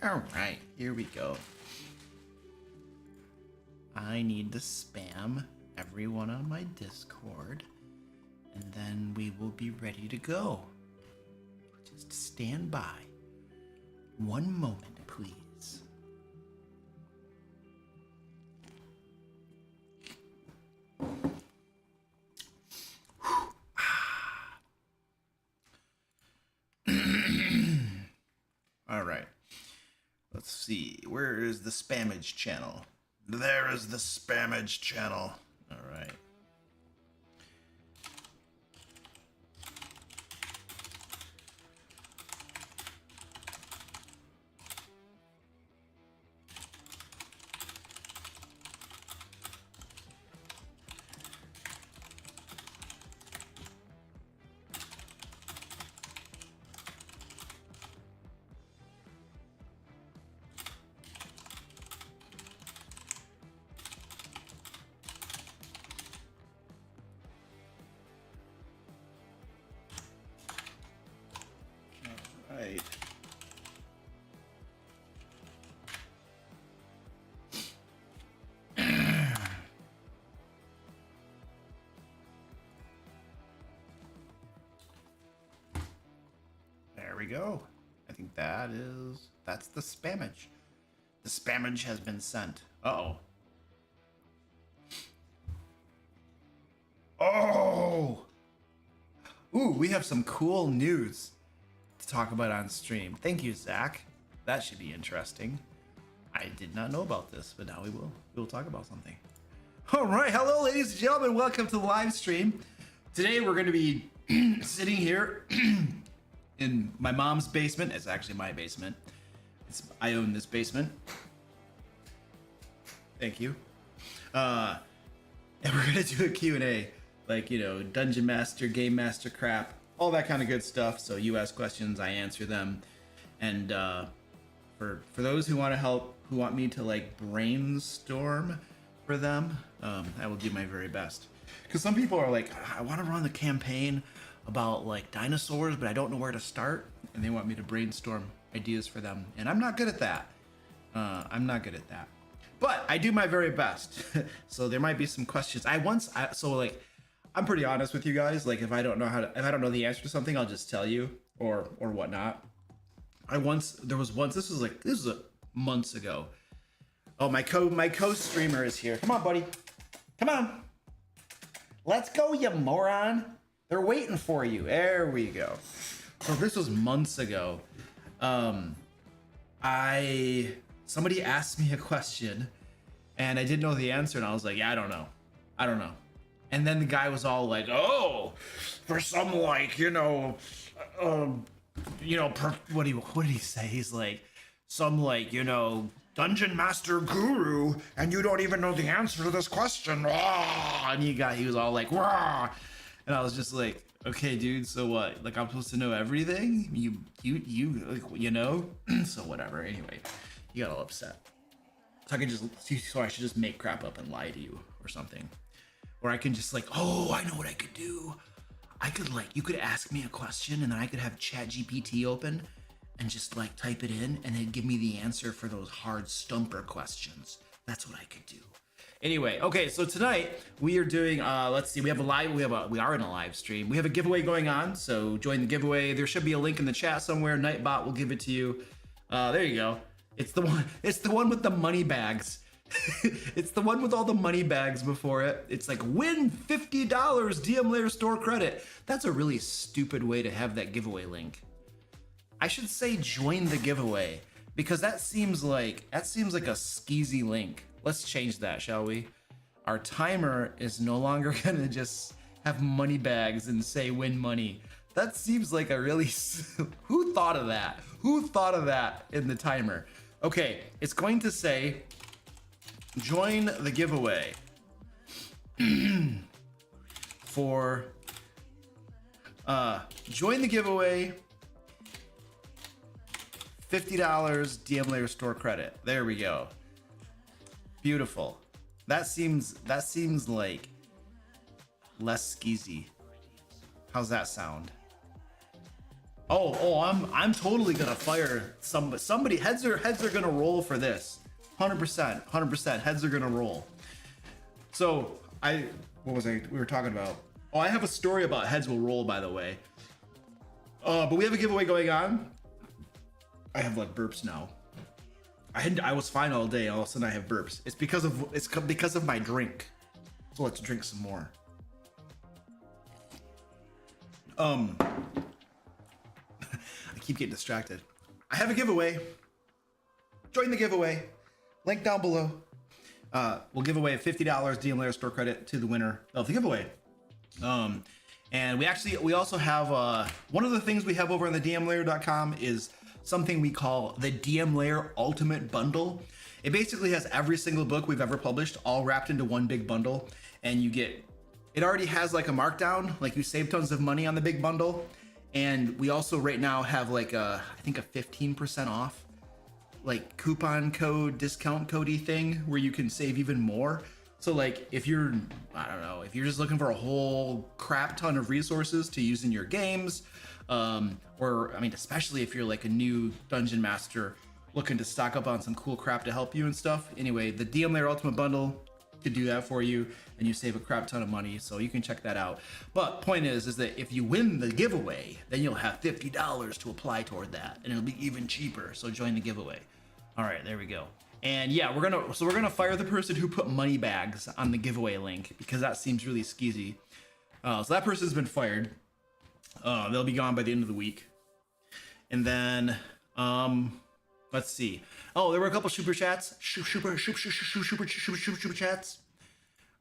All right, here we go. I need to spam everyone on my Discord, and then we will be ready to go. Just stand by. One moment, please. All right. Let's see. Where is the spammage channel? There is the spammage channel. All right. Right. There we go. I think that's the spammage. The spammage has been sent. Uh-oh. Oh! Ooh, we have some cool news to talk about on stream. Thank you, Zach. That should be interesting. I did not know about this, but now we will. We'll talk about something. All right, hello, ladies and gentlemen. Welcome to the live stream. Today we're going to be sitting here in my mom's basement. It's actually my basement. I own this basement. Thank you. And we're going to do a Q&A, like, you know, Dungeon Master, Game Master crap, all that kind of good stuff. So you ask questions, I answer them. And for those who want to help, who want me to like brainstorm for them, I will do my very best. Because some people are like, I want to run the campaign about like dinosaurs, but I don't know where to start. And they want me to brainstorm ideas for them. And I'm not good at that. I'm not good at that. But I do my very best. So there might be some questions. I'm pretty honest with you guys. Like if I don't know the answer to something, I'll just tell you or whatnot. This was months ago. Oh, my co-streamer is here. Come on, buddy. Come on. Let's go, you moron. They're waiting for you. There we go. So this was months ago. Somebody asked me a question and I didn't know the answer and I was like, yeah, I don't know. And then the guy was all like, oh, for some like, what did he say? He's like, some like, Dungeon Master Guru, and you don't even know the answer to this question. And he was all like, Wah! And I was just like, okay, dude, so what? Like I'm supposed to know everything? So whatever. Anyway, he got all upset. So I should just make crap up and lie to you or something. Or I can just like, oh, I know what I could do. You could ask me a question and then I could have ChatGPT open and just like type it in and then give me the answer for those hard stumper questions. That's what I could do. Anyway, okay, so tonight we are doing, let's see, we are in a live stream. We have a giveaway going on, so join the giveaway. There should be a link in the chat somewhere. Nightbot will give it to you. There you go. It's the one with the money bags. It's the one with all the money bags before it. It's like win $50 DM Lair store credit. That's a really stupid way to have that giveaway link. I should say join the giveaway because that seems like a skeezy link. Let's change that, shall we? Our timer is no longer gonna just have money bags and say win money. That seems like a really who thought of that? Who thought of that in the timer? Okay, it's going to say join the giveaway for join the giveaway $50 DM Lair store credit. There we go. Beautiful. That seems like less skeezy. How's that sound? I'm totally gonna fire somebody. Heads are gonna roll for this. 100%, heads are gonna roll. So we were talking about? Oh, I have a story about heads will roll, by the way. But we have a giveaway going on. I have like burps now. I was fine all day. All of a sudden I have burps. It's because of my drink. So let's drink some more. I keep getting distracted. I have a giveaway. Join the giveaway. Link down below. We'll give away a $50 DM Lair store credit to the winner of the giveaway. And we also have one of the things we have over on the dmlair.com is something we call the DM Lair Ultimate Bundle. It basically has every single book we've ever published all wrapped into one big bundle, and it already has like a markdown, like you save tons of money on the big bundle. And we also right now have like I think a 15% off like coupon code, discount codey thing where you can save even more. So like if you're just looking for a whole crap ton of resources to use in your games, or I mean, especially if you're like a new dungeon master looking to stock up on some cool crap to help you and stuff. Anyway, the DM Lair Ultimate Bundle could do that for you, and you save a crap ton of money, so you can check that out. But point is that if you win the giveaway, then you'll have $50 to apply toward that, and it'll be even cheaper. So join the giveaway. All right, there we go. And yeah, we're gonna fire the person who put money bags on the giveaway link, because that seems really skeezy. So that person's been fired. They'll be gone by the end of the week. And then let's see. Oh, there were a couple super chats. Super chats.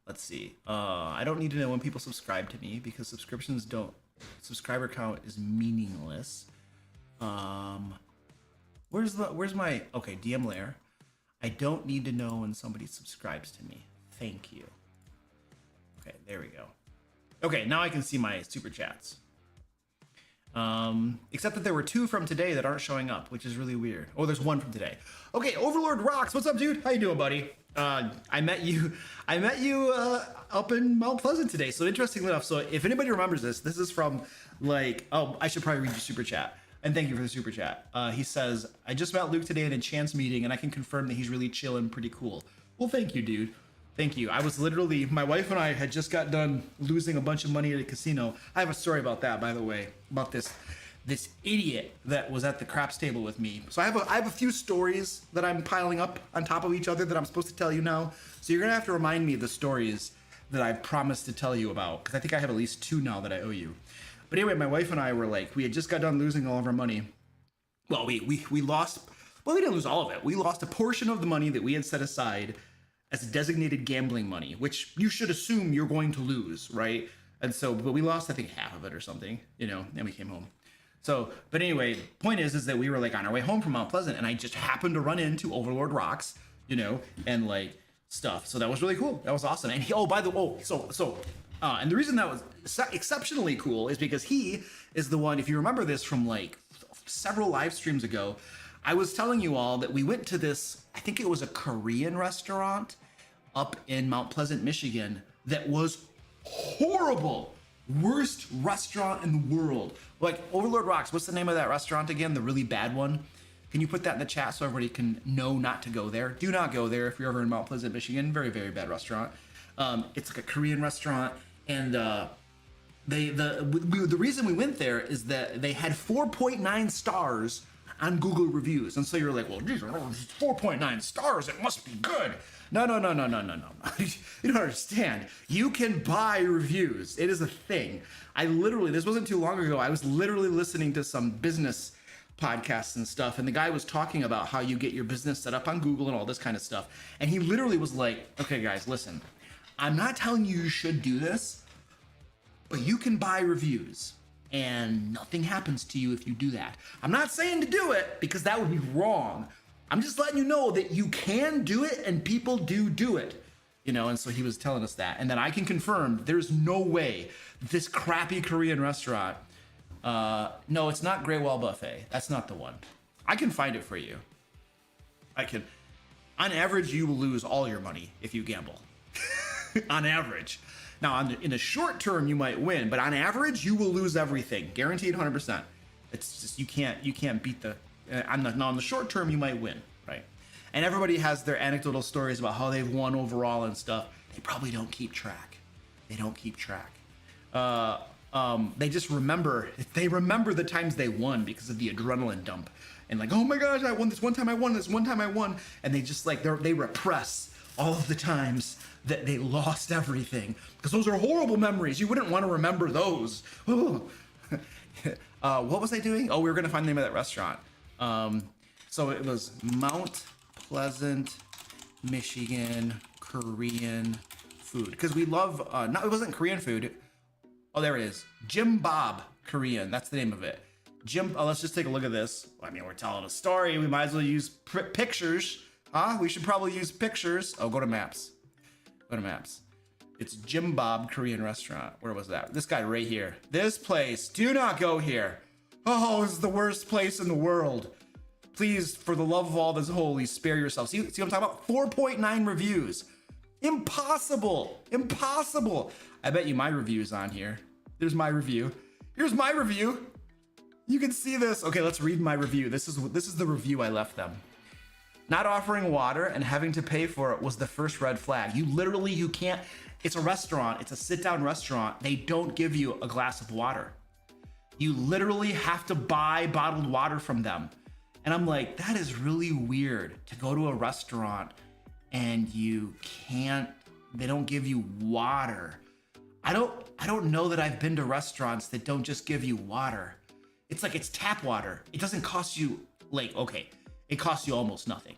Let's see. I don't need to know when people subscribe to me, because subscriber count is meaningless. Where's my okay, DM Lair. I don't need to know when somebody subscribes to me. Thank you. Okay, there we go. Okay, now I can see my super chats. Except that there were 2 from today that aren't showing up, which is really weird. Oh, there's 1 from today. Okay, Overlord Rocks, what's up, dude? How you doing, buddy? I met you up in Mount Pleasant today. So interestingly enough, so if anybody remembers this is from like, oh, I should probably read your super chat. And thank you for the super chat. He says, I just met Luke today in a chance meeting, and I can confirm that he's really chill and pretty cool. Well, thank you, dude. Thank you. I was literally, my wife and I had just got done losing a bunch of money at a casino. I have a story about that, by the way, about this idiot that was at the craps table with me. So I have a few stories that I'm piling up on top of each other that I'm supposed to tell you now. So you're gonna have to remind me of the stories that I promised to tell you about, because I think I have at least 2 now that I owe you. But anyway, my wife and I were like, we had just got done losing all of our money. Well, we lost, well, we didn't lose all of it. We lost a portion of the money that we had set aside as designated gambling money, which you should assume you're going to lose, right? And so, but we lost, I think, half of it or something, and we came home. So, but anyway, point is that we were like on our way home from Mount Pleasant, and I just happened to run into Overlord Rocks, and like stuff. So that was really cool. That was awesome. And and the reason that was exceptionally cool is because he is the one, if you remember this from like several live streams ago, I was telling you all that we went to this, I think it was a Korean restaurant up in Mount Pleasant, Michigan, that was horrible. Worst restaurant in the world. Like, Overlord Rocks, what's the name of that restaurant again? The really bad one? Can you put that in the chat so everybody can know not to go there? Do not go there if you're ever in Mount Pleasant, Michigan. Very, very bad restaurant. It's like a Korean restaurant, and the reason we went there is that they had 4.9 stars on Google reviews, and so you're like, well, geez, 4.9 stars, it must be good. No. You don't understand. You can buy reviews. It is a thing. This wasn't too long ago, I was literally listening to some business podcasts and stuff, and the guy was talking about how you get your business set up on Google and all this kind of stuff, and he literally was like, okay guys, listen, I'm not telling you should do this, but you can buy reviews and nothing happens to you if you do that. I'm not saying to do it, because that would be wrong. I'm just letting you know that you can do it, and people do it. And so he was telling us that. And then I can confirm there's no way this crappy Korean restaurant, no, it's not Great Wall Buffet. That's not the one. I can find it for you. On average, you will lose all your money if you gamble. On average. Now, in the short term, you might win, but on average, you will lose everything. Guaranteed 100%. It's just you can't beat the on the short term you might win, right? And everybody has their anecdotal stories about how they've won overall and stuff. They probably don't keep track. They don't keep track. They just remember. They remember the times they won because of the adrenaline dump, and like, oh my gosh, I won this one time. I won this one time. I won, and they just like they repress all of the times that they lost everything because those are horrible memories. You wouldn't want to remember those. What was I doing? Oh, we were gonna find the name of that restaurant. So it was Mount Pleasant, Michigan Korean food because we love. No, it wasn't Korean food. Oh, there it is. Jim Bob Korean. That's the name of it. Let's just take a look at this. I mean, we're telling a story. We might as well use pictures. Huh? We should probably use pictures. Oh, go to maps. Go to maps. It's Jim Bob Korean restaurant. Where was that? This guy right here. This place. Do not go here. Oh, it's the worst place in the world. Please, for the love of all that's holy, spare yourself. See what I'm talking about? 4.9 reviews. Impossible. Impossible. I bet you my review's on here. There's my review. Here's my review. You can see this. Okay, let's read my review. This is the review I left them. Not offering water and having to pay for it was the first red flag. You can't. It's a restaurant. It's a sit-down restaurant. They don't give you a glass of water. You literally have to buy bottled water from them. And I'm like, that is really weird to go to a restaurant and they don't give you water. I don't know that I've been to restaurants that don't just give you water. It's like it's tap water. It doesn't cost you it costs you almost nothing.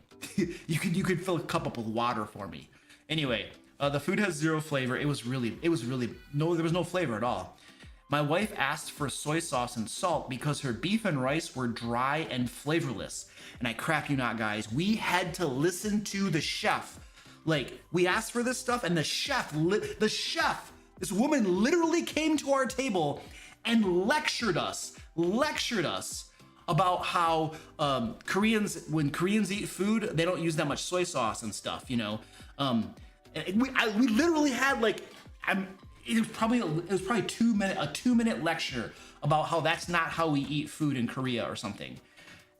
you could fill a cup up with water for me. Anyway, the food has zero flavor. There was no flavor at all. My wife asked for soy sauce and salt because her beef and rice were dry and flavorless. And I crap you not, guys, we had to listen to the chef. Like, we asked for this stuff and the chef, this woman literally came to our table and lectured us about how when Koreans eat food, they don't use that much soy sauce and stuff, you know. We literally had it was probably a 2-minute lecture about how that's not how we eat food in Korea or something.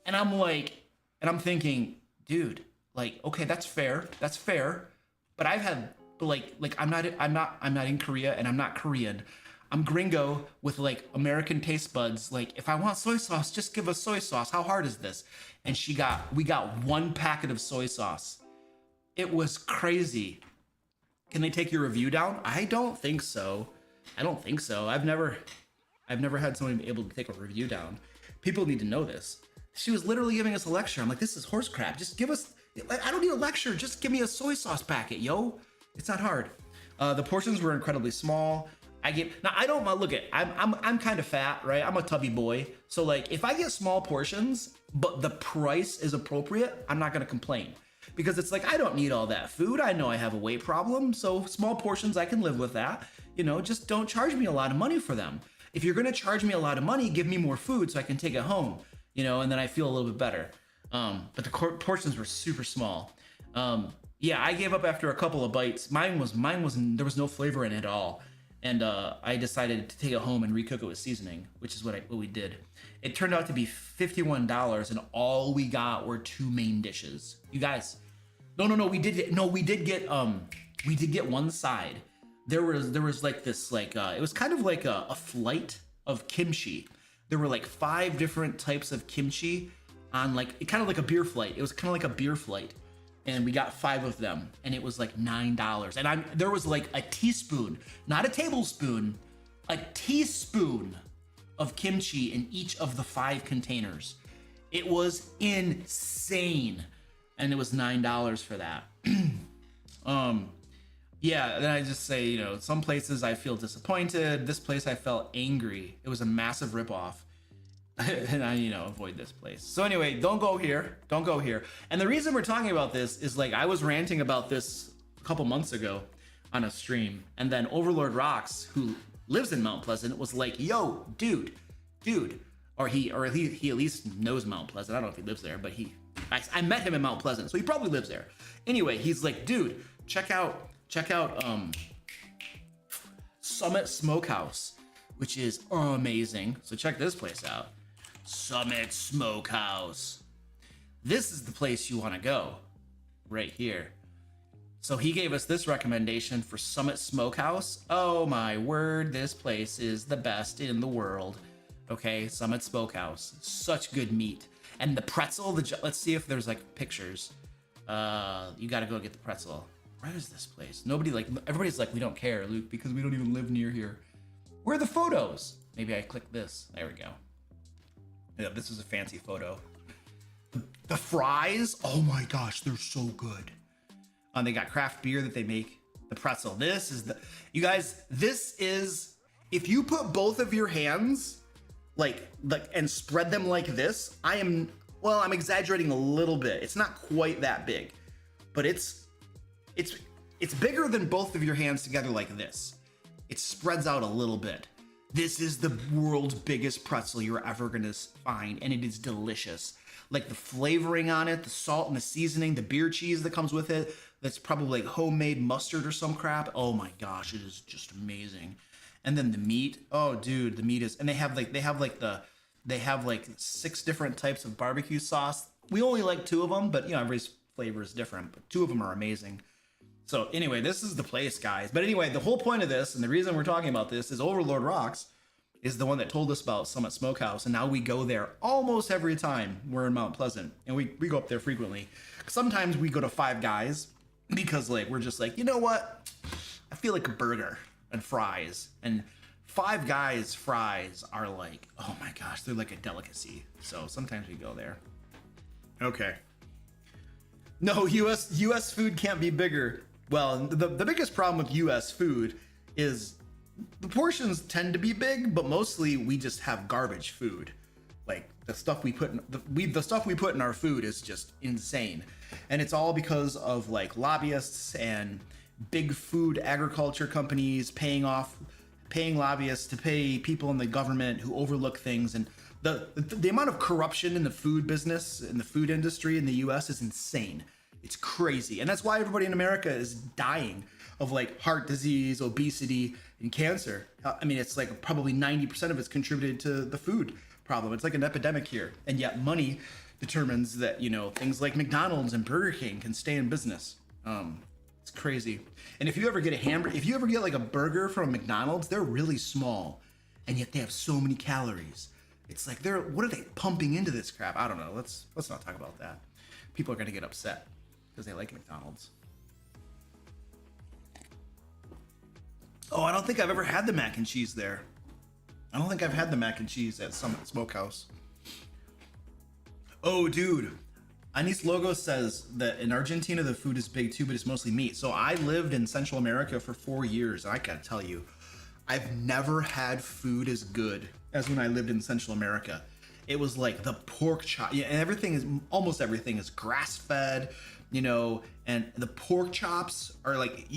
And I'm thinking, dude, like, okay, that's fair, but I've had I'm not in Korea and I'm not Korean. I'm gringo with like American taste buds. Like, if I want soy sauce, just give us soy sauce. How hard is this? And we got one packet of soy sauce. It was crazy. Can they take your review down? I don't think so. I've never had someone be able to take a review down. People need to know this. She was literally giving us a lecture. I'm like, this is horse crap. Just give us, I don't need a lecture. Just give me a soy sauce packet, yo. It's not hard. The portions were incredibly small. I'm kind of fat, right? I'm a tubby boy. So like, if I get small portions, but the price is appropriate, I'm not gonna complain. Because it's like, I don't need all that food. I know I have a weight problem, so small portions, I can live with that. You know, just don't charge me a lot of money for them. If you're gonna charge me a lot of money, give me more food so I can take it home, you know, and then I feel a little bit better. But the portions were super small. Yeah, I gave up after a couple of bites. Mine was there was no flavor in it at all. And I decided to take it home and recook it with seasoning, which is what we did. It turned out to be $51, and all we got were 2 main dishes. You guys, we did get one side. There was like this it was kind of like a flight of kimchi. There were like 5 different types of kimchi on kind of like a beer flight. It was kind of like a beer flight. And we got 5 of them, and it was like $9. And there was like a teaspoon, not a tablespoon, a teaspoon of kimchi in each of the 5 containers. It was insane, and it was $9 for that. Yeah. Then I just say, you know, some places I feel disappointed. This place I felt angry. It was a massive ripoff. And I, avoid this place. So anyway, don't go here. And the reason we're talking about this is I was ranting about this a couple months ago on a stream, and then Overlord Rocks, who lives in Mount Pleasant, was like, yo, dude, or he at least knows Mount Pleasant. I don't know if he lives there, but I met him in Mount Pleasant, so he probably lives there. Anyway, he's like, dude, check out Summit Smokehouse, which is amazing. So check this place out. Summit Smokehouse. This is the place you want to go, right here. So he gave us this recommendation for Summit Smokehouse. Oh my word, this place is the best in the world. Okay, Summit Smokehouse. Such good meat. And the pretzel, let's see if there's like pictures. You gotta go get the pretzel. Where is this place? Everybody's like, we don't care, Luke, because we don't even live near here. Where are the photos? Maybe I click this. There we go. Yeah, this is a fancy photo. The fries, oh my gosh, they're so good. They got craft beer that they make. The pretzel, you guys, this is, if you put both of your hands like and spread them like this, I'm exaggerating a little bit. It's not quite that big, but it's bigger than both of your hands together like this. It spreads out a little bit. This is the world's biggest pretzel you're ever gonna find, and it is delicious. Like the flavoring on it, the salt and the seasoning, the beer cheese that comes with it, that's probably like homemade mustard or some crap. Oh my gosh, it is just amazing. And then the meat, oh dude, the meat is, and they have like 6 different types of barbecue sauce. We only like 2 of them, but everybody's flavor is different, but 2 of them are amazing. So anyway, this is the place, guys. But anyway, the whole point of this, and the reason we're talking about this, is Overlord Rocks is the one that told us about Summit Smokehouse, and now we go there almost every time we're in Mount Pleasant, and we go up there frequently. Sometimes we go to Five Guys because we're just like, you know what? I feel like a burger and fries, and Five Guys fries are like, oh my gosh, they're like a delicacy. So sometimes we go there. Okay. No, U.S. food can't be bigger. Well, the biggest problem with U.S. food is the portions tend to be big, but mostly we just have garbage food. Like the stuff we put in our food is just insane, and it's all because of like lobbyists and big food agriculture companies paying lobbyists to pay people in the government who overlook things, and the amount of corruption in the food business, in the food industry in the U.S. is insane. It's crazy, and that's why everybody in America is dying of like heart disease, obesity, and cancer. I mean, it's like probably 90% of it's contributed to the food problem. It's like an epidemic here, and yet money determines that things like McDonald's and Burger King can stay in business. It's crazy. And if you ever get like a burger from McDonald's, they're really small, and yet they have so many calories. It's like what are they pumping into this crap? I don't know. Let's not talk about that. People are gonna get upset because they like McDonald's. Oh, I don't think I've ever had the mac and cheese there. I don't think I've had the mac and cheese at Summit Smokehouse. Oh, dude. Anis Logo says that in Argentina, the food is big too, but it's mostly meat. So I lived in Central America for 4 years. And I gotta tell you, I've never had food as good as when I lived in Central America. It was like the pork chop, and almost everything is grass fed, and the pork chops are like,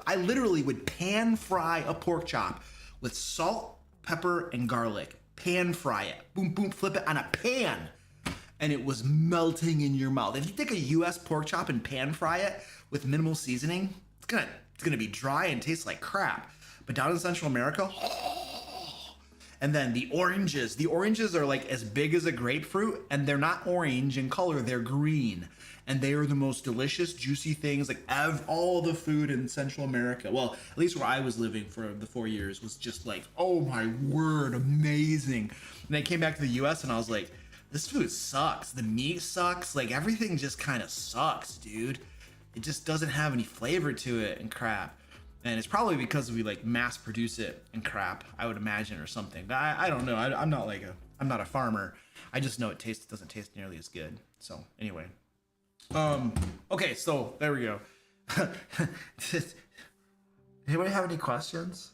I literally would pan fry a pork chop with salt, pepper, and garlic. Pan fry it. Boom, boom, flip it on a pan. And it was melting in your mouth. If you take a U.S. pork chop and pan fry it with minimal seasoning, it's gonna be dry and taste like crap. But down in Central America, and then the oranges are like as big as a grapefruit, and they're not orange in color, they're green. And they are the most delicious, juicy things. Like all the food in Central America, well, at least where I was living for the 4 years, was just like, oh my word, amazing. And I came back to the U.S. and I was like, this food sucks. The meat sucks. Like everything just kind of sucks, dude. It just doesn't have any flavor to it and crap. And it's probably because we like mass produce it and crap, I would imagine, or something. But I don't know. I'm not a farmer. I just know it doesn't taste nearly as good. So anyway. Okay, so there we go. Anybody have any questions?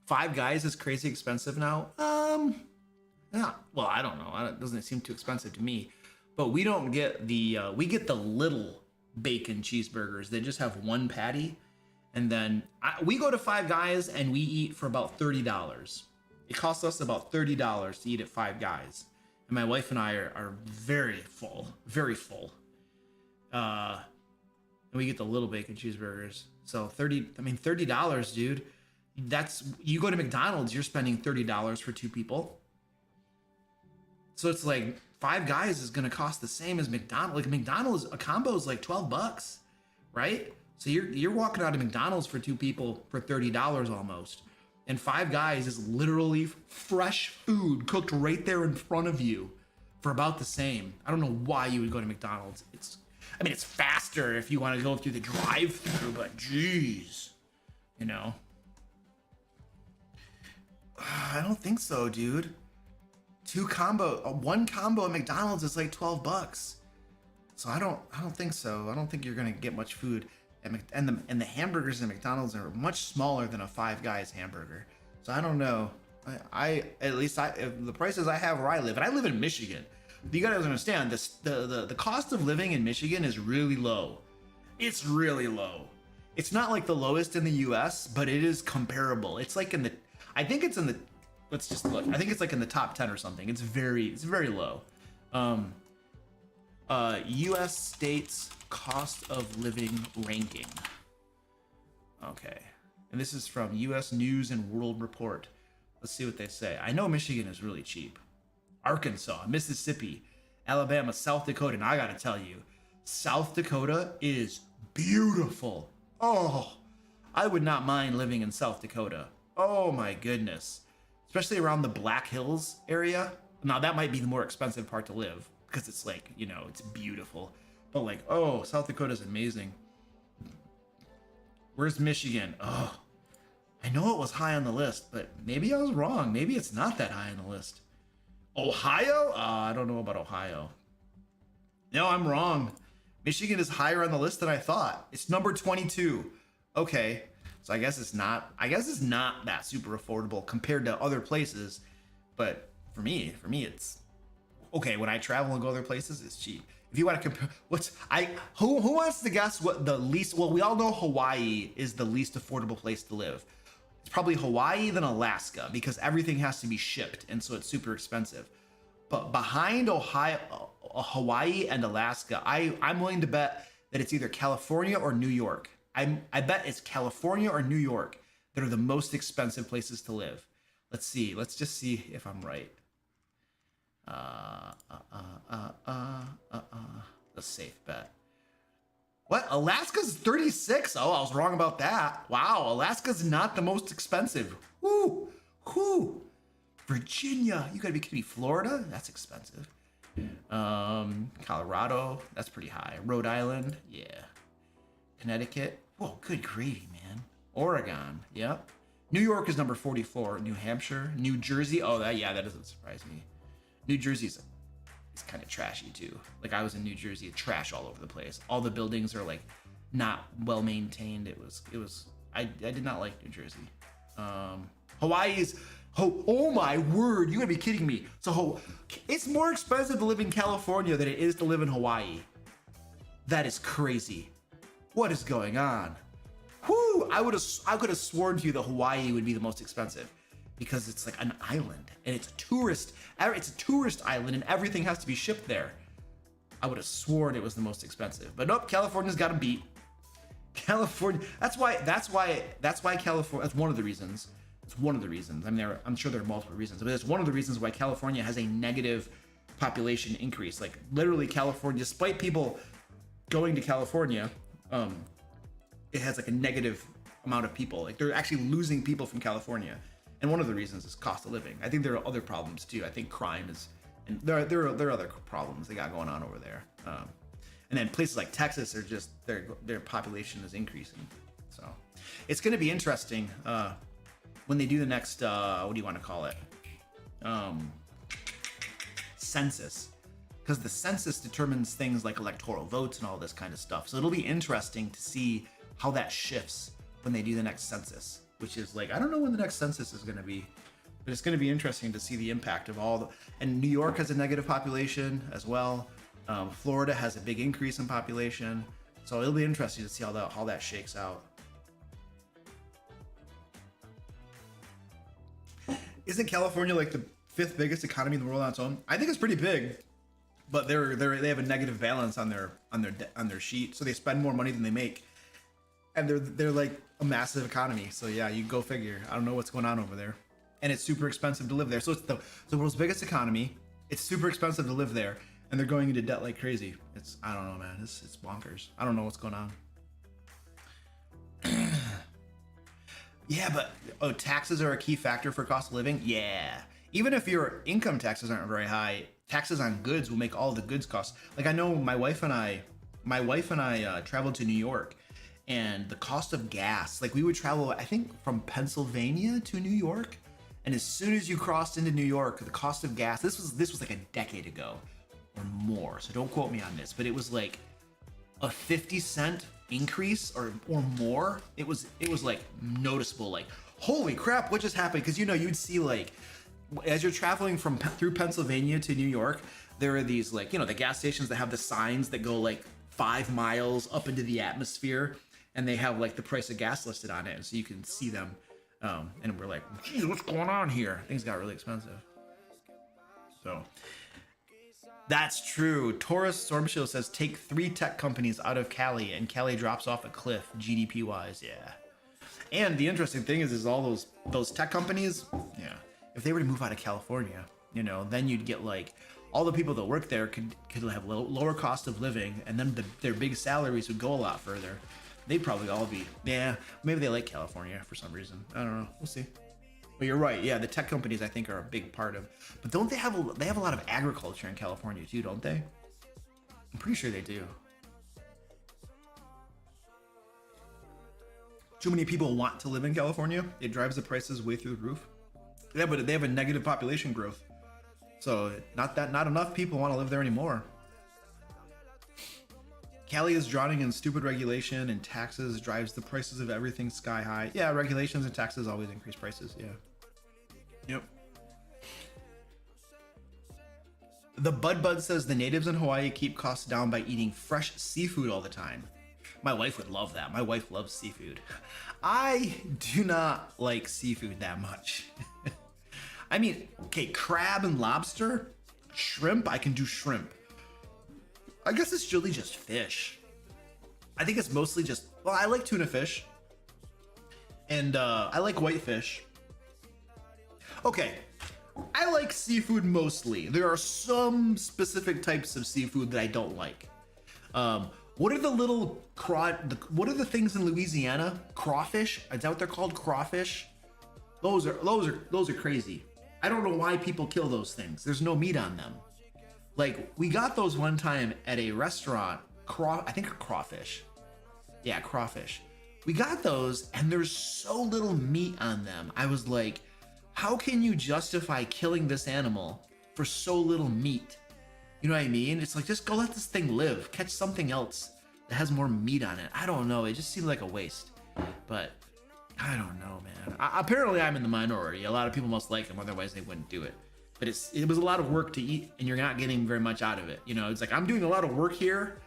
Five Guys is crazy expensive now. Yeah, well, I don't know. It doesn't seem too expensive to me. But we don't get we get the little bacon cheeseburgers. They just have one patty. And then we go to Five Guys and we eat for about $30. It costs us about $30 to eat at Five Guys. And my wife and I are very full, very full. And we get the little bacon cheeseburgers. So $30, dude. You go to McDonald's, you're spending $30 for 2 people. So it's like Five Guys is gonna cost the same as McDonald's. Like McDonald's, a combo is like $12, right? So you're walking out of McDonald's for two people for $30 almost. And Five Guys is literally fresh food cooked right there in front of you for about the same. I don't know why you would go to McDonald's. I mean, it's faster if you want to go through the drive-through, but geez, you know. I don't think so, dude. One combo at McDonald's is like $12. So I don't think so. I don't think you're gonna get much food. And the hamburgers at McDonald's are much smaller than a Five Guys hamburger. So I don't know. The prices I have where I live, and I live in Michigan. You gotta understand this: the cost of living in Michigan is really low. It's really low. It's not like the lowest in the U.S., but it is comparable. It's like I think it's in the. Let's just look. I think it's like in the top 10 or something. It's very low. U.S. states cost of living ranking. Okay, and this is from U.S. News and World Report. Let's see what they say. I know Michigan is really cheap. Arkansas, Mississippi, Alabama, South Dakota, and I gotta tell you, South Dakota is beautiful. Oh, I would not mind living in South Dakota. Oh my goodness. Especially around the Black Hills area. Now that might be the more expensive part to live because it's like, you know, it's beautiful. But like, oh, South Dakota is amazing. Where's Michigan? Oh, I know it was high on the list, but maybe I was wrong. Maybe it's not that high on the list. Ohio? I don't know about Ohio. No, I'm wrong. Michigan is higher on the list than I thought. It's number 22. Okay. So I guess it's not that super affordable compared to other places, but for me it's okay. When I travel and go other places, it's cheap. If you want to compare, who wants to guess what the least? Well, we all know Hawaii is the least affordable place to live. It's probably Hawaii, then Alaska, because everything has to be shipped, and so it's super expensive. But behind Hawaii and Alaska, I'm willing to bet that it's either California or New York. I bet it's California or New York that are the most expensive places to live. Let's see. Let's just see if I'm right. A safe bet. What? Alaska's 36? Oh, I was wrong about that. Wow, Alaska's not the most expensive. Whoo, whoo. Virginia, you gotta be kidding me. Florida, that's expensive. Colorado, that's pretty high. Rhode Island, yeah. Connecticut, whoa, good gravy, man. Oregon, yep. New York is number 44. New Hampshire, New Jersey. Oh, that doesn't surprise me. New Jersey's kind of trashy too. Like I was in New Jersey, trash all over the place. All the buildings are like not well maintained. I did not like New Jersey. Hawaii's. Oh my word! You gotta be kidding me. So it's more expensive to live in California than it is to live in Hawaii. That is crazy. What is going on? Whoo! I could have sworn to you that Hawaii would be the most expensive because it's like an island and it's a tourist island and everything has to be shipped there. I would have sworn it was the most expensive, but nope. California's got them beat. California. That's why California. That's one of the reasons. It's one of the reasons. I mean, I'm sure there are multiple reasons, but it's one of the reasons why California has a negative population increase. Like literally, California, despite people going to California, it has like a negative amount of people. Like they're actually losing people from California, and one of the reasons is cost of living. I think there are other problems too. I think crime is, and there are other problems they got going on over there. And then places like Texas are just their population is increasing. So it's going to be interesting when they do the next what do you want to call it? Census. Because the census determines things like electoral votes and all this kind of stuff. So it'll be interesting to see how that shifts when they do the next census, which is like, I don't know when the next census is going to be, but it's going to be interesting to see the impact of all the, and New York has a negative population as well. Florida has a big increase in population. So it'll be interesting to see how that shakes out. Isn't California like the 5th biggest economy in the world on its own? I think it's pretty big. But they have a negative balance on their sheet, so they spend more money than they make, and they're like a massive economy. So yeah, you go figure. I don't know what's going on over there, and it's super expensive to live there. So it's the world's biggest economy. It's super expensive to live there, and they're going into debt like crazy. I don't know, man. It's bonkers. I don't know what's going on. Yeah, but taxes are a key factor for cost of living. Yeah, even if your income taxes aren't very high, taxes on goods will make all the goods cost. Like I know my wife and I traveled to New York, and the cost of gas. Like we would travel, I think, from Pennsylvania to New York, and as soon as you crossed into New York, the cost of gas. This was like a decade ago or more. So don't quote me on this, but it was like a 50-cent increase or more. It was like noticeable, like holy crap, what just happened? Because you'd see like as you're traveling through Pennsylvania to New York, there are these like the gas stations that have the signs that go like 5 miles up into the atmosphere, and they have like the price of gas listed on it, and so you can see them. And we're like, geez, what's going on here? Things got really expensive. So that's true. Taurus Stormshield says take 3 tech companies out of Cali and Cali drops off a cliff GDP wise. Yeah. And the interesting thing is all those tech companies, yeah, if they were to move out of California, then you'd get like all the people that work there could have lower cost of living, and then their big salaries would go a lot further. They'd probably all be, yeah, maybe they like California for some reason. I don't know. We'll see. But you're right. Yeah, the tech companies I think are a big part of. But don't they have a lot of agriculture in California too, don't they? I'm pretty sure they do. Too many people want to live in California. It drives the prices way through the roof. Yeah, but they have a negative population growth. So not enough people want to live there anymore. Cali is drowning in stupid regulation, and taxes drives the prices of everything sky high. Yeah, regulations and taxes always increase prices. Yeah. Yep. The Bud says the natives in Hawaii keep costs down by eating fresh seafood all the time. My wife would love that. My wife loves seafood. I do not like seafood that much. I mean, okay, crab and lobster, shrimp, I can do shrimp. I guess it's really just fish. I think it's mostly just, well, I like tuna fish. And I like whitefish. Okay, I like seafood mostly. There are some specific types of seafood that I don't like. What are what are the things in Louisiana? Crawfish? Is that what they're called? Crawfish? Those are crazy. I don't know why people kill those things. There's no meat on them. Like, we got those one time at a restaurant, I think crawfish. Yeah, crawfish. We got those, and there's so little meat on them. I was like, how can you justify killing this animal for so little meat? You know what I mean? It's like, just go let this thing live. Catch something else that has more meat on it. I don't know. It just seemed like a waste. But I don't know, man. Apparently, I'm in the minority. A lot of people must like them, otherwise they wouldn't do it. But it was a lot of work to eat, and you're not getting very much out of it. It's like, I'm doing a lot of work here.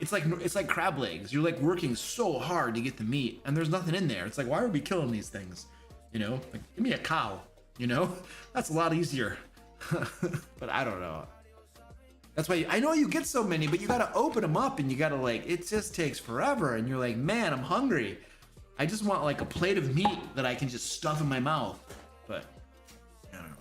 It's like crab legs. You're like working so hard to get the meat, and there's nothing in there. It's like, why are we killing these things? Like, give me a cow. That's a lot easier. But I don't know. That's why I know you get so many, but you gotta open them up, and you gotta it just takes forever. And you're like, man, I'm hungry. I just want like a plate of meat that I can just stuff in my mouth. But I don't know.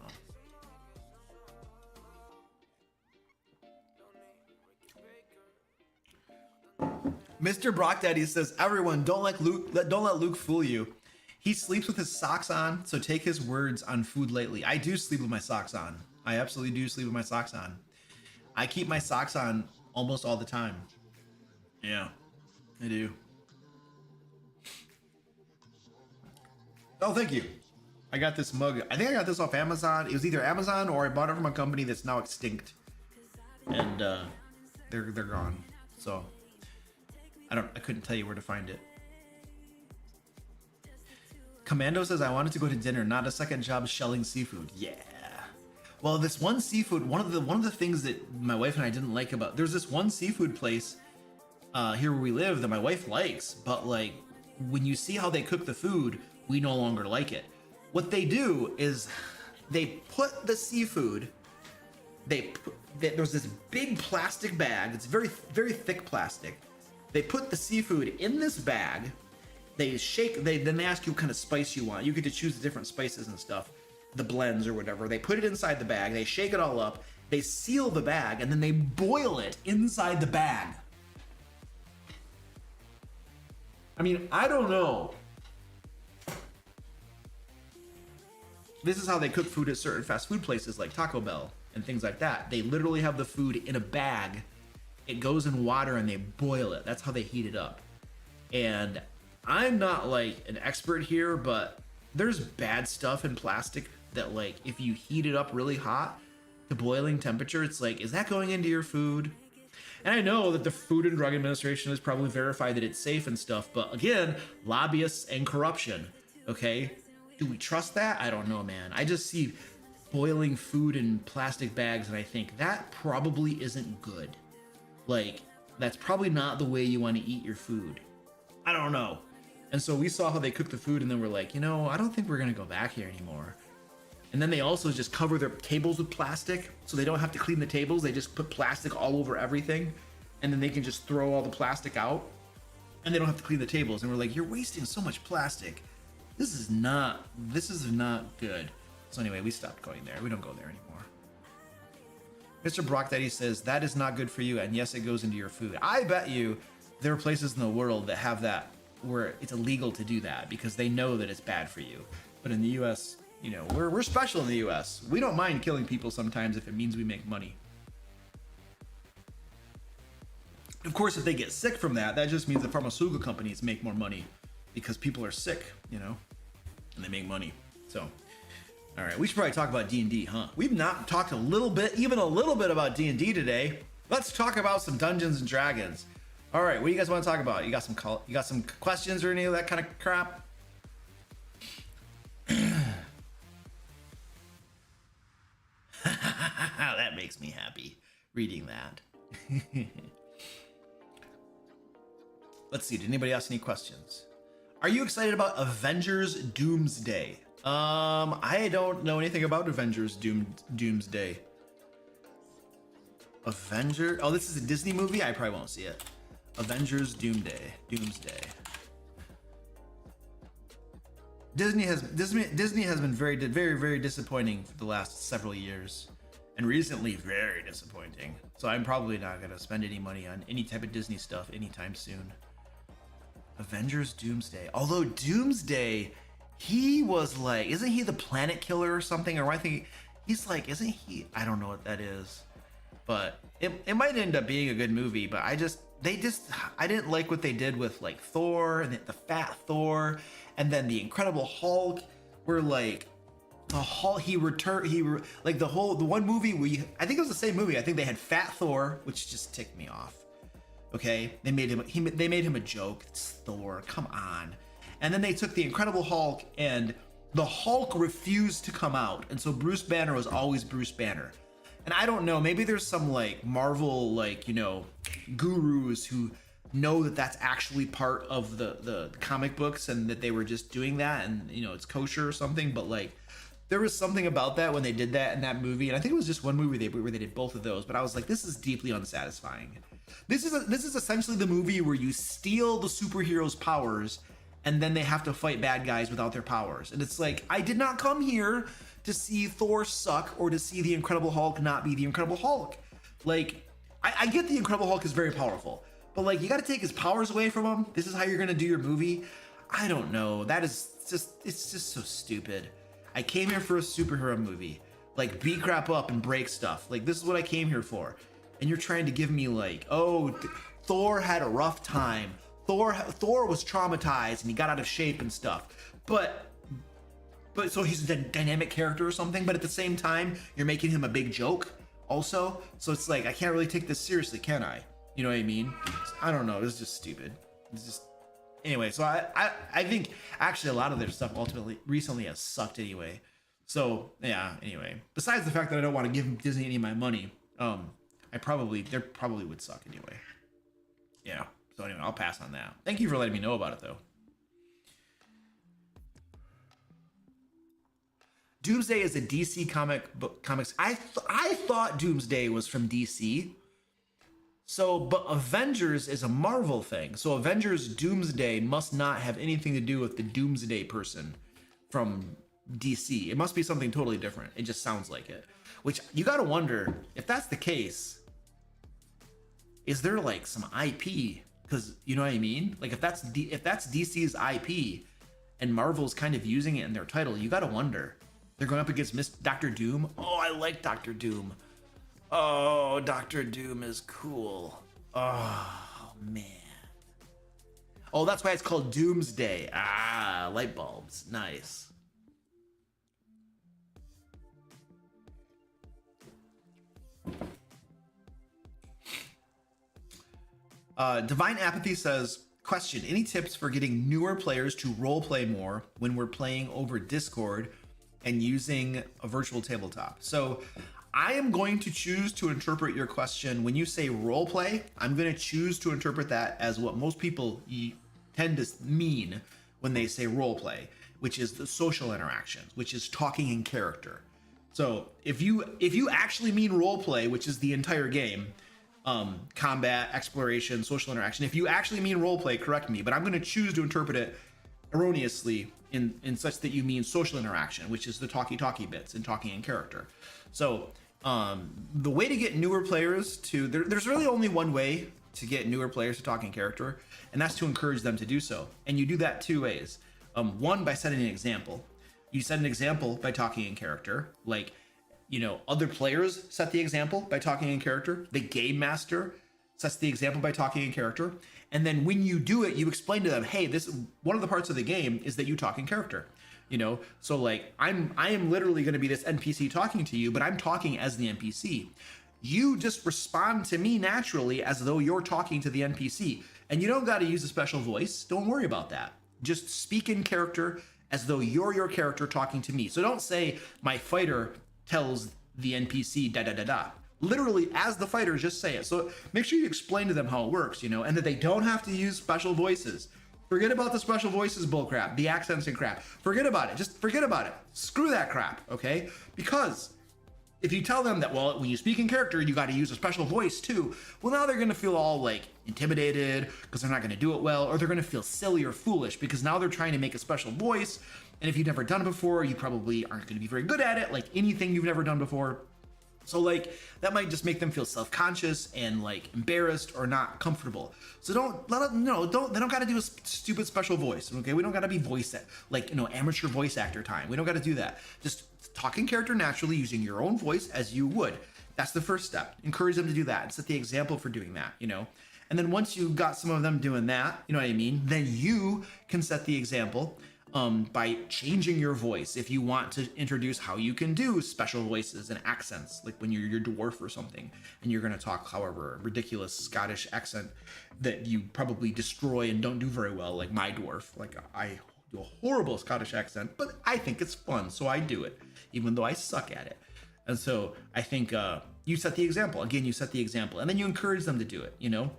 Mr. Brock Daddy says, everyone, don't let Luke fool you. He sleeps with his socks on, so take his words on food lately. I do sleep with my socks on. I absolutely do sleep with my socks on. I keep my socks on almost all the time. Yeah, I do. Oh, thank you. I got this mug. I think I got this off Amazon. It was either Amazon or I bought it from a company that's now extinct. And they're gone. So I couldn't tell you where to find it. Commando says, I wanted to go to dinner, not a second job shelling seafood. Yeah. Well, this one seafood, one of the things that my wife and I didn't like about, there's this one seafood place here where we live that my wife likes, but like when you see how they cook the food, we no longer like it. What they do is they put the seafood, there's this big plastic bag. It's very, very thick plastic. They put the seafood in this bag. They shake, then they ask you what kind of spice you want. You get to choose the different spices and stuff, the blends or whatever. They put it inside the bag. They shake it all up, They seal the bag and then they boil it inside the bag. I mean, I don't know. This is how they cook food at certain fast food places like Taco Bell and things like that. They literally have the food in a bag. It goes in water and they boil it. That's how they heat it up. And I'm not like an expert here, but there's bad stuff in plastic that, like, if you heat it up really hot to boiling temperature, it's like, is that going into your food? And I know that the Food and Drug Administration has probably verified that it's safe and stuff, but again, lobbyists and corruption, okay? Do we trust that? I don't know, man. I just see boiling food in plastic bags and I think that probably isn't good. Like, that's probably not the way you want to eat your food. I don't know. And so we saw how they cooked the food and then we're like, you know, I don't think we're going to go back here anymore. And then they also just cover their tables with plastic so they don't have to clean the tables. They just put plastic all over everything and then they can just throw all the plastic out and they don't have to clean the tables. And we're like, you're wasting so much plastic. This is not good. So anyway, we stopped going there. We don't go there anymore. Mr. Brock Daddy says, that is not good for you. And yes, it goes into your food. I bet you there are places in the world that have that where it's illegal to do that because they know that it's bad for you. But in the US, you know, we're special in the US. We don't mind killing people sometimes if it means we make money. Of course, if they get sick from that, that just means the pharmaceutical companies make more money because people are sick, you know, and they make money. So, all right, we should probably talk about D&D, huh? We've not talked even a little bit about D&D today. Let's talk about some Dungeons and Dragons. All right, what do you guys want to talk about? You got some questions or any of that kind of crap? That makes me happy reading that. Let's see, did anybody ask any questions? Are you excited about Avengers Doomsday? I don't know anything about Avengers Doomsday. Oh, this is a Disney movie? I probably won't see it. Avengers Doomsday. Disney has been very, very disappointing for the last several years, and recently very disappointing. So I'm probably not gonna spend any money on any type of Disney stuff anytime soon. Avengers Doomsday. Although Doomsday, he was like, isn't he the planet killer or something? Or I think he's like, isn't he? I don't know what that is, but it might end up being a good movie. But I didn't like what they did with like Thor and the fat Thor, and then the Incredible Hulk. Where like the Hulk, like the one movie I think it was the same movie. I think they had Fat Thor, which just ticked me off. Okay, they made him a joke. It's Thor, come on. And then they took the Incredible Hulk, and the Hulk refused to come out, and so Bruce Banner was always Bruce Banner. And I don't know, maybe there's some like Marvel, like, you know, gurus who know that that's actually part of the comic books and that they were just doing that and, you know, it's kosher or something. But like, there was something about that when they did that in that movie, and I think it was just one movie where they did both of those. But I was like, this is deeply unsatisfying. This is essentially the movie where you steal the superheroes' powers and then they have to fight bad guys without their powers. And it's like, I did not come here to see Thor suck or to see the Incredible Hulk not be the Incredible Hulk. Like, I get the Incredible Hulk is very powerful, but like, you got to take his powers away from him. This is how you're gonna do your movie. I don't know. It's just so stupid. I came here for a superhero movie. Like, beat crap up and break stuff. Like, this is what I came here for. And you're trying to give me like, oh, Thor had a rough time. Thor was traumatized and he got out of shape and stuff. But so he's a dynamic character or something. But at the same time, you're making him a big joke also. So it's like, I can't really take this seriously, can I? You know what I mean? I don't know. It's just stupid. It's just, anyway. So I think actually a lot of their stuff recently has sucked anyway. So yeah. Anyway, besides the fact that I don't want to give Disney any of my money, they probably would suck anyway. Yeah. So anyway, I'll pass on that. Thank you for letting me know about it though. Doomsday is a DC comics. I thought Doomsday was from DC. So, but Avengers is a Marvel thing. So Avengers Doomsday must not have anything to do with the Doomsday person from DC. It must be something totally different. It just sounds like it. Which you got to wonder if that's the case. Is there like some IP? Because you know what I mean. Like if that's DC's IP, and Marvel's kind of using it in their title, you got to wonder. They're going up against Doctor Doom. Oh, I like Doctor Doom. Oh, Doctor Doom is cool. Oh man. Oh, that's why it's called Doomsday. Ah, light bulbs. Nice. Divine Apathy says, question, any tips for getting newer players to roleplay more when we're playing over Discord and using a virtual tabletop? So I am going to choose to interpret your question. When you say roleplay, I'm going to choose to interpret that as what most people tend to mean when they say roleplay, which is the social interactions, which is talking in character. So if you actually mean roleplay, which is the entire game, combat, exploration, social interaction, if you actually mean roleplay, correct me, but I'm going to choose to interpret it erroneously in such that you mean social interaction, which is the talky bits and talking in character. So the way to get newer players to there's really only one way to get newer players to talk in character, and that's to encourage them to do so. And you do that two ways. One, by setting an example. You set an example by talking in character, like, you know, other players set the example by talking in character. The game master sets the example by talking in character. And then when you do it, you explain to them, hey, this one of the parts of the game is that you talk in character. You know, so like I am literally going to be this NPC talking to you, but I'm talking as the NPC. You just respond to me naturally as though you're talking to the NPC. And you don't got to use a special voice. Don't worry about that. Just speak in character as though you're your character talking to me. So don't say my fighter tells the NPC da da da da. Literally, as the fighter, just say it. So make sure you explain to them how it works, you know, and that they don't have to use special voices. Forget about the special voices bullcrap, the accents and crap. Forget about it. Just forget about it. Screw that crap, okay? Because if you tell them that, well, when you speak in character, you got to use a special voice too, well, now they're going to feel all like intimidated because they're not going to do it well, or they're going to feel silly or foolish because now they're trying to make a special voice. And if you've never done it before, you probably aren't going to be very good at it, like anything you've never done before. So like that might just make them feel self-conscious and like embarrassed or not comfortable. So don't let them, they don't got to do a stupid special voice. Okay. We don't got to be amateur voice actor time. We don't got to do that. Just talk in character naturally using your own voice as you would. That's the first step. Encourage them to do that and set the example for doing that, you know? And then once you've got some of them doing that, you know what I mean? Then you can set the example by changing your voice. If you want to introduce how you can do special voices and accents, like when you're your dwarf or something, and you're going to talk, however, ridiculous Scottish accent that you probably destroy and don't do very well, like my dwarf. Like I do a horrible Scottish accent, but I think it's fun, so I do it, even though I suck at it. And so I think you set the example. Again, you set the example, and then you encourage them to do it, you know.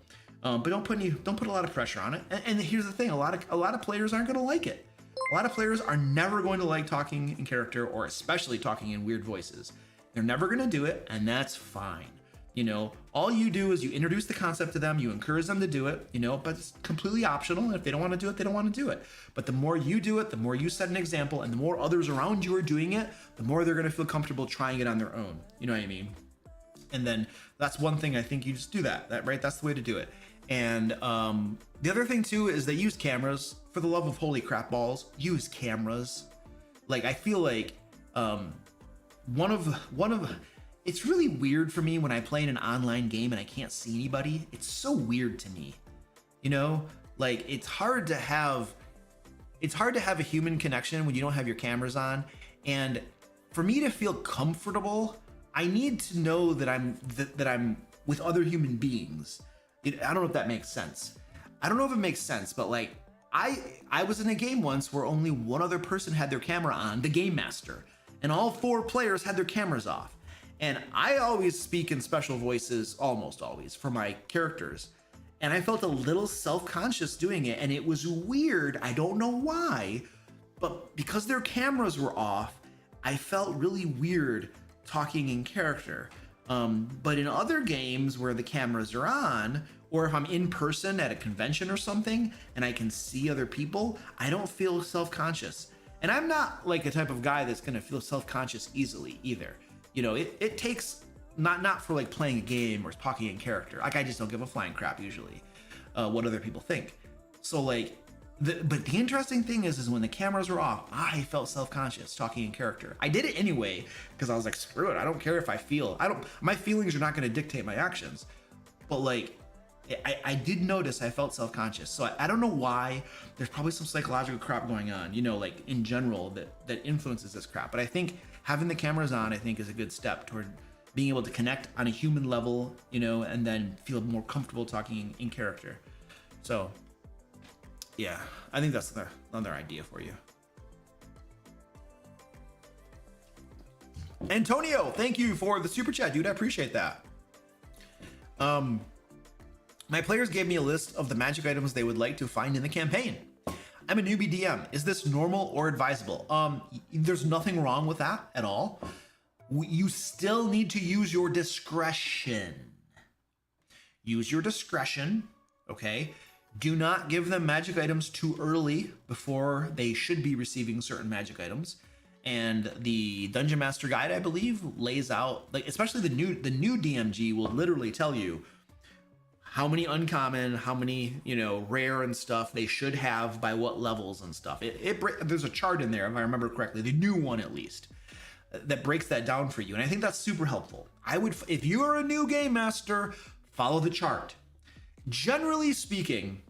But don't put a lot of pressure on it. And here's the thing: a lot of players aren't going to like it. A lot of players are never going to like talking in character, or especially talking in weird voices. They're never going to do it, and that's fine. You know, all you do is you introduce the concept to them, you encourage them to do it, you know, but it's completely optional. And if they don't want to do it, they don't want to do it. But the more you do it, the more you set an example, and the more others around you are doing it, the more they're going to feel comfortable trying it on their own. You know what I mean? And then that's one thing, I think you just do that, right? That's the way to do it. And the other thing too is they use cameras. For the love of holy crap balls, use cameras. Like I feel like one of it's really weird for me when I play in an online game and I can't see anybody. It's so weird to me, you know. Like it's hard to have a human connection when you don't have your cameras on. And for me to feel comfortable, I need to know that I'm with other human beings. I don't know if that makes sense. I don't know if it makes sense, but like I was in a game once where only one other person had their camera on, the game master, and all 4 players had their cameras off. And I always speak in special voices, almost always, for my characters. And I felt a little self-conscious doing it, and it was weird. I don't know why, but because their cameras were off, I felt really weird talking in character. But in other games where the cameras are on, or if I'm in person at a convention or something and I can see other people, I don't feel self-conscious. And I'm not like a type of guy that's going to feel self-conscious easily either. You know, it takes not for like playing a game or talking in character. Like I just don't give a flying crap usually what other people think. So like, but the interesting thing is when the cameras were off, I felt self-conscious talking in character. I did it anyway because I was like, screw it. I don't care if I feel. My feelings are not going to dictate my actions. But like, I did notice I felt self-conscious. So I don't know why. There's probably some psychological crap going on, you know, like in general that influences this crap. But I think having the cameras on, I think, is a good step toward being able to connect on a human level, you know, and then feel more comfortable talking in character. So yeah, I think that's another idea for you. Antonio, thank you for the super chat, dude. I appreciate that. My players gave me a list of the magic items they would like to find in the campaign. I'm a newbie DM. Is this normal or advisable? There's nothing wrong with that at all. You still need to use your discretion. Use your discretion, okay? Do not give them magic items too early before they should be receiving certain magic items. And the Dungeon Master Guide, I believe, lays out, like, especially the new DMG will literally tell you how many uncommon, how many, you know, rare and stuff they should have by what levels and stuff. There's a chart in there, if I remember correctly, the new one at least, that breaks that down for you. And I think that's super helpful. If you are a new game master, follow the chart. Generally speaking,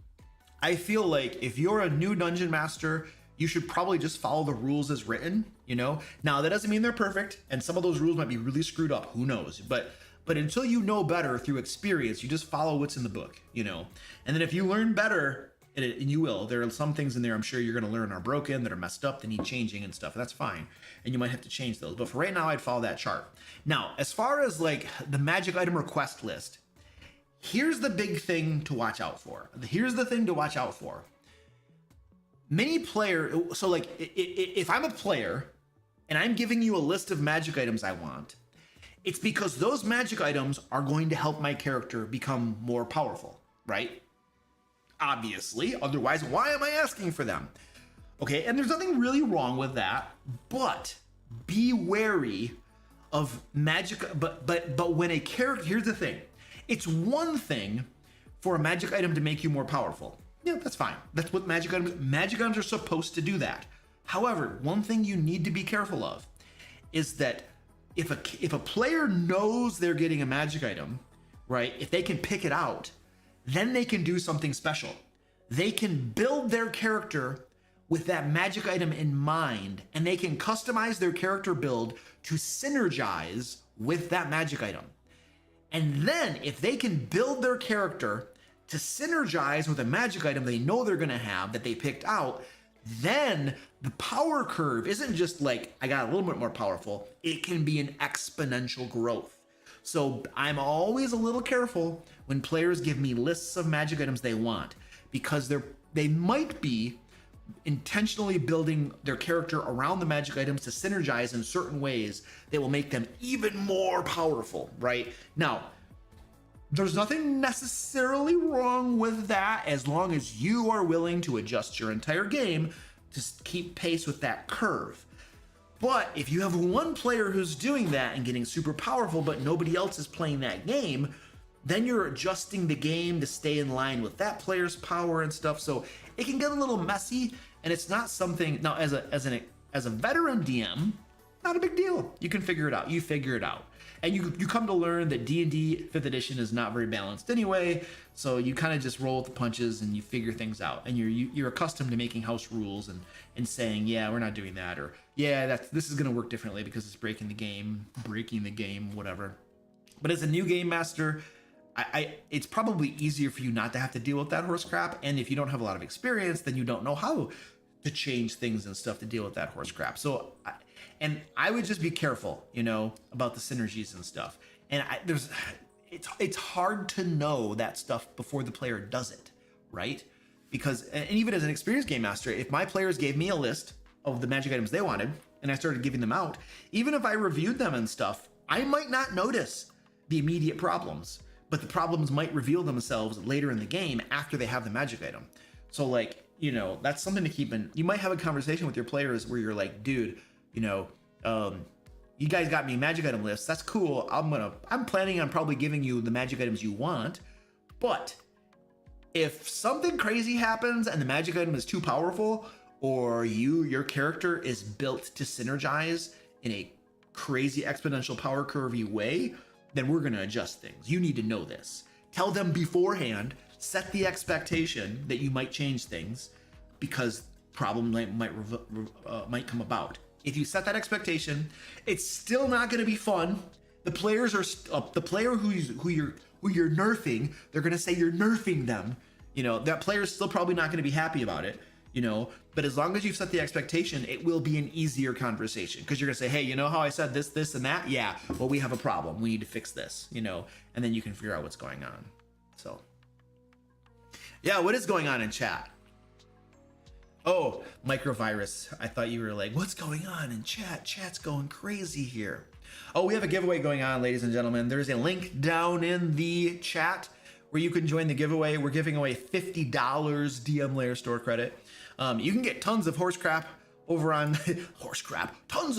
I feel like if you're a new dungeon master, you should probably just follow the rules as written, you know? Now, that doesn't mean they're perfect, and some of those rules might be really screwed up, who knows? But until you know better through experience, you just follow what's in the book, you know? And then if you learn better, and you will, there are some things in there I'm sure you're gonna learn are broken, that are messed up, that need changing and stuff, and that's fine. And you might have to change those. But for right now, I'd follow that chart. Now, as far as like the magic item request list, here's the big thing to watch out for. Here's the thing to watch out for. Many players, so like if I'm a player and I'm giving you a list of magic items I want, it's because those magic items are going to help my character become more powerful, right? Obviously, otherwise, why am I asking for them? Okay, and there's nothing really wrong with that, but be wary of magic, but when a character, here's the thing. It's one thing for a magic item to make you more powerful. Yeah, that's fine. That's what magic items are supposed to do that. However, one thing you need to be careful of is that if a player knows they're getting a magic item, right? If they can pick it out, then they can do something special. They can build their character with that magic item in mind, and they can customize their character build to synergize with that magic item. And then if they can build their character to synergize with a magic item they know they're gonna have that they picked out, then the power curve isn't just like, I got a little bit more powerful, it can be an exponential growth. So I'm always a little careful when players give me lists of magic items they want, because they might be intentionally building their character around the magic items to synergize in certain ways that will make them even more powerful, right? Now, there's nothing necessarily wrong with that as long as you are willing to adjust your entire game to keep pace with that curve. But if you have one player who's doing that and getting super powerful, but nobody else is playing that game, then you're adjusting the game to stay in line with that player's power and stuff. So it can get a little messy, and it's not something, now as a veteran DM, not a big deal. You can figure it out. You figure it out. And you come to learn that D&D 5th edition is not very balanced anyway, so you kind of just roll with the punches and you figure things out. And you're accustomed to making house rules and saying, yeah, we're not doing that, or yeah, this is going to work differently because it's breaking the game, whatever. But as a new game master, it's probably easier for you not to have to deal with that horse crap. And if you don't have a lot of experience, then you don't know how to change things and stuff to deal with that horse crap. So I would just be careful, you know, about the synergies and stuff. And it's hard to know that stuff before the player does it, right? Because, and even as an experienced game master, if my players gave me a list of the magic items they wanted and I started giving them out, even if I reviewed them and stuff, I might not notice the immediate problems, but the problems might reveal themselves later in the game after they have the magic item. So like, you know, that's something to keep in. You might have a conversation with your players where you're like, dude, you know, you guys got me magic item lists. That's cool. I'm planning on probably giving you the magic items you want, but if something crazy happens and the magic item is too powerful, or your character is built to synergize in a crazy exponential power curvy way, then we're going to adjust things. You need to know this. Tell them beforehand, set the expectation that you might change things because problem might come about. If you set that expectation, it's still not going to be fun. The players are the player who you're nerfing, they're going to say you're nerfing them. You know, that player's still probably not going to be happy about it, you know, but as long as you've set the expectation, it will be an easier conversation because you're going to say, hey, you know how I said this, and that? Yeah, well, we have a problem. We need to fix this, you know, and then you can figure out what's going on. So, yeah, what is going on in chat? Oh, microvirus. I thought you were like, what's going on in chat? Chat's going crazy here. Oh, we have a giveaway going on, ladies and gentlemen. There's a link down in the chat where you can join the giveaway. We're giving away $50 DM Lair store credit. You can get tons of horse crap over on tons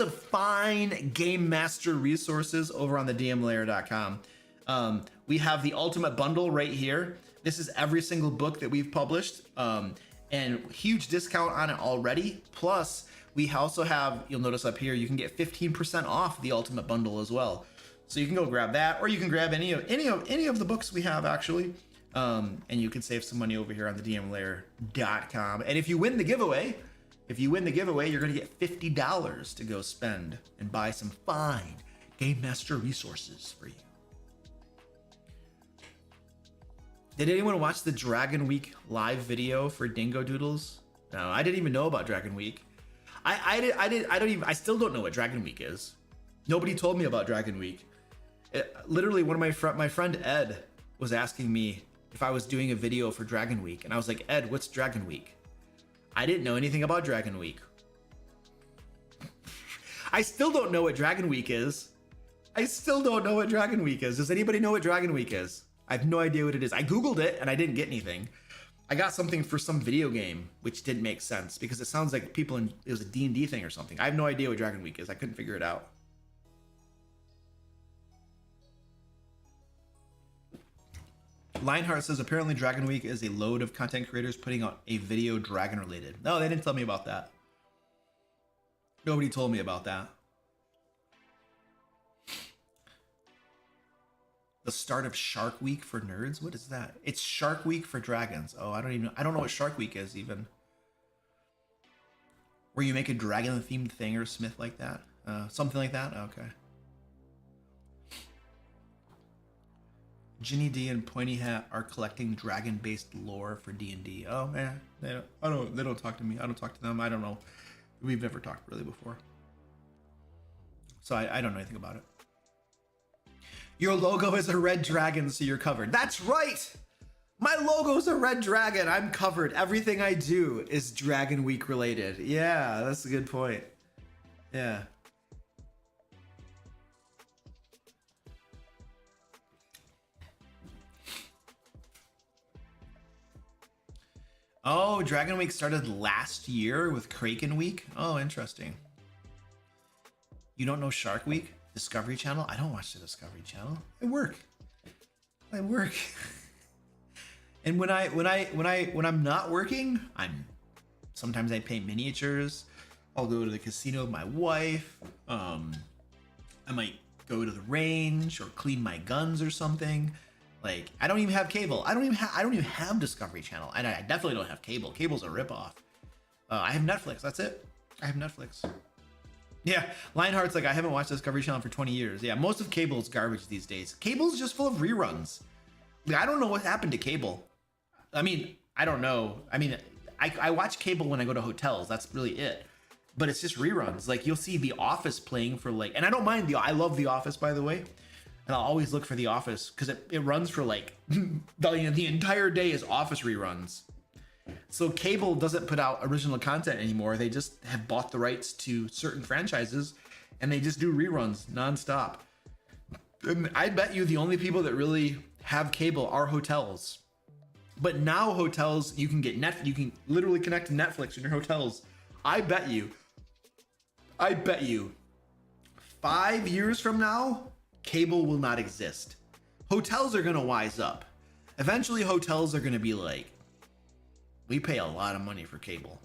of fine game master resources over on the dmlair.com. We have the ultimate bundle right here. This is every single book that we've published, and huge discount on it already. Plus, we also have, you'll notice up here, you can get 15% off the ultimate bundle as well. So you can go grab that, or you can grab any of the books we have actually, and you can save some money over here on the dmlair.com. And if you win the giveaway, you're gonna get $50 to go spend and buy some fine Game Master resources for you. Did anyone watch the Dragon Week live video for Dingo Doodles? No, I didn't even know about Dragon Week. I still don't know what Dragon Week is. Nobody told me about Dragon Week. Literally, one of my friend Ed was asking me if I was doing a video for Dragon Week, and I was like, Ed, what's Dragon Week? I didn't know anything about Dragon Week. I still don't know what Dragon Week is. Does anybody know what Dragon Week is? I have no idea what it is. I Googled it and I didn't get anything. I got something for some video game, which didn't make sense because it sounds like it was a D&D thing or something. I have no idea what Dragon Week is. I couldn't figure it out. Lionheart says apparently Dragon Week is a load of content creators putting out a video dragon related. No, they didn't tell me about that. Nobody told me about that. The start of Shark Week for nerds? What is that? It's Shark Week for dragons. Oh, I don't know what Shark Week is even. Where you make a dragon themed thing or smith like that? Something like that? Okay. Ginny D and Pointy Hat are collecting dragon-based lore for D&D. Oh man, they don't talk to me. I don't talk to them. I don't know. We've never talked really before. So I don't know anything about it. Your logo is a red dragon, so you're covered. That's right! My logo's a red dragon. I'm covered. Everything I do is Dragon Week related. Yeah, that's a good point. Yeah. Oh, Dragon Week started last year with Kraken Week. Oh, interesting. You don't know Shark Week? Discovery Channel? I don't watch the Discovery Channel. I work. And when I'm not working, sometimes I paint miniatures. I'll go to the casino with my wife. I might go to the range or clean my guns or something. Like, I don't even have cable. I don't even have Discovery Channel, and I definitely don't have cable. Cable's a ripoff. I have Netflix. That's it. I have Netflix. Yeah, Lionheart's like, I haven't watched Discovery Channel for 20 years. Yeah, most of cable is garbage these days. Cable's just full of reruns. Like, I don't know what happened to cable. I mean, I don't know. I mean, I watch cable when I go to hotels. That's really it. But it's just reruns. Like, you'll see The Office playing for like, and I don't mind I love The Office, by the way. And I'll always look for The Office because it runs for like the entire day is Office reruns. So cable doesn't put out original content anymore. They just have bought the rights to certain franchises and they just do reruns nonstop. And I bet you the only people that really have cable are hotels But now hotels, you can get you can literally connect to Netflix in your hotels. I bet you 5 years from now, cable will not exist. Hotels are gonna wise up. Eventually hotels are gonna be like, we pay a lot of money for cable.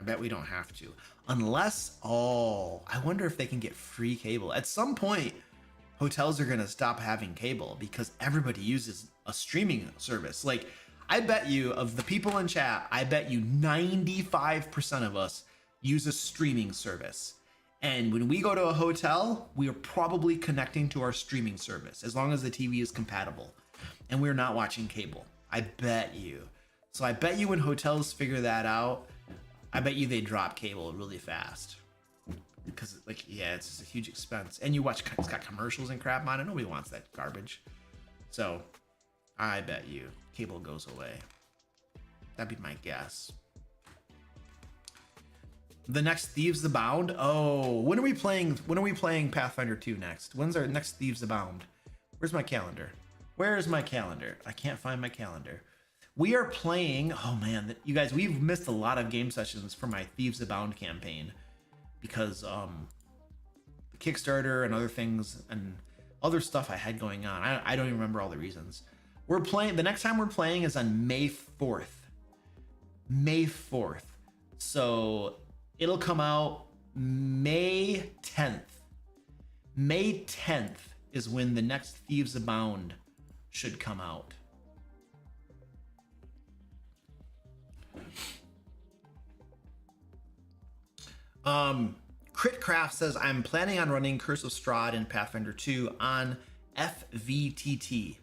I bet we don't have to. Unless, I wonder if they can get free cable. At some point, hotels are gonna stop having cable because everybody uses a streaming service. Like, I bet you, of the people in chat, I bet you 95% of us use a streaming service. And when we go to a hotel, we are probably connecting to our streaming service as long as the TV is compatible and we're not watching cable. I bet you. So I bet you when hotels figure that out, I bet you they drop cable really fast. Because, like, yeah, it's just a huge expense. And you watch, it's got commercials and crap on it. Nobody wants that garbage. So I bet you cable goes away. That'd be my guess. The next Thieves Abound. Oh, when are we playing Pathfinder 2 next? When's our next Thieves Abound? Where's my calendar? Where is my calendar? I can't find my calendar. We are playing, oh man, you guys, we've missed a lot of game sessions for my Thieves Abound campaign because the Kickstarter and other things and other stuff I had going on. I don't even remember all the reasons. We're playing, the next time we're playing is on May 4th. May 4th. So it'll come out May 10th. May 10th is when the next Thieves Abound should come out. Critcraft says, I'm planning on running Curse of Strahd in Pathfinder 2 on FVTT.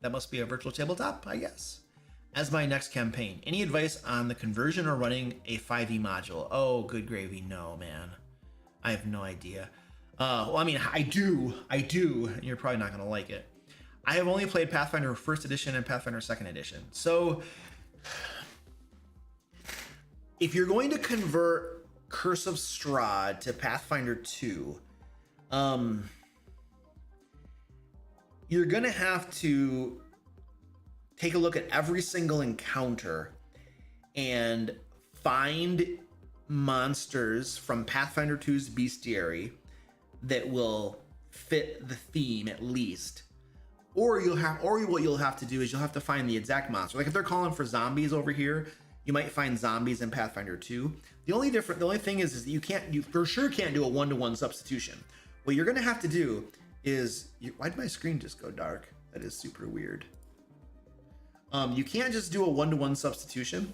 That must be a virtual tabletop, I guess, as my next campaign. Any advice on the conversion or running a 5e module? Oh, good gravy. No, man. I have no idea. Well, I mean, I do, and you're probably not going to like it. I have only played Pathfinder 1st edition and Pathfinder 2nd edition. So if you're going to convert Curse of Strahd to Pathfinder 2, you're going to have to take a look at every single encounter and find monsters from Pathfinder 2's bestiary that will fit the theme at least. Or what you'll have to do is you'll have to find the exact monster. Like if they're calling for zombies over here, you might find zombies in Pathfinder 2. The only thing is that you for sure can't do a 1-to-1 substitution. What you're gonna have to do is, why did my screen just go dark? That is super weird. You can't just do a 1-to-1 substitution.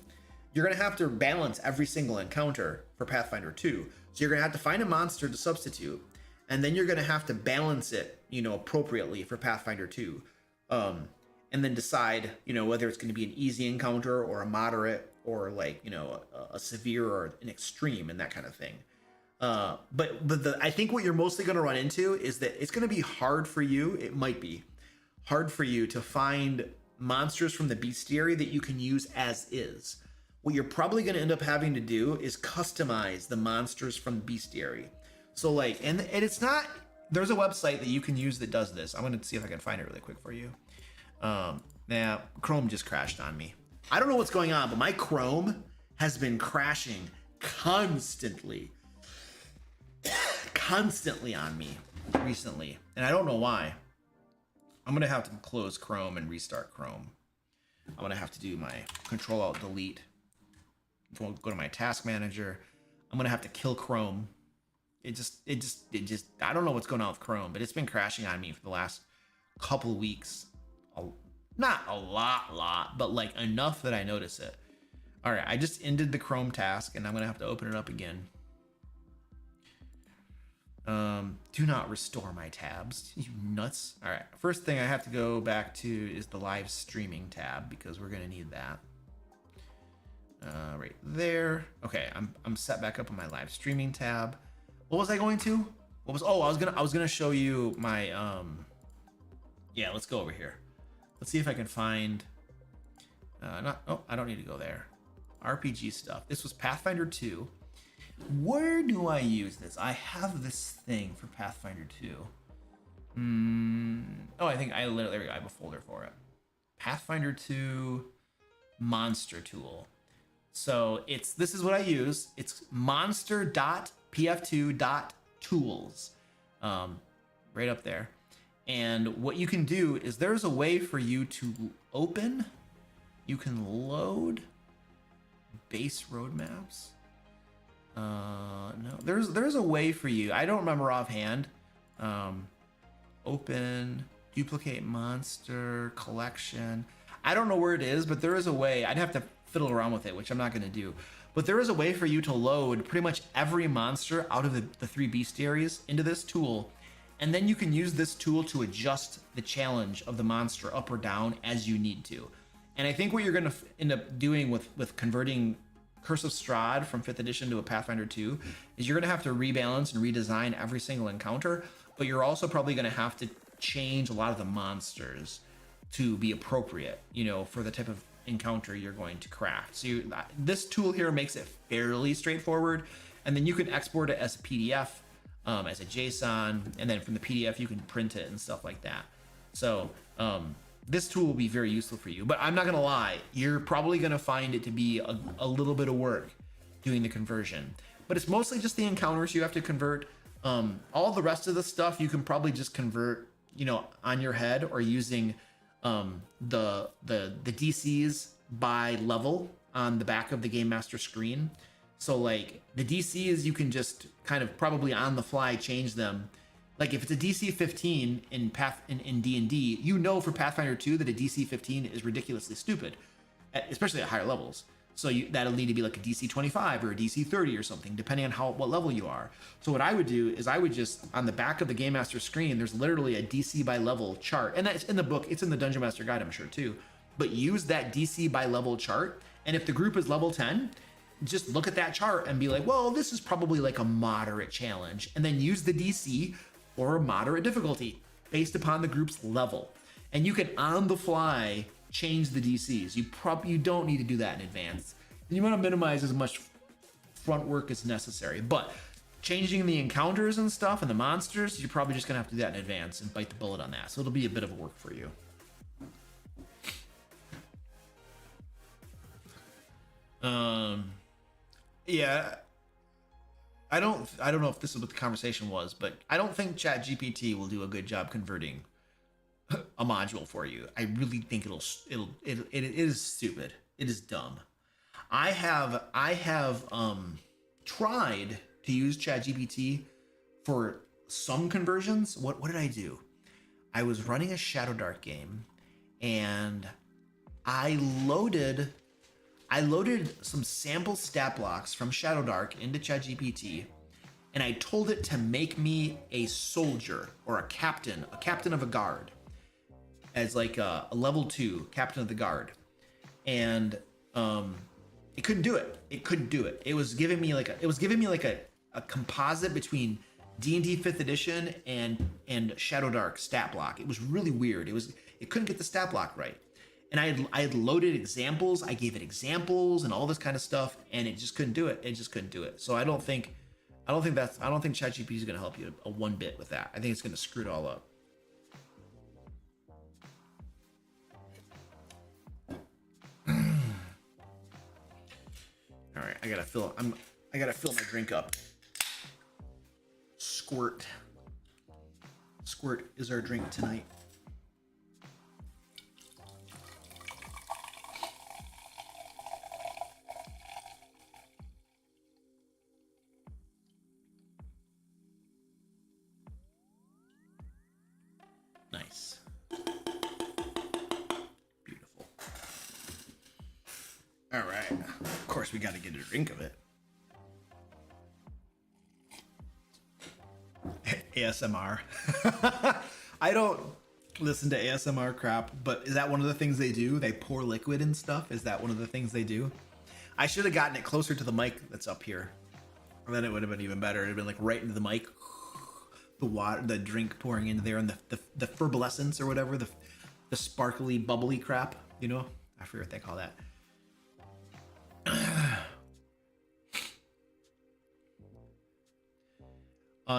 You're gonna have to balance every single encounter for Pathfinder 2. So you're gonna have to find a monster to substitute, and then you're gonna have to balance it, appropriately for Pathfinder 2. And then decide, whether it's gonna be an easy encounter or a moderate or like, a severe or an extreme and that kind of thing. But I think what you're mostly going to run into is that it's going to be hard for you. It might be hard for you to find monsters from the bestiary that you can use as is. What you're probably going to end up having to do is customize the monsters from bestiary. So like, and it's not, there's a website that you can use that does this. I'm going to see if I can find it really quick for you. Now Chrome just crashed on me. I don't know what's going on, but my Chrome has been crashing constantly on me recently, and I don't know why. I'm gonna have to close Chrome and restart Chrome. I'm gonna have to do my Control-Alt-Delete. Go to my task manager. I'm gonna have to kill Chrome. It just I don't know what's going on with Chrome, but it's been crashing on me for the last couple of weeks. Not a lot, but like enough that I notice it. All right, I just ended the Chrome task and I'm gonna have to open it up again. Do not restore my tabs, you nuts. All right, first thing I have to go back to is the live streaming tab because we're gonna need that. Right there. Okay, I'm set back up on my live streaming tab. What was I going to? I was gonna show you my yeah, let's go over here. Let's see if I can find I don't need to go there. RPG stuff. This was Pathfinder 2. Where do I use this? I have this thing for Pathfinder 2. Oh, I think there we go. I have a folder for it. Pathfinder 2 monster tool. So this is what I use. It's monster.pf2.tools, right up there. And what you can do is there's a way for you to open, you can load base roadmaps. No, there's a way for you. I don't remember offhand. Open, duplicate monster collection. I don't know where it is, but there is a way. I'd have to fiddle around with it, which I'm not going to do. But there is a way for you to load pretty much every monster out of the 3 bestiaries into this tool. And then you can use this tool to adjust the challenge of the monster up or down as you need to. And I think what you're going to end up doing with converting Curse of Strahd from 5th edition to a Pathfinder 2 is you're going to have to rebalance and redesign every single encounter, but you're also probably going to have to change a lot of the monsters to be appropriate, you know, for the type of encounter you're going to craft. So this tool here makes it fairly straightforward, and then you can export it as a PDF, as a JSON, and then from the PDF you can print it and stuff like that. So this tool will be very useful for you, but I'm not gonna lie, you're probably gonna find it to be a little bit of work doing the conversion, but it's mostly just the encounters you have to convert. All the rest of the stuff you can probably just convert, you know, on your head or using the DCs by level on the back of the Game Master screen. So like the DCs, you can just kind of probably on the fly change them. Like if it's a DC 15 in D&D, you know for Pathfinder 2 that a DC 15 is ridiculously stupid, especially at higher levels. So that'll need to be like a DC 25 or a DC 30 or something, depending on what level you are. So what I would do is I would just, on the back of the Game Master screen, there's literally a DC by level chart. And that's in the book, it's in the Dungeon Master Guide, I'm sure too. But use that DC by level chart. And if the group is level 10, just look at that chart and be like, well, this is probably like a moderate challenge. And then use the DC or moderate difficulty based upon the group's level. And you can on the fly change the DCs. You don't need to do that in advance. You want to minimize as much front work as necessary, but changing the encounters and stuff and the monsters, you're probably just gonna have to do that in advance and bite the bullet on that. So it'll be a bit of a work for you. Yeah, I don't know if this is what the conversation was, but I don't think ChatGPT will do a good job converting a module for you. I really think it is stupid. It is dumb. I have tried to use ChatGPT for some conversions. What did I do? I was running a Shadow Dark game, and I loaded some sample stat blocks from Shadow Dark into ChatGPT, and I told it to make me a soldier or a captain of a guard, as like a level 2 captain of the guard, and it couldn't do it. It was giving me like a composite between D&D 5th edition and Shadow Dark stat block. It was really weird. It couldn't get the stat block right. And I had loaded examples. I gave it examples and all this kind of stuff, and it just couldn't do it. So I don't think ChatGPT is going to help you a one bit with that. I think it's going to screw it all up. All right, I gotta fill my drink up. Squirt is our drink tonight. Nice. Beautiful. All right. Of course, we got to get a drink of it. ASMR. I don't listen to ASMR crap, but is that one of the things they do? They pour liquid and stuff? Is that one of the things they do? I should have gotten it closer to the mic that's up here. Then it would have been even better. It'd have been like right into the mic. The water, the drink pouring into there, and the ferblescence or whatever, the sparkly, bubbly crap, you know? I forget what they call that.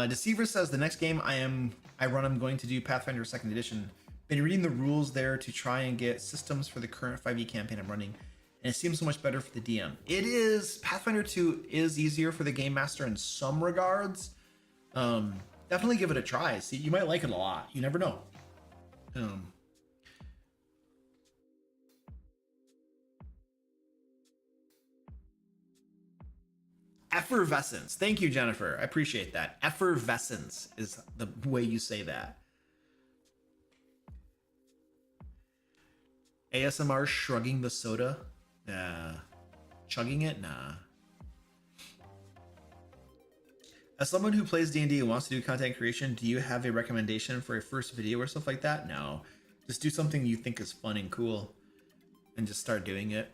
Deceiver says the next game I'm going to do Pathfinder 2nd edition Been reading the rules there to try and get systems for the current 5e campaign I'm running, and it seems so much better for the DM. It is. Pathfinder 2 is easier for the game master in some regards. Definitely give it a try. See, you might like it a lot. You never know. Effervescence. Thank you, Jennifer. I appreciate that. Effervescence is the way you say that. ASMR shrugging the soda. Chugging it? Nah. As someone who plays D&D and wants to do content creation, do you have a recommendation for a first video or stuff like that? No. Just do something you think is fun and cool and just start doing it.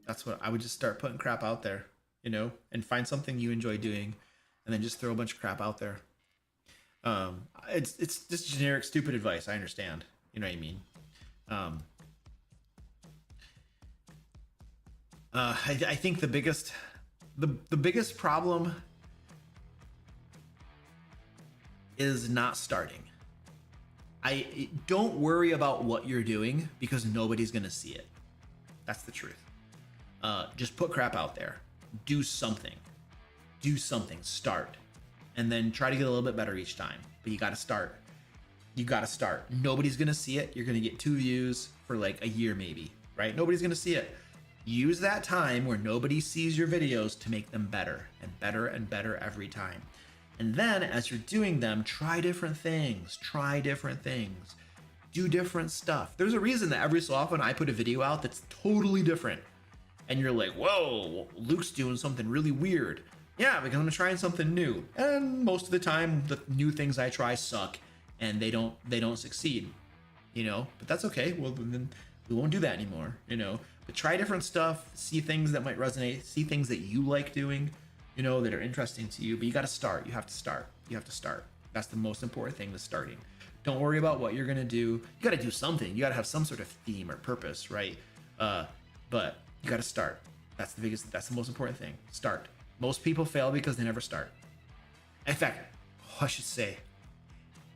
That's what I would just start putting crap out there, you know, and find something you enjoy doing and then just throw a bunch of crap out there. It's just generic, stupid advice. I understand. You know what I mean? I think the biggest problem is not starting. I don't worry about what you're doing because nobody's gonna see it. That's the truth. Just put crap out there. Do something. Start, and then try to get a little bit better each time. But you got to start. Nobody's gonna see it. You're gonna get 2 views for like a year, maybe. Right? Nobody's gonna see it. Use that time where nobody sees your videos to make them better and better and better every time. And then as you're doing them, try different things, do different stuff. There's a reason that every so often I put a video out that's totally different. And you're like, whoa, Luke's doing something really weird. Yeah, because I'm trying something new. And most of the time, the new things I try suck and they don't succeed, you know, but that's okay. Well, then we won't do that anymore, you know, but try different stuff, see things that might resonate, see things that you like doing, you know, that are interesting to you. But you got to start. You have to start. That's the most important thing, is starting. Don't worry about what you're going to do. You got to do something. You got to have some sort of theme or purpose, right? But you got to start. That's the most important thing. Start. Most people fail because they never start. In fact, I should say,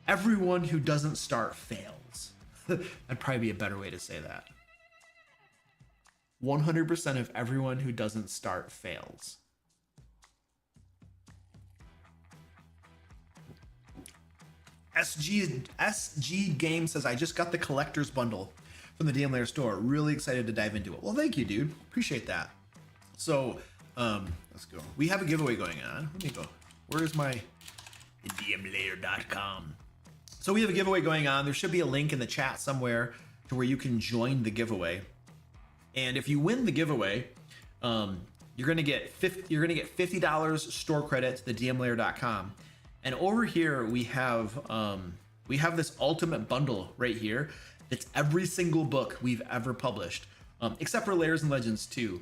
everyone who doesn't start fails. That'd probably be a better way to say that. 100% of everyone who doesn't start fails. SG Game says, I just got the collector's bundle from the DM Lair store. Really excited to dive into it. Well, thank you, dude. Appreciate that. So, let's go. We have a giveaway going on. Let me go. Where is my dmlair.com? So we have a giveaway going on. There should be a link in the chat somewhere to where you can join the giveaway. And if you win the giveaway, you're gonna get $50 store credit to the dmlair.com. And over here we have this ultimate bundle right here. It's every single book we've ever published, except for Lairs and Legends 2.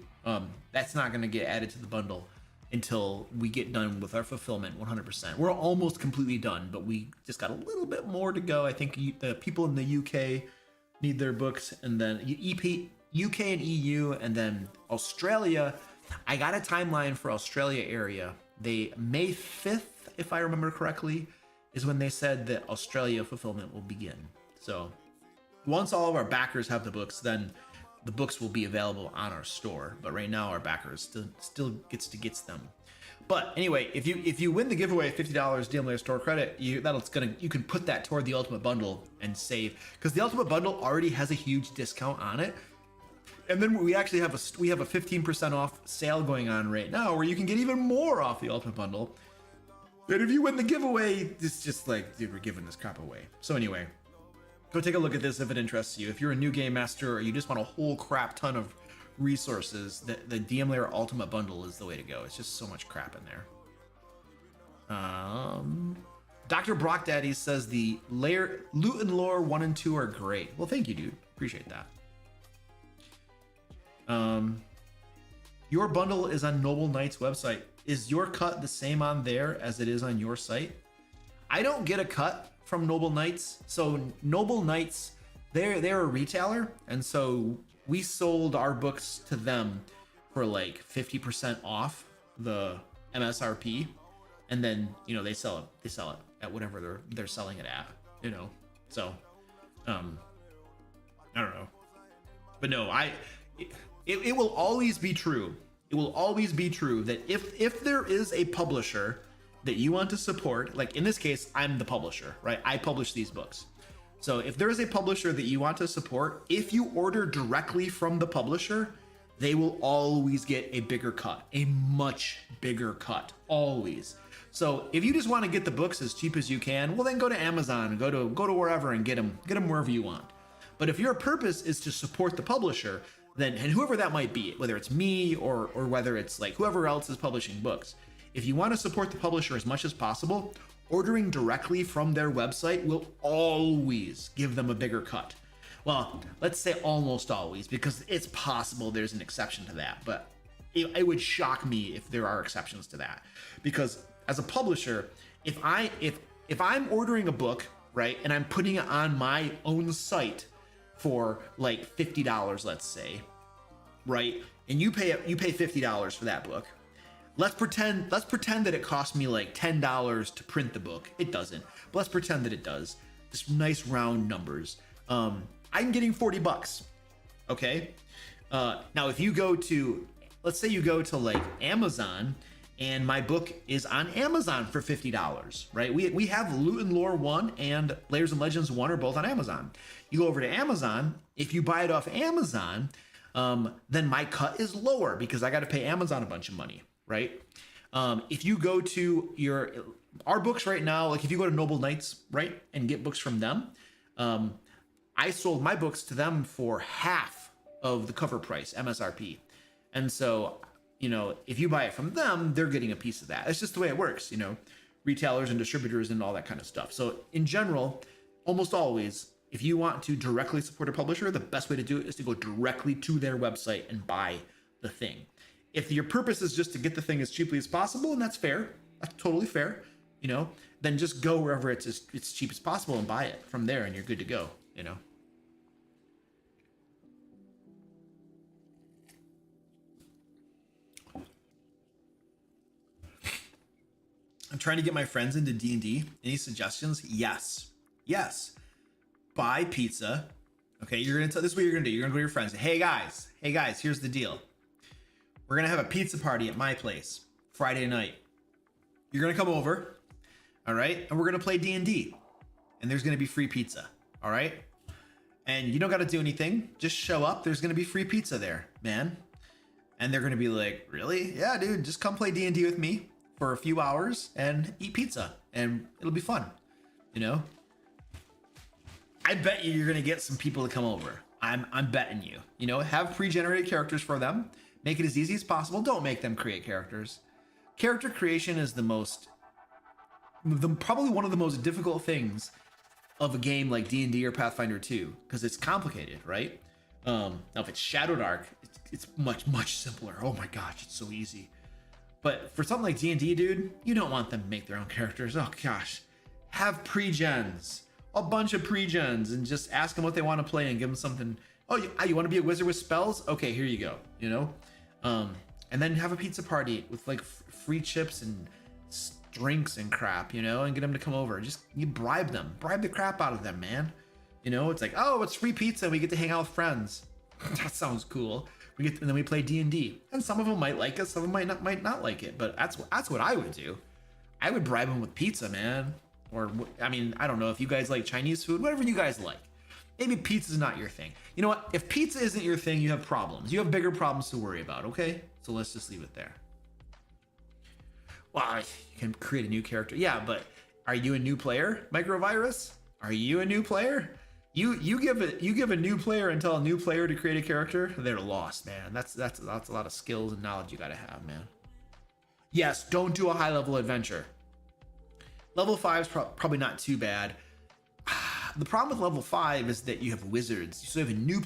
That's not gonna get added to the bundle until we get done with our fulfillment 100%. We're almost completely done, but we just got a little bit more to go. I think the people in the UK need their books, and then UK and EU, and then Australia. I got a timeline for Australia area. May 5th, if I remember correctly, is when they said that Australia fulfillment will begin. So once all of our backers have the books, then the books will be available on our store. But right now, our backers still gets them. But anyway, if you win the giveaway, $50 DM Lair store credit, you can put that toward the ultimate bundle and save, because the ultimate bundle already has a huge discount on it. And then we actually have a 15% off sale going on right now, where you can get even more off the ultimate bundle. And if you win the giveaway, it's just like, dude, we're giving this crap away. So anyway, go take a look at this if it interests you. If you're a new game master or you just want a whole crap ton of resources, the DM Lair Ultimate Bundle is the way to go. It's just so much crap in there. Dr. Brock Daddy says the Lair Loot and Lore 1 and 2 are great. Well, thank you, dude. Appreciate that. Your bundle is on Noble Knight's website. Is your cut the same on there as it is on your site? I don't get a cut from Noble Knights. So Noble Knights, they're a retailer, and so we sold our books to them for like 50% off the MSRP, and then, you know, they sell it at whatever they're selling it at, you know. So I don't know, but no, it will always be true. It will always be true that if there is a publisher that you want to support, like in this case, I'm the publisher, right? I publish these books. So if there is a publisher that you want to support, if you order directly from the publisher, they will always get a bigger cut, a much bigger cut, always. So if you just want to get the books as cheap as you can, well then go to Amazon, go to wherever and get them wherever you want. But if your purpose is to support the publisher, then, and whoever that might be, whether it's me or whether it's like whoever else is publishing books, if you want to support the publisher as much as possible, ordering directly from their website will always give them a bigger cut. Well, let's say almost always, because it's possible there's an exception to that, but it would shock me if there are exceptions to that. Because as a publisher, if I'm ordering a book, right, and I'm putting it on my own site for like $50, let's say, right, and you pay $50 for that book. Let's pretend that it cost me like $10 to print the book. It doesn't, but let's pretend that it does. Just nice round numbers. I'm getting $40. Okay. Now if you go to, let's say you go to like Amazon, and my book is on Amazon for $50, right? We have Loot and Lore 1 and Layers and Legends 1 are both on Amazon. You go over to Amazon, if you buy it off Amazon, then my cut is lower because I got to pay Amazon a bunch of money, right? If you go to our books right now, like if you go to Noble Knights, right, and get books from them, I sold my books to them for half of the cover price, MSRP. And so, you know, if you buy it from them, they're getting a piece of that. It's just the way it works, you know, retailers and distributors and all that kind of stuff. So in general, almost always, if you want to directly support a publisher, the best way to do it is to go directly to their website and buy the thing. If your purpose is just to get the thing as cheaply as possible, and that's fair, that's totally fair, you know, then just go wherever it's cheap as possible and buy it from there, and you're good to go, you know. I'm trying to get my friends into D&D. Any suggestions? Yes. Buy pizza. Okay, this is what you're gonna do. You're gonna go to your friends. Hey guys, here's the deal. We're gonna have a pizza party at my place Friday night. You're gonna come over, all right? And we're gonna play D&D. And there's gonna be free pizza, all right? And you don't gotta do anything. Just show up. There's gonna be free pizza there, man. And they're gonna be like, really? Yeah, dude, just come play D&D with me for a few hours and eat pizza, and it'll be fun, you know. I bet you're gonna get some people to come over. I'm betting you. You know, have pre-generated characters for them. Make it as easy as possible. Don't make them create characters. Character creation is probably one of the most difficult things of a game like D&D or Pathfinder 2, because it's complicated, right? Now if it's Shadowdark, it's much simpler. Oh my gosh, it's so easy. But for something like D&D, dude, you don't want them to make their own characters. Oh gosh, have pre-gens, a bunch of pre-gens, and just ask them what they want to play and give them something. Oh, you want to be a wizard with spells? Okay, here you go, you know? And then have a pizza party with like free chips and drinks and crap, you know, and get them to come over. Just, you bribe the crap out of them, man. You know, it's like, oh, it's free pizza and we get to hang out with friends. That sounds cool. And then we play D&D, and some of them might like it, some of them might not like it, but that's what I would do. I would bribe them with pizza, man. Or, I mean, I don't know if you guys like Chinese food, whatever you guys like. Maybe pizza's not your thing. You know what? If pizza isn't your thing, you have problems. You have bigger problems to worry about, okay? So let's just leave it there. Well, you can create a new character. Yeah, but are you a new player, Microvirus? Are you a new player? You give a new player and tell a new player to create a character, they're lost, man. That's a lot of skills and knowledge you gotta have, man. Yes, don't do a high level adventure. Level 5 is probably not too bad. The problem with level 5 is that you have wizards. So you have a new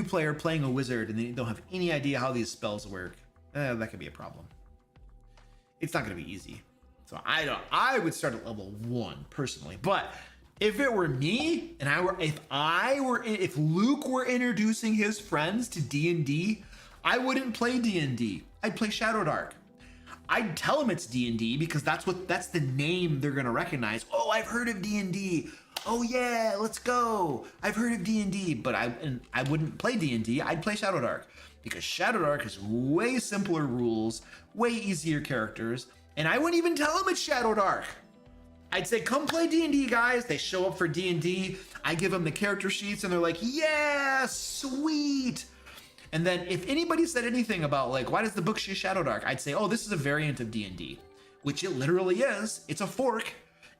player playing a wizard, and they don't have any idea how these spells work. That could be a problem. It's not gonna be easy. So I would start at level 1 personally, but if it were me, and if Luke were introducing his friends to D&D, I wouldn't play D&D. I'd play Shadowdark. I'd tell them it's D&D because that's the name they're gonna recognize. Oh, I've heard of D&D. Oh yeah, let's go. I've heard of D&D, but I wouldn't play D&D. I'd play Shadow Dark because Shadow Dark has way simpler rules, way easier characters, and I wouldn't even tell them it's Shadow Dark. I'd say, come play D&D, guys. They show up for D&D. I give them the character sheets, and they're like, yeah, sweet. And then if anybody said anything about like, why does the book say Shadow Dark? I'd say, oh, this is a variant of D&D, which it literally is. It's a fork.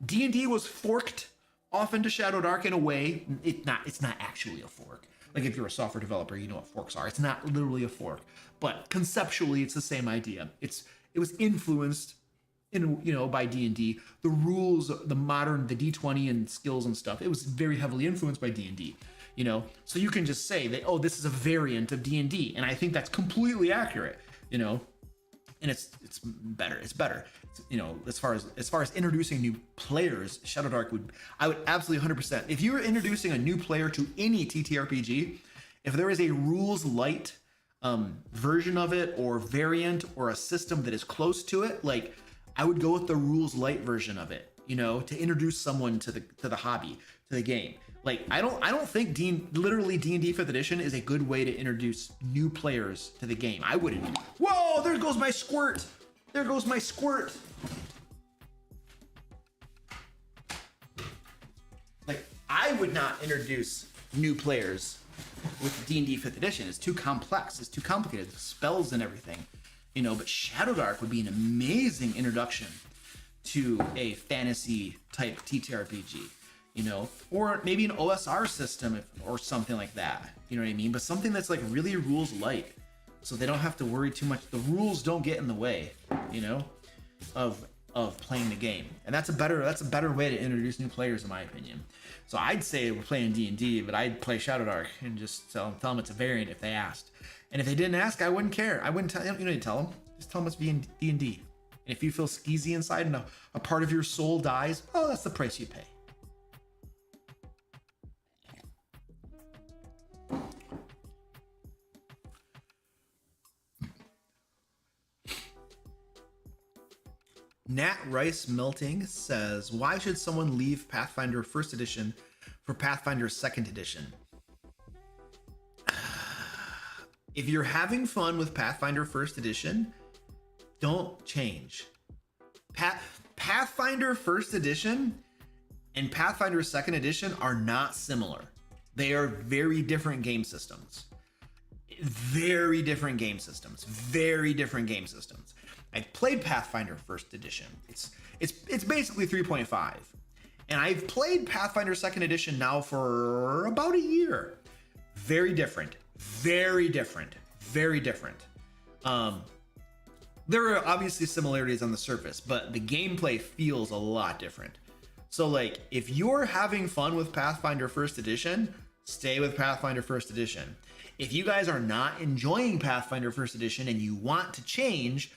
D&D was forked off into Shadow Dark in a way. It's not actually a fork. Like if you're a software developer, you know what forks are. It's not literally a fork, but conceptually it's the same idea. It was influenced by D&D. The rules, the D20 and skills and stuff, it was very heavily influenced by D&D. So you can just say that, oh, this is a variant of D&D, and I think that's completely accurate, and it's better. It's better, as far as introducing new players. Shadow Dark I would absolutely 100%. If you were introducing a new player to any TTRPG, if there is a rules light version of it or variant or a system that is close to it, like I would go with the rules light version of it, to introduce someone to the hobby, to the game. Like I don't think literally D&D 5th edition is a good way to introduce new players to the game. I wouldn't. Whoa, there goes my squirt. There goes my squirt. Like I would not introduce new players with D&D 5th edition. It's too complex. It's too complicated. The spells and everything. But Shadow Dark would be an amazing introduction to a fantasy type TTRPG. Or maybe an OSR system or something like that. You know what I mean? But something that's like really rules light, so they don't have to worry too much. The rules don't get in the way, of playing the game. And that's a better way to introduce new players, in my opinion. So I'd say we're playing D&D, but I'd play Shadow Dark and just tell them it's a variant if they asked. And if they didn't ask, I wouldn't care. I wouldn't tell you. You tell them. Just tell them it's D&D. And if you feel skeezy inside and a part of your soul dies, oh, that's the price you pay. Nat Rice Melting says, why should someone leave Pathfinder 1st edition for Pathfinder 2nd edition? If you're having fun with Pathfinder 1st edition, don't change. Pathfinder 1st edition and Pathfinder 2nd edition are not similar. They are very different game systems. Very different game systems. Very different game systems. I've played Pathfinder 1st edition. It's basically 3.5. And I've played Pathfinder 2nd edition now for about a year. Very different. Very different. Very different. There are obviously similarities on the surface, but the gameplay feels a lot different. So like, if you're having fun with Pathfinder 1st edition, stay with Pathfinder 1st edition. If you guys are not enjoying Pathfinder 1st edition and you want to change,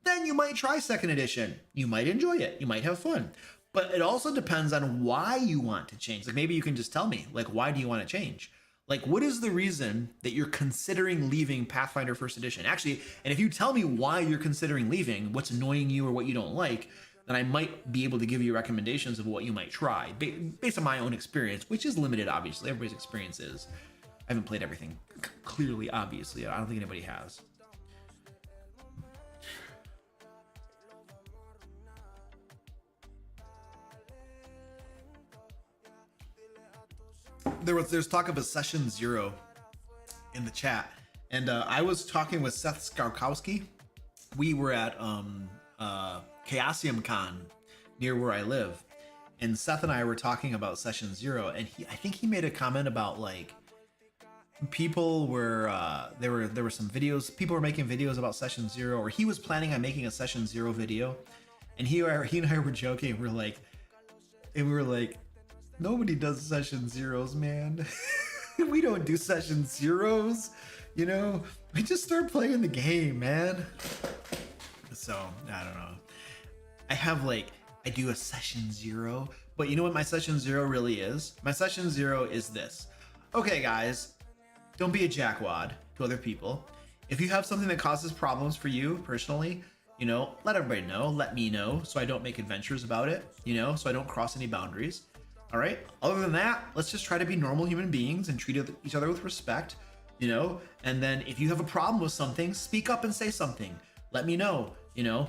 then you might try 2nd edition. You might enjoy it. You might have fun. But it also depends on why you want to change. Like maybe you can just tell me, like, why do you want to change? Like, what is the reason that you're considering leaving Pathfinder 1st edition? Actually, and if you tell me why you're considering leaving, what's annoying you or what you don't like, then I might be able to give you recommendations of what you might try based on my own experience, which is limited, obviously. Everybody's experience is. I haven't played everything clearly, obviously. I don't think anybody has. There's talk of a session 0 in the chat, and I was talking with Seth Skarkowski. We were at Chaosium Con near where I live, and Seth and I were talking about session 0, and I think he made a comment about like people were there were some videos, people were making videos about session 0, or he was planning on making a session 0 video, and he and I were joking. We were like, nobody does session 0s, man. We don't do session 0s, we just start playing the game, man. So I don't know. I do a session 0, but you know what my session 0 really is? My session 0 is this. Okay, guys, don't be a jackwad to other people. If you have something that causes problems for you personally, You know, let everybody know, let me know, so I don't make adventures about it, you know, so I don't cross any boundaries. All right. Other than that, let's just try to be normal human beings and treat each other with respect, you know. And then if you have a problem with something, speak up and say something. Let me know, you know.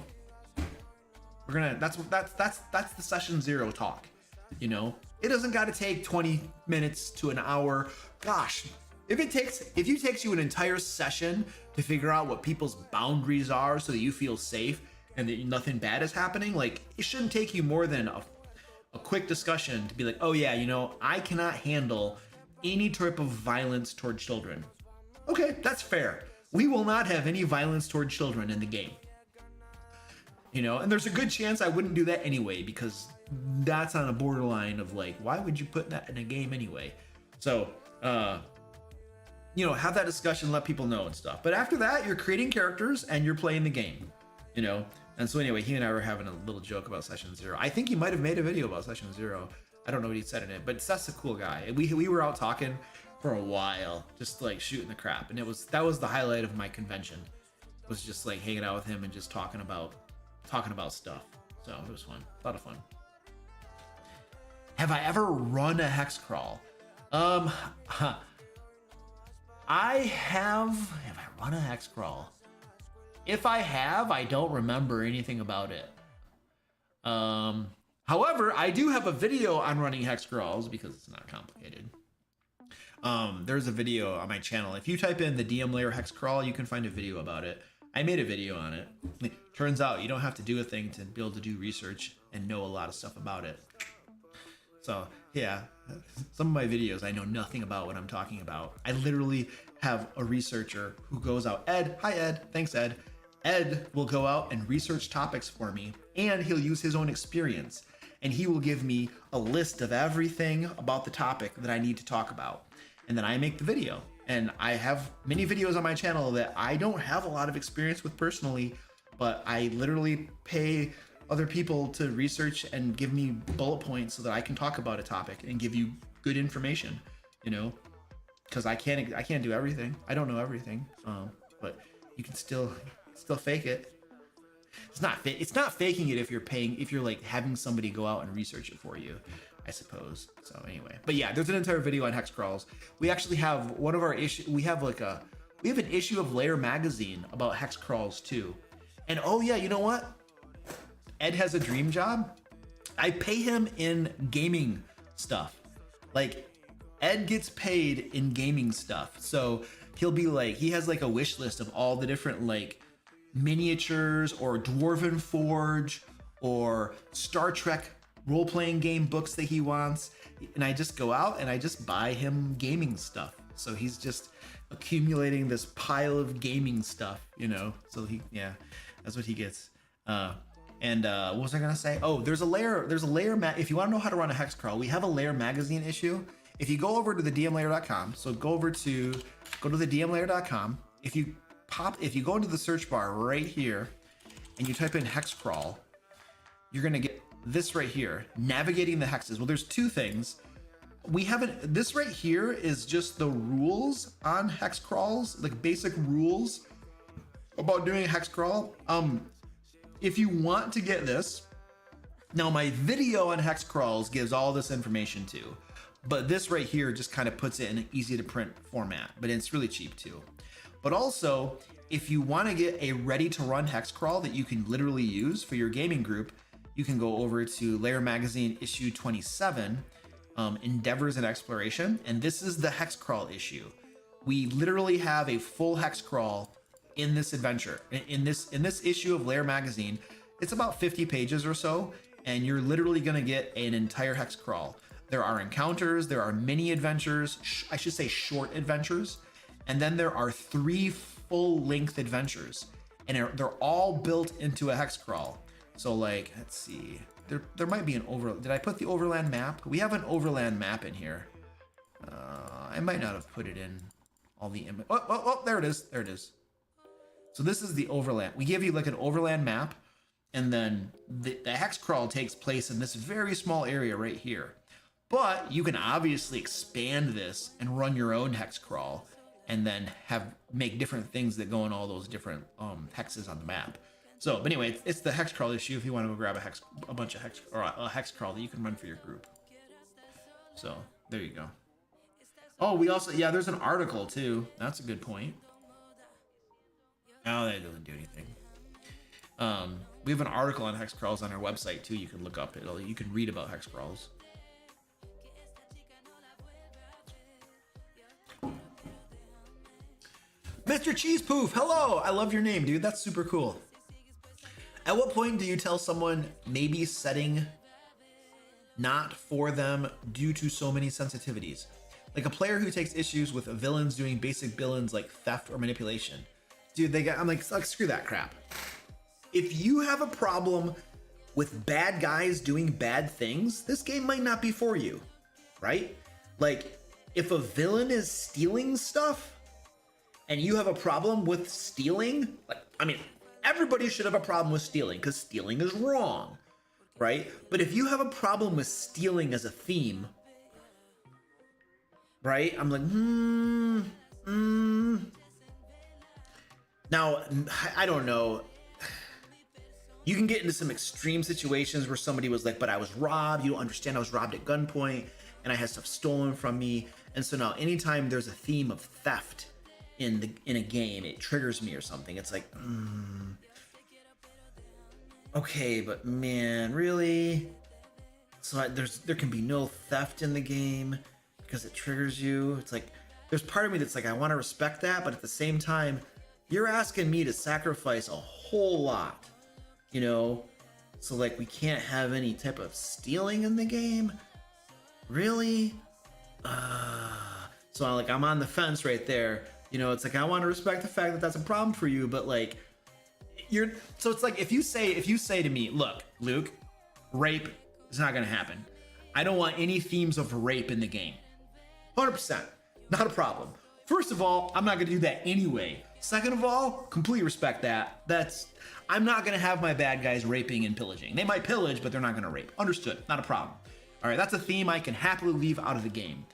We're gonna. That's the session 0 talk, you know. It doesn't got to take 20 minutes to an hour. Gosh, if it takes you an entire session to figure out what people's boundaries are so that you feel safe and that nothing bad is happening, like it shouldn't take you more than a quick discussion to be like, oh yeah, you know, I cannot handle any type of violence toward children. Okay, that's fair. We will not have any violence toward children in the game. You know, and there's a good chance I wouldn't do that anyway, because that's on a borderline of like, why would you put that in a game anyway? So, you know, have that discussion, let people know and stuff. But after that, you're creating characters and you're playing the game, you know? And so anyway, he and I were having a little joke about session 0. I think he might have made a video about session 0. I don't know what he said in it, but Seth's a cool guy. We were out talking for a while, just like shooting the crap. And that was the highlight of my convention, was just like hanging out with him and just talking about stuff. So it was fun, a lot of fun. Have I ever run a hex crawl? I have I run a hex crawl? If I have, I don't remember anything about it. However, I do have a video on running hex crawls because it's not complicated. There's a video on my channel. If you type in the DM Lair hex crawl, you can find a video about it. I made a video on it. Turns out you don't have to do a thing to be able to do research and know a lot of stuff about it. So yeah, some of my videos, I know nothing about what I'm talking about. I literally have a researcher who goes out. Ed, hi Ed, thanks Ed. Ed will go out and research topics for me, and he'll use his own experience. And he will give me a list of everything about the topic that I need to talk about. And then I make the video. And I have many videos on my channel that I don't have a lot of experience with personally, but I literally pay other people to research and give me bullet points so that I can talk about a topic and give you good information, you know, because I can't do everything. I don't know everything, but you can still fake it. It's not faking it if you're like having somebody go out and research it for you, I suppose. So anyway, but yeah, there's an entire video on hex crawls. We actually have one of our issues. We have an issue of Lair magazine about hex crawls too. And oh yeah, you know what? Ed has a dream job. I pay him in gaming stuff. Like Ed gets paid in gaming stuff. So he'll be like, he has like a wish list of all the different like miniatures or Dwarven Forge or Star Trek role-playing game books that he wants. And I just go out and I just buy him gaming stuff. So he's just accumulating this pile of gaming stuff, you know? So that's what he gets. What was I gonna say? Oh, there's a Lair if you want to know how to run a hex crawl, we have a Lair magazine issue. If you go over to the dmlair.com, so go to the dmlair.com. If you go into the search bar right here and you type in hex crawl, you're gonna get this right here, navigating the hexes. Well, there's two things. This right here is just the rules on hex crawls, like basic rules about doing a hex crawl. If you want to get this, now my video on hex crawls gives all this information too, but this right here just kind of puts it in an easy to print format, but it's really cheap too. But also, if you want to get a ready to run hex crawl that you can literally use for your gaming group, you can go over to Lair Magazine issue 27, Endeavors and Exploration, and this is the hex crawl issue. We literally have a full hex crawl in this adventure. In this issue of Lair Magazine, it's about 50 pages or so, and you're literally gonna get an entire hex crawl. There are encounters, there are mini adventures, I should say short adventures, and then there are 3 full-length adventures, and they're all built into a hex crawl. So like, let's see, there might be did I put the overland map? We have an overland map in here. I might not have put it in all the image. Oh, there it is. So this is the overland. We give you like an overland map, and then the hex crawl takes place in this very small area right here. But you can obviously expand this and run your own hex crawl, and then make different things that go in all those different hexes on the map. So, but anyway, it's the hex crawl issue. If you want to go grab a bunch of hex or a hex crawl that you can run for your group. So there you go. Oh, we also, yeah, there's an article too. That's a good point. Oh, that doesn't do anything. We have an article on hex crawls on our website too. You can look up it. You can read about hex crawls. Mr. Cheese Poof, hello! I love your name, dude. That's super cool. At what point do you tell someone maybe setting not for them due to so many sensitivities? Like a player who takes issues with villains doing basic villains like theft or manipulation. Dude, I'm like, screw that crap. If you have a problem with bad guys doing bad things, this game might not be for you, right? Like, if a villain is stealing stuff and you have a problem with stealing, like, I mean, everybody should have a problem with stealing because stealing is wrong, right? But if you have a problem with stealing as a theme, right? I'm like, Now, I don't know. You can get into some extreme situations where somebody was like, but I was robbed. You don't understand. I was robbed at gunpoint and I had stuff stolen from me. And so now anytime there's a theme of theft in a game, it triggers me or something. It's like, okay, but man, really? So there can be no theft in the game because it triggers you. It's like, there's part of me that's like, I want to respect that, but at the same time, you're asking me to sacrifice a whole lot, you know? So like, we can't have any type of stealing in the game? Really? So I'm on the fence right there. You know, it's like, I want to respect the fact that that's a problem for you, but like, so it's like, if you say to me, look, Luke, rape is not going to happen. I don't want any themes of rape in the game. 100%, not a problem. First of all, I'm not going to do that anyway. Second of all, completely respect that. I'm not going to have my bad guys raping and pillaging. They might pillage, but they're not going to rape. Understood, not a problem. All right, that's a theme I can happily leave out of the game.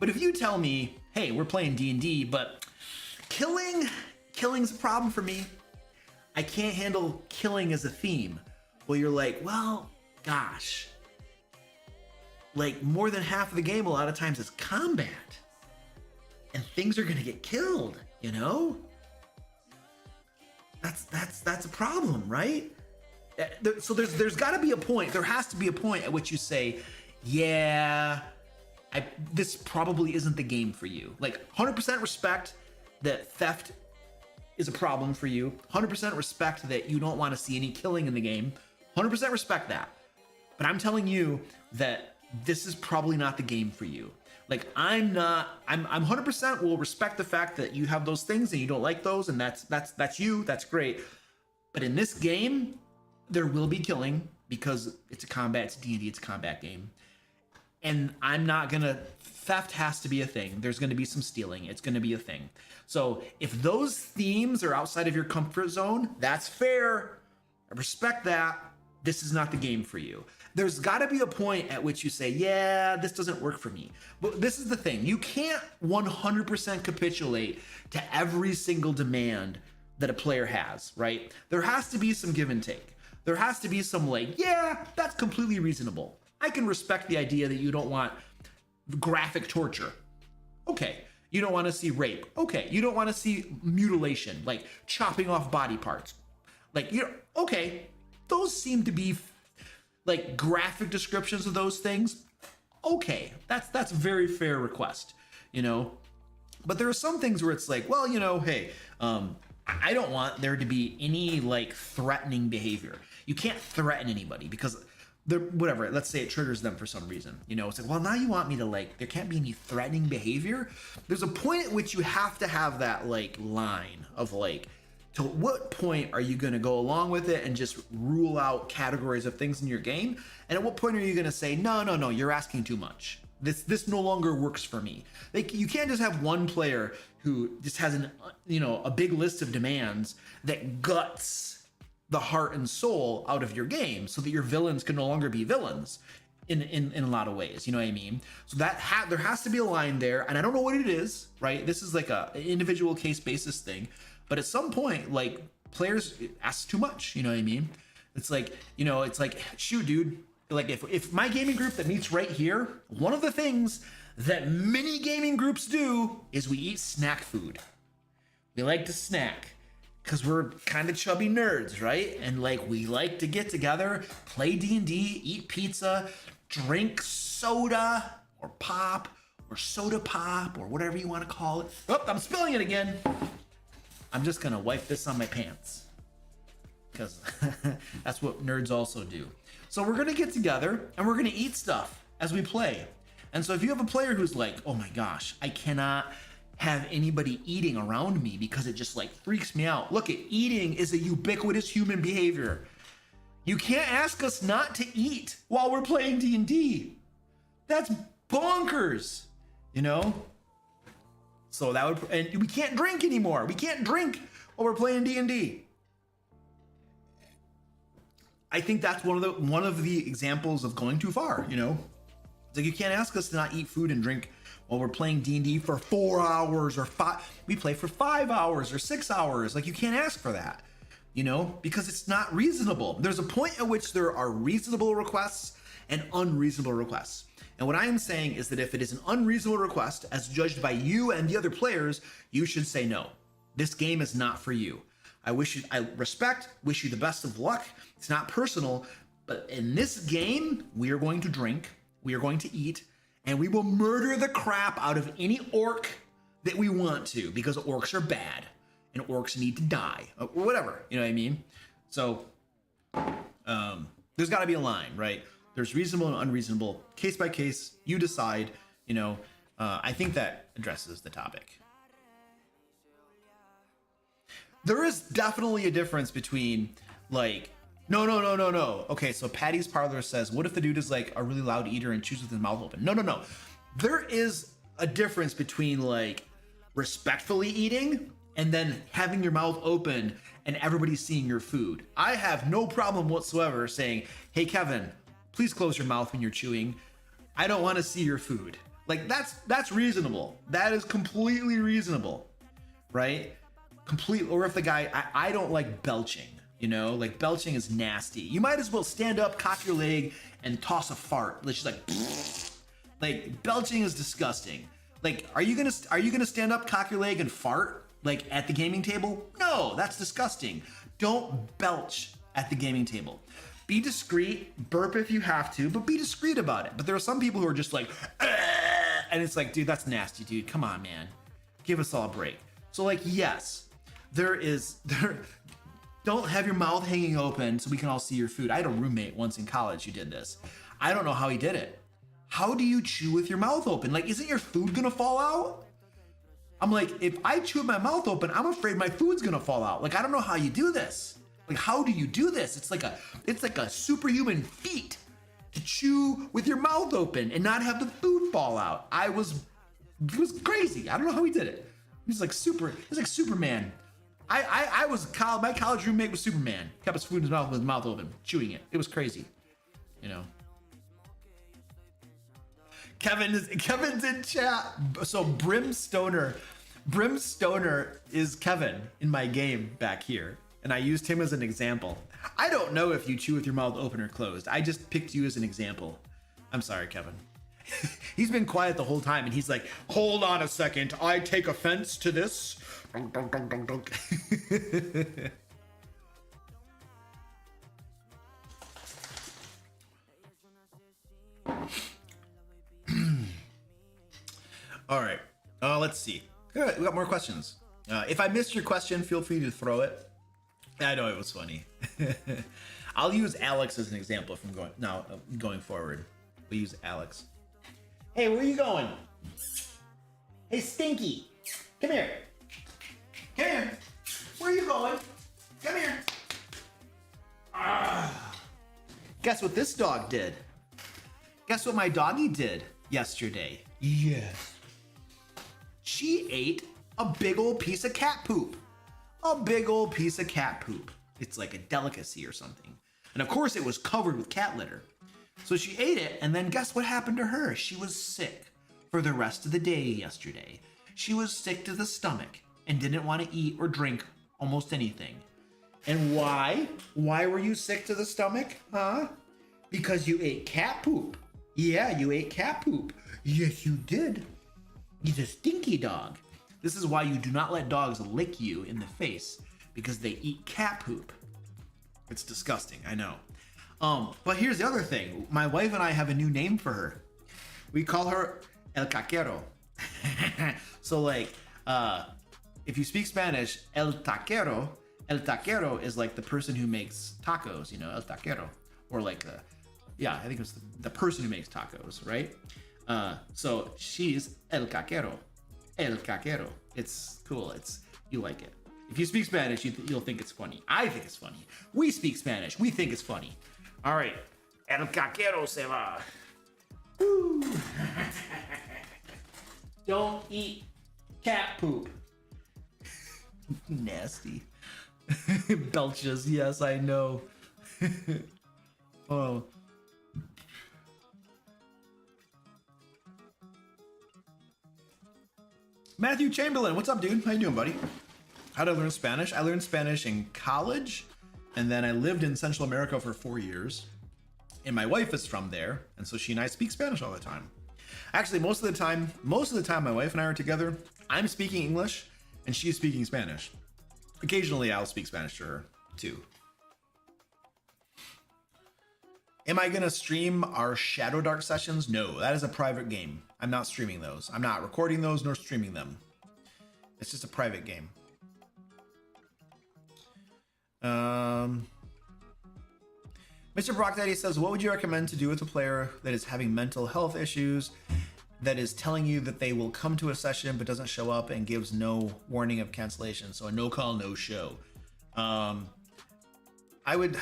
But if you tell me, hey, we're playing D&D, but killing's a problem for me. I can't handle killing as a theme. Well, you're like, well, gosh. Like, more than half of the game a lot of times is combat. And things are gonna get killed, you know? That's a problem, right? So there's gotta be a point, there has to be a point at which you say, yeah, this probably isn't the game for you. Like, 100% respect that theft is a problem for you. 100% respect that you don't want to see any killing in the game. 100% respect that. But I'm telling you that this is probably not the game for you. Like, I'm 100% will respect the fact that you have those things and you don't like those, and that's you, that's great. But in this game, there will be killing because it's it's D&D, it's a combat game. And I'm not gonna, theft has to be a thing. There's gonna be some stealing, it's gonna be a thing. So if those themes are outside of your comfort zone, that's fair. I respect that. This is not the game for you. There's gotta be a point at which you say, yeah, this doesn't work for me. But this is the thing, you can't 100% capitulate to every single demand that a player has, right? There has to be some give and take. There has to be some like, yeah, that's completely reasonable. I can respect the idea that you don't want graphic torture. Okay. You don't want to see rape. Okay. You don't want to see mutilation, like chopping off body parts. Like, okay. Those seem to be like graphic descriptions of those things. Okay. That's a very fair request, you know? But there are some things where it's like, well, you know, hey, I don't want there to be any like threatening behavior. You can't threaten anybody because whatever, let's say it triggers them for some reason, you know, it's like, well, now you want me to like, there can't be any threatening behavior. There's a point at which you have to have that like line of like, to what point are you going to go along with it and just rule out categories of things in your game? And at what point are you going to say, no, you're asking too much. This no longer works for me. Like, you can't just have one player who just has a big list of demands that guts the heart and soul out of your game so that your villains can no longer be villains in a lot of ways, you know what I mean? So there has to be a line there, and I don't know what it is, right? This is like a individual case basis thing, but at some point, like, players ask too much. You know what I mean? It's like, it's like, shoot, dude. Like if my gaming group that meets right here, one of the things that many gaming groups do is we eat snack food. We like to snack because we're kind of chubby nerds, right? And like we like to get together, play D&D, eat pizza, drink soda or pop or soda pop or whatever you want to call it. Oh, I'm spilling it again. I'm just gonna wipe this on my pants because that's what nerds also do. So we're gonna get together and we're gonna eat stuff as we play. And so if you have a player who's like, oh my gosh, I cannot have anybody eating around me because it just like freaks me out. Look, eating is a ubiquitous human behavior. You can't ask us not to eat while we're playing D&D. That's bonkers, So that would, and we can't drink anymore. We can't drink while we're playing D&D. I think that's one of the examples of going too far, It's like you can't ask us to not eat food and drink while we're playing D&D for 4 hours or 5. We play for 5 hours or 6 hours. Like you can't ask for that, because it's not reasonable. There's a point at which there are reasonable requests and unreasonable requests. And what I am saying is that if it is an unreasonable request as judged by you and the other players, you should say no. This game is not for you. I wish you the best of luck. It's not personal, but in this game, we are going to drink, we are going to eat, and we will murder the crap out of any orc that we want to, because orcs are bad and orcs need to die, or whatever, you know what I mean? So there's got to be a line, right? There's reasonable and unreasonable, case by case, you decide, I think that addresses the topic. There is definitely a difference between like, no. Okay, so Patty's Parlor says, what if the dude is like a really loud eater and chews with his mouth open? No. There is a difference between like respectfully eating and then having your mouth open and everybody seeing your food. I have no problem whatsoever saying, hey, Kevin, please close your mouth when you're chewing. I don't want to see your food. Like that's reasonable. That is completely reasonable, right? Or if the guy, I don't like belching, like belching is nasty. You might as well stand up, cock your leg, and toss a fart. It's just like belching is disgusting. Like, are you gonna stand up, cock your leg, and fart like at the gaming table? No, that's disgusting. Don't belch at the gaming table. Be discreet, burp if you have to, but be discreet about it. But there are some people who are just like, and it's like, dude, that's nasty, dude. Come on, man. Give us all a break. So like, yes. Don't have your mouth hanging open so we can all see your food. I had a roommate once in college who did this. I don't know how he did it. How do you chew with your mouth open? Like, isn't your food gonna fall out? I'm like, if I chew with my mouth open, I'm afraid my food's gonna fall out. Like, I don't know how you do this. Like, how do you do this? It's like a superhuman feat to chew with your mouth open and not have the food fall out. It was crazy. I don't know how he did it. He's like Superman. My college roommate was Superman. Kept his food in his mouth with his mouth open, chewing it. It was crazy, Kevin's in chat. So Brimstoner is Kevin in my game back here, and I used him as an example. I don't know if you chew with your mouth open or closed. I just picked you as an example. I'm sorry, Kevin. He's been quiet the whole time, and he's like, hold on a second, I take offense to this. All right, let's see. Good, we got more questions. If I missed your question, feel free to throw it. I know it was funny. I'll use Alex as an example from going forward. We'll use Alex. Hey, where are you going? Hey, Stinky, come here. Come here. Where are you going? Come here. Guess what this dog did? Guess what my doggy did yesterday? Yes. She ate a big old piece of cat poop. A big old piece of cat poop. It's like a delicacy or something. And of course it was covered with cat litter. So she ate it, and then guess what happened to her? She was sick for the rest of the day yesterday. She was sick to the stomach and didn't want to eat or drink almost anything. And why? Why were you sick to the stomach? Huh? Because you ate cat poop. Yeah, you ate cat poop. Yes, you did. He's a stinky dog. This is why you do not let dogs lick you in the face, because they eat cat poop. It's disgusting, I know. But here's the other thing. My wife and I have a new name for her. We call her El Caquero. So like, if you speak Spanish, El Taquero is like the person who makes tacos, you know, El Taquero. Or like, yeah, I think it was the person who makes tacos, right? So she's El Caquero. El Caquero. It's cool. You like it. If you speak Spanish, you'll think it's funny. I think it's funny. We speak Spanish. We think it's funny. All right. El Caquero se va. Woo. Don't eat cat poop. Nasty. Belches. Yes, I know. Oh. Matthew Chamberlain, what's up, dude? How you doing, buddy? How did I learn Spanish? I learned Spanish in college, and then I lived in Central America for 4 years. And my wife is from there, and so she and I speak Spanish all the time. Actually, most of the time, my wife and I are together, I'm speaking English, and she's speaking Spanish. Occasionally, I'll speak Spanish to her, too. Am I gonna stream our Shadow Dark sessions? No, that is a private game. I'm not streaming those. I'm not recording those nor streaming them. It's just a private game. Mr. Brock Daddy says, what would you recommend to do with a player that is having mental health issues, that is telling you that they will come to a session but doesn't show up and gives no warning of cancellation? So a no call, no show. I would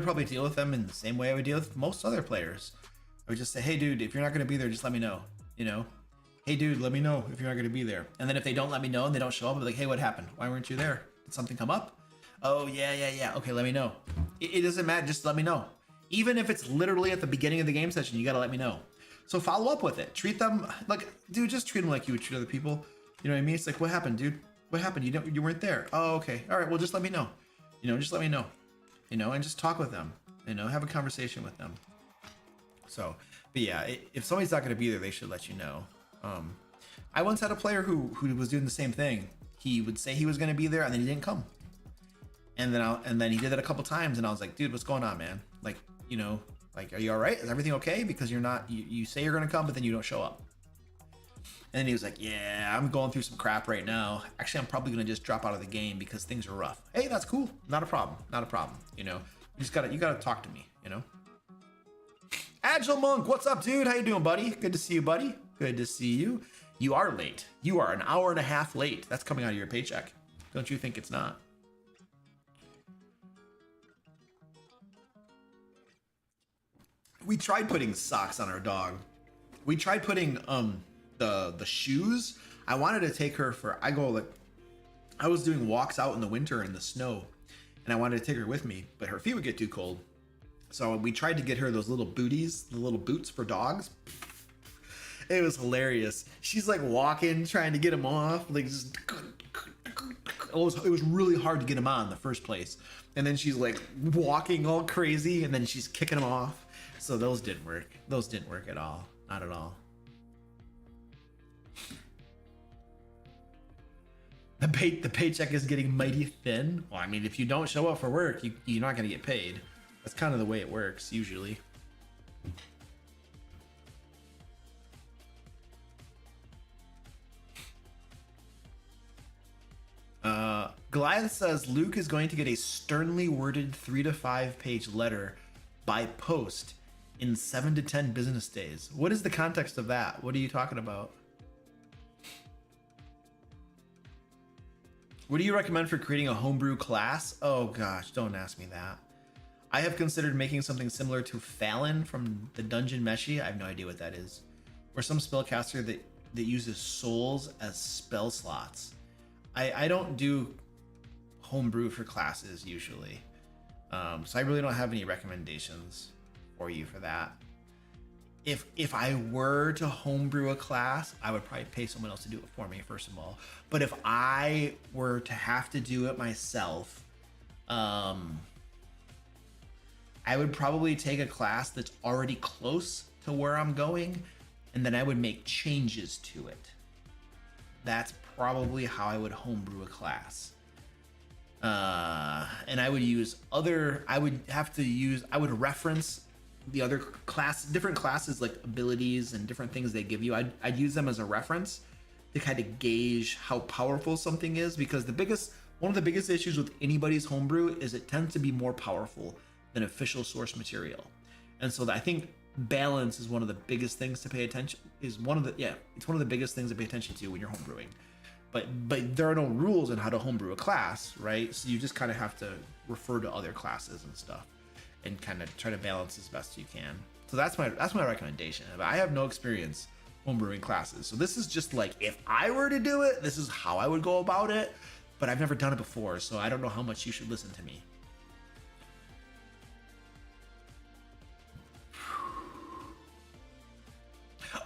probably deal with them in the same way I would deal with most other players. I would just say, hey dude, if you're not going to be there, just let me know, you know? Hey dude, let me know if you're not going to be there. And then if they don't let me know and they don't show up, I'll be like, hey, what happened? Why weren't you there? Did something come up? Oh, yeah. Okay, let me know. It doesn't matter, just let me know. Even if it's literally at the beginning of the game session, you got to let me know. So follow up with it. Treat them like, dude, just treat them like you would treat other people. You know what I mean? It's like, what happened, dude? What happened? You weren't there. Oh, okay. All right, well, just let me know. You know, just let me know. You know, and just talk with them, you know, have a conversation with them. So, but yeah, if somebody's not going to be there, they should let you know. I once had a player who was doing the same thing. He would say he was going to be there and then he didn't come. And then he did that a couple times and I was like, dude, what's going on, man? Like, you know, like, are you all right? Is everything okay? Because you say you're going to come, but then you don't show up. And then he was like, yeah, I'm going through some crap right now. Actually, I'm probably going to just drop out of the game because things are rough. Hey, that's cool. Not a problem. You know, you gotta talk to me, you know? Agile Monk, what's up, dude? How you doing, buddy? Good to see you, buddy. Good to see you. You are late. You are an hour and a half late. That's coming out of your paycheck. Don't you think it's not? We tried putting socks on our dog. We tried putting, the shoes. I wanted to take her I was doing walks out in the winter in the snow and I wanted to take her with me, but her feet would get too cold. So we tried to get her those little booties, the little boots for dogs. It was hilarious. She's like walking, trying to get them off, like just it was really hard to get them on in the first place. And then she's like walking all crazy and then she's kicking them off. So those didn't work. Those didn't work at all. Not at all. The paycheck is getting mighty thin. Well, I mean, if you don't show up for work, you're not going to get paid. That's kind of the way it works, usually. Goliath says Luke is going to get a sternly worded 3 to 5 page letter by post in 7 to 10 business days. What is the context of that? What are you talking about? What do you recommend for creating a homebrew class? Oh gosh, don't ask me that. I have considered making something similar to Fallon from the Dungeon Meshi. I have no idea what that is. Or some spellcaster that uses souls as spell slots. I don't do homebrew for classes usually. So I really don't have any recommendations for you for that. if I were to homebrew a class, I would probably pay someone else to do it for me, first of all. But if I were to have to do it myself, I would probably take a class that's already close to where I'm going, and then I would make changes to it. That's probably how I would homebrew a class. And I would use I would reference the other different classes, like abilities and different things they give you. I'd use them as a reference to kind of gauge how powerful something is, because one of the biggest issues with anybody's homebrew is it tends to be more powerful than official source material. And so I think balance is one of the biggest things to pay attention, it's one of the biggest things to pay attention to when you're homebrewing. But there are no rules on how to homebrew a class, right? So you just kind of have to refer to other classes and stuff and kind of try to balance as best you can. So that's my recommendation. But I have no experience homebrewing classes. So this is just like, if I were to do it, this is how I would go about it. But I've never done it before, so I don't know how much you should listen to me.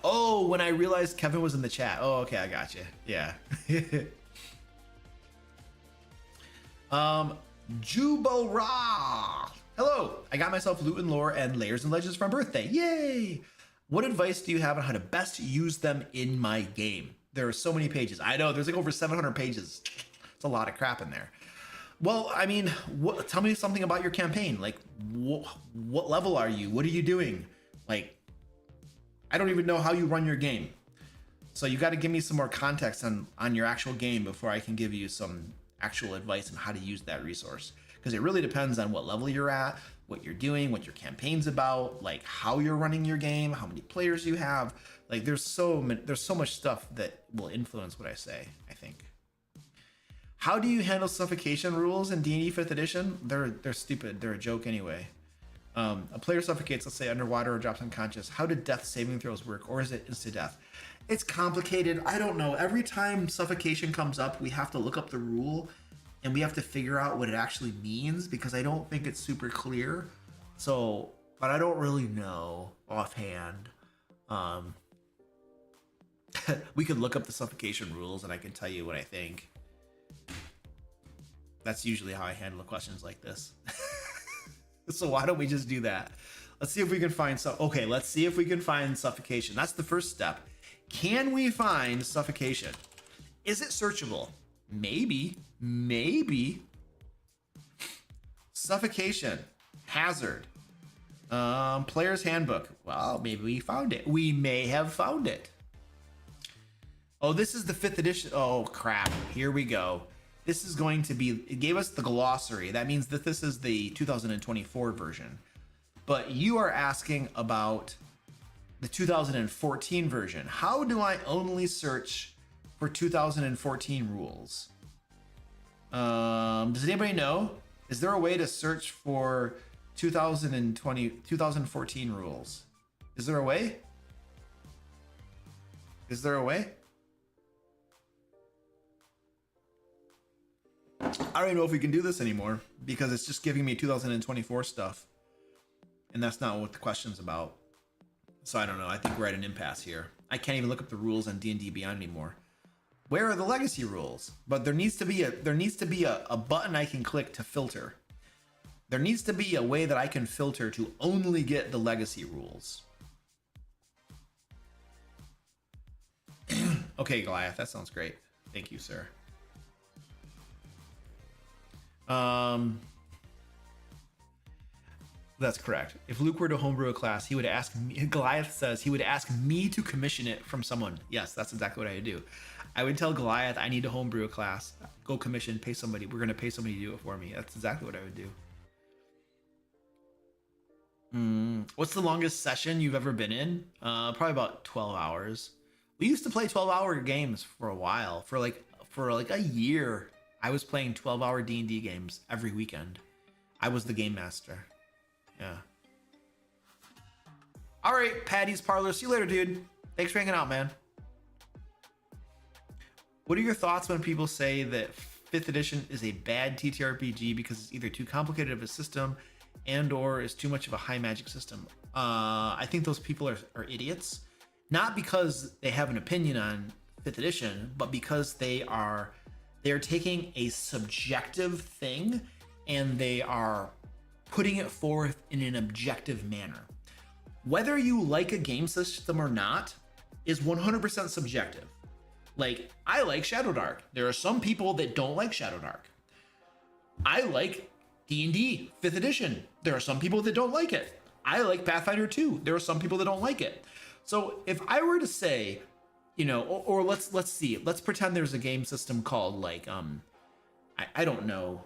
Oh, when I realized Kevin was in the chat. Oh, okay, I got you. Yeah. Jubal. Hello. I got myself Loot and Lore and Layers and Legends for my birthday. Yay! What advice do you have on how to best use them in my game? There are so many pages. I know, there's like over 700 pages. It's a lot of crap in there. Well, I mean, tell me something about your campaign. Like, what level are you? What are you doing? Like, I don't even know how you run your game. So you got to give me some more context on your actual game before I can give you some actual advice on how to use that resource. Because it really depends on what level you're at, what you're doing, what your campaign's about, like how you're running your game, how many players you have. Like there's so much stuff that will influence what I say, I think. How do you handle suffocation rules in D&D 5th edition? They're stupid. They're a joke anyway. A player suffocates, let's say underwater or drops unconscious. How do death saving throws work, or is it instant death? It's complicated. I don't know. Every time suffocation comes up, we have to look up the rule and we have to figure out what it actually means, because I don't think it's super clear. So, but I don't really know offhand. We could look up the suffocation rules and I can tell you what I think. That's usually how I handle questions like this. So why don't we just do that? Let's see if we can find let's see if we can find suffocation. That's the first step. Can we find suffocation? Is it searchable? Maybe. Suffocation. Hazard. Player's handbook. Well, maybe we found it. We may have found it. Oh, this is the 5th edition. Oh, crap. Here we go. This is going to be, it gave us the glossary. That means that this is the 2024 version. But you are asking about the 2014 version. How do I only search for 2014 rules? Does anybody know? Is there a way to search for 2014 rules? Is there a way? Is there a way? I don't even know if we can do this anymore, because it's just giving me 2024 stuff. And that's not what the question's about. So I don't know. I think we're at an impasse here. I can't even look up the rules on D&D Beyond anymore. Where are the legacy rules? But there needs to be a button I can click to filter. There needs to be a way that I can filter to only get the legacy rules. Okay, Goliath, that sounds great. Thank you, sir. That's correct. If Luke were to homebrew a class, he would ask me, Goliath says he would ask me to commission it from someone. Yes, that's exactly what I would do. I would tell Goliath, I need to homebrew a class. Go commission, pay somebody. We're going to pay somebody to do it for me. That's exactly what I would do. What's the longest session you've ever been in? Probably about 12 hours. We used to play 12-hour games for a while. For like a year, I was playing 12-hour D&D games every weekend. I was the game master. Yeah. All right, Patty's Parlor. See you later, dude. Thanks for hanging out, man. What are your thoughts when people say that 5th edition is a bad TTRPG because it's either too complicated of a system and or is too much of a high magic system? I think those people are idiots, not because they have an opinion on 5th edition, but because they're taking a subjective thing and they are putting it forth in an objective manner. Whether you like a game system or not is 100% subjective. Like, I like Shadowdark. There are some people that don't like Shadowdark. I like D&D 5th edition. There are some people that don't like it. I like Pathfinder 2. There are some people that don't like it. So if I were to say, you know, or let's see, let's pretend there's a game system called like, I don't know.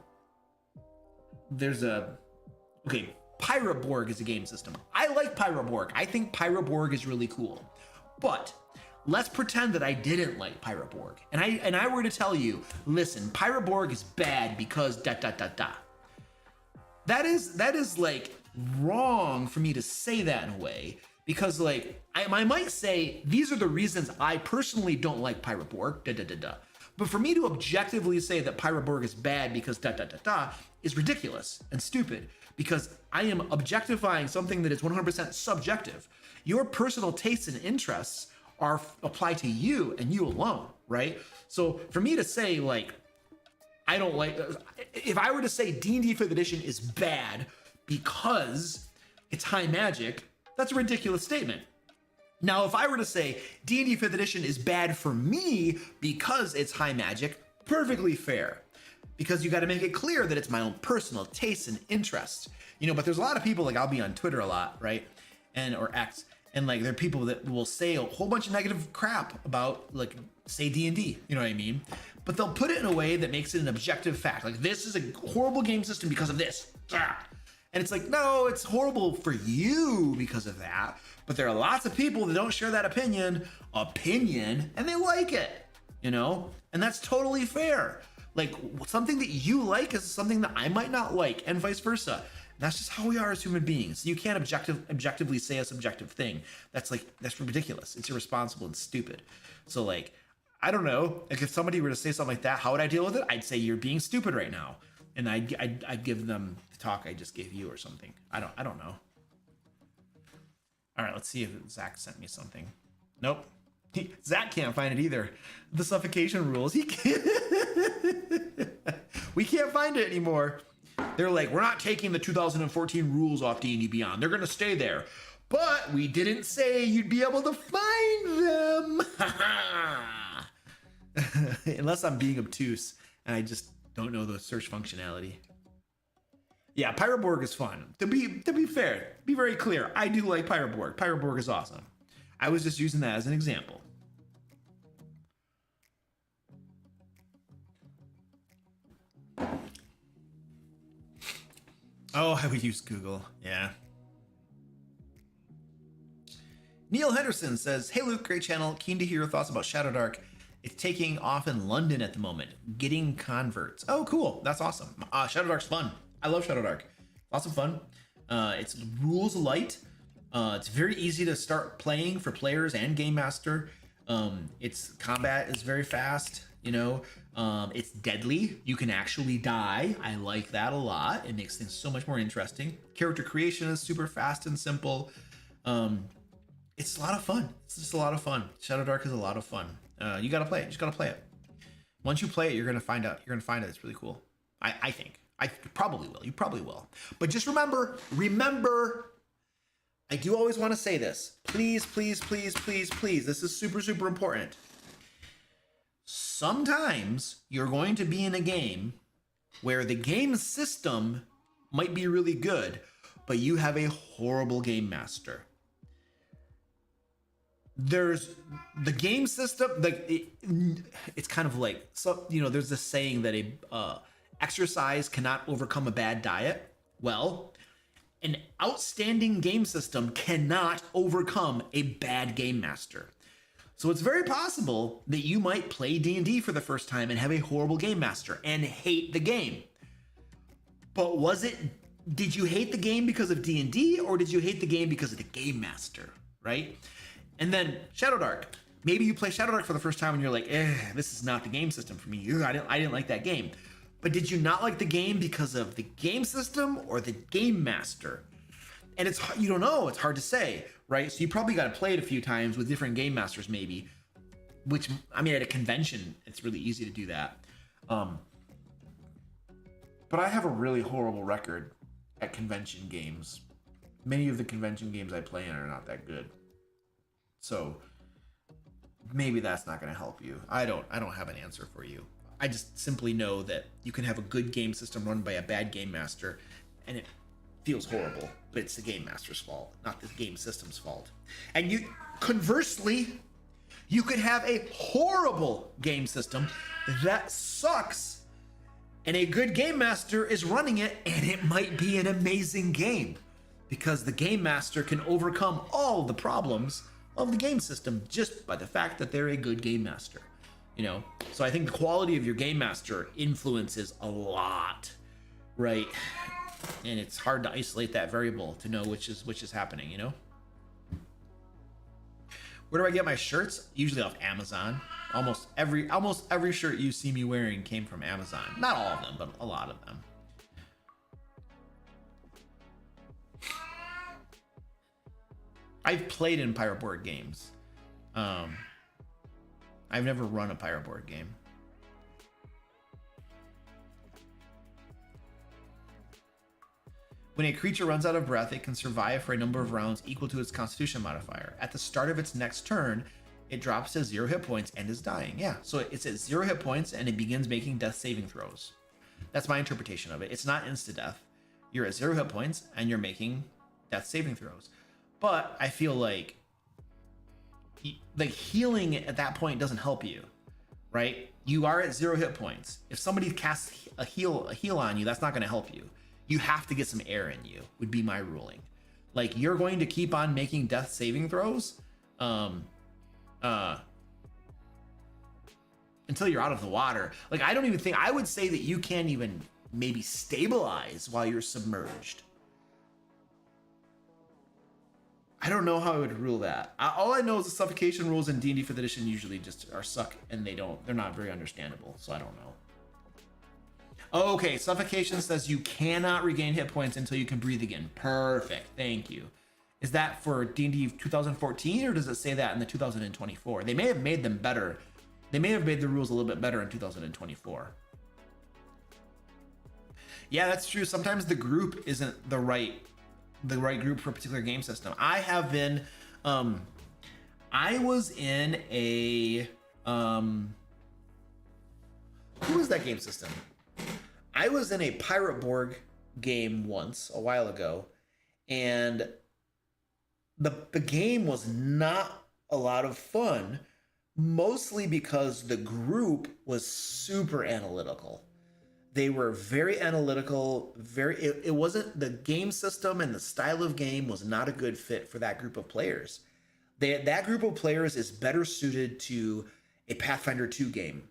Pyroborg is a game system. I like Pyroborg. I think Pyroborg is really cool. But let's pretend that I didn't like Pyroborg. And I were to tell you, listen, Pyroborg is bad because ... That is like wrong for me to say that in a way, because like I might say these are the reasons I personally don't like Pyroborg, but for me to objectively say that Pyroborg is bad because ... is ridiculous and stupid, because I am objectifying something that is 100% subjective. Your personal tastes and interests are apply to you and you alone, right? So for me to say like I don't like, if I were to say D&D 5th edition is bad because it's high magic, that's a ridiculous statement. Now, if I were to say D&D 5th edition is bad for me because it's high magic, perfectly fair. Because you got to make it clear that it's my own personal tastes and interests. You know, but there's a lot of people, like I'll be on Twitter a lot, right? Or X. And like there are people that will say a whole bunch of negative crap about like say D&D, you know what I mean? But they'll put it in a way that makes it an objective fact. Like, this is a horrible game system because of this. And it's like, no, it's horrible for you because of that. But there are lots of people that don't share that opinion, and they like it, you know? And that's totally fair. Like, something that you like is something that I might not like, and vice versa. And that's just how we are as human beings. You can't objectively say a subjective thing. That's ridiculous. It's irresponsible and stupid. So like, I don't know. Like, if somebody were to say something like that, how would I deal with it? I'd say you're being stupid right now, and I'd give them the talk I just gave you or something. I don't know. All right, let's see if Zach sent me something. Nope. Zach can't find it either. The suffocation rules. He can't. We can't find it anymore. They're like, we're not taking the 2014 rules off D&D Beyond. They're gonna stay there. But we didn't say you'd be able to find them. Unless I'm being obtuse and I just don't know the search functionality. Yeah, Pyroborg is fun. To be fair, be very clear, I do like Pyroborg. Pyroborg is awesome. I was just using that as an example. Oh, I would use Google. Yeah. Neil Henderson says, hey Luke, great channel. Keen to hear your thoughts about Shadowdark. It's taking off in London at the moment. Getting converts. Oh, cool. That's awesome. Shadowdark's fun. I love Shadowdark. Lots of fun. It's rules light. It's very easy to start playing for players and game master. Its combat is very fast. You know, it's deadly. You can actually die. I like that a lot. It makes things so much more interesting. Character creation is super fast and simple. It's a lot of fun. It's just a lot of fun. Shadowdark is a lot of fun. You gotta play it. You just gotta play it. Once you play it, you're gonna find out. You're gonna find it. It's really cool. I think. I probably will. You probably will. But just remember. I do always want to say this. Please. This is super, super important. Sometimes you're going to be in a game where the game system might be really good, but you have a horrible game master. There's the game system, like it's kind of like, so you know, there's this saying that exercise cannot overcome a bad diet. Well, an outstanding game system cannot overcome a bad game master. So it's very possible that you might play D&D for the first time and have a horrible game master and hate the game. But did you hate the game because of D&D, or did you hate the game because of the game master, right? And then Shadowdark. Maybe you play Shadowdark for the first time and you're like, this is not the game system for me. I didn't like that game. But did you not like the game because of the game system or the game master? and you don't know, it's hard to say, right? So you probably got to play it a few times with different game masters, maybe. Which, I mean, at a convention, it's really easy to do that. But I have a really horrible record at convention games. Many of the convention games I play in are not that good. So maybe that's not going to help you. I don't have an answer for you. I just simply know that you can have a good game system run by a bad game master, and it feels horrible, but it's the game master's fault, not the game system's fault. And you, conversely, you could have a horrible game system that sucks, and a good game master is running it, and it might be an amazing game because the game master can overcome all the problems of the game system just by the fact that they're a good game master, you know? So I think the quality of your game master influences a lot, right? And it's hard to isolate that variable to know which is happening, you know? Where do I get my shirts? Usually off Amazon. Almost every shirt you see me wearing came from Amazon. Not all of them, but a lot of them. I've played in pirate board games. I've never run a pirate board game. When a creature runs out of breath, it can survive for a number of rounds equal to its constitution modifier. At the start of its next turn, it drops to 0 hit points and is dying. Yeah, so it's at 0 hit points and it begins making death saving throws. That's my interpretation of it. It's not insta-death. You're at 0 hit points and you're making death saving throws. But I feel like healing at that point doesn't help you, right? You are at 0 hit points. If somebody casts a heal on you, that's not going to help you. You have to get some air in you, would be my ruling. Like, you're going to keep on making death saving throws until you're out of the water. Like, I don't even think, I would say that you can't even maybe stabilize while you're submerged. I don't know how I would rule that. All I know is the suffocation rules in D&D 5th edition usually just are suck, and they're not very understandable, so I don't know. Oh, okay, suffocation says you cannot regain hit points until you can breathe again. Perfect, thank you. Is that for D&D 2014, or does it say that in the 2024? They may have made them better. They may have made the rules a little bit better in 2024. Yeah, that's true. Sometimes the group isn't the right group for a particular game system. I have been, I was in a, who was that game system? I was in a Pirate Borg game once, a while ago, and the game was not a lot of fun, mostly because the group was super analytical. They were very analytical, it wasn't, the game system and the style of game was not a good fit for that group of players. That group of players is better suited to a Pathfinder 2 game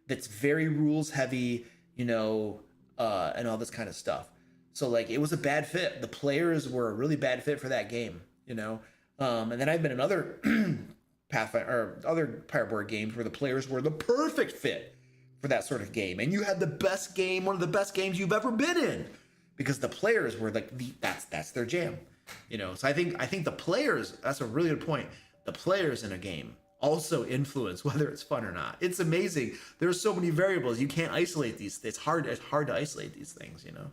that's very rules heavy, you know, and all this kind of stuff. So like, it was a bad fit. The players were a really bad fit for that game, you know? And then I've been in other Pathfinder or other Pirate Board games where the players were the perfect fit for that sort of game. And you had the best game, one of the best games you've ever been in, because the players were like, that's their jam, you know? So I think the players, that's a really good point. The players in a game also influence whether it's fun or not. It's amazing. There's so many variables. You can't isolate these. It's hard to isolate these things, you know?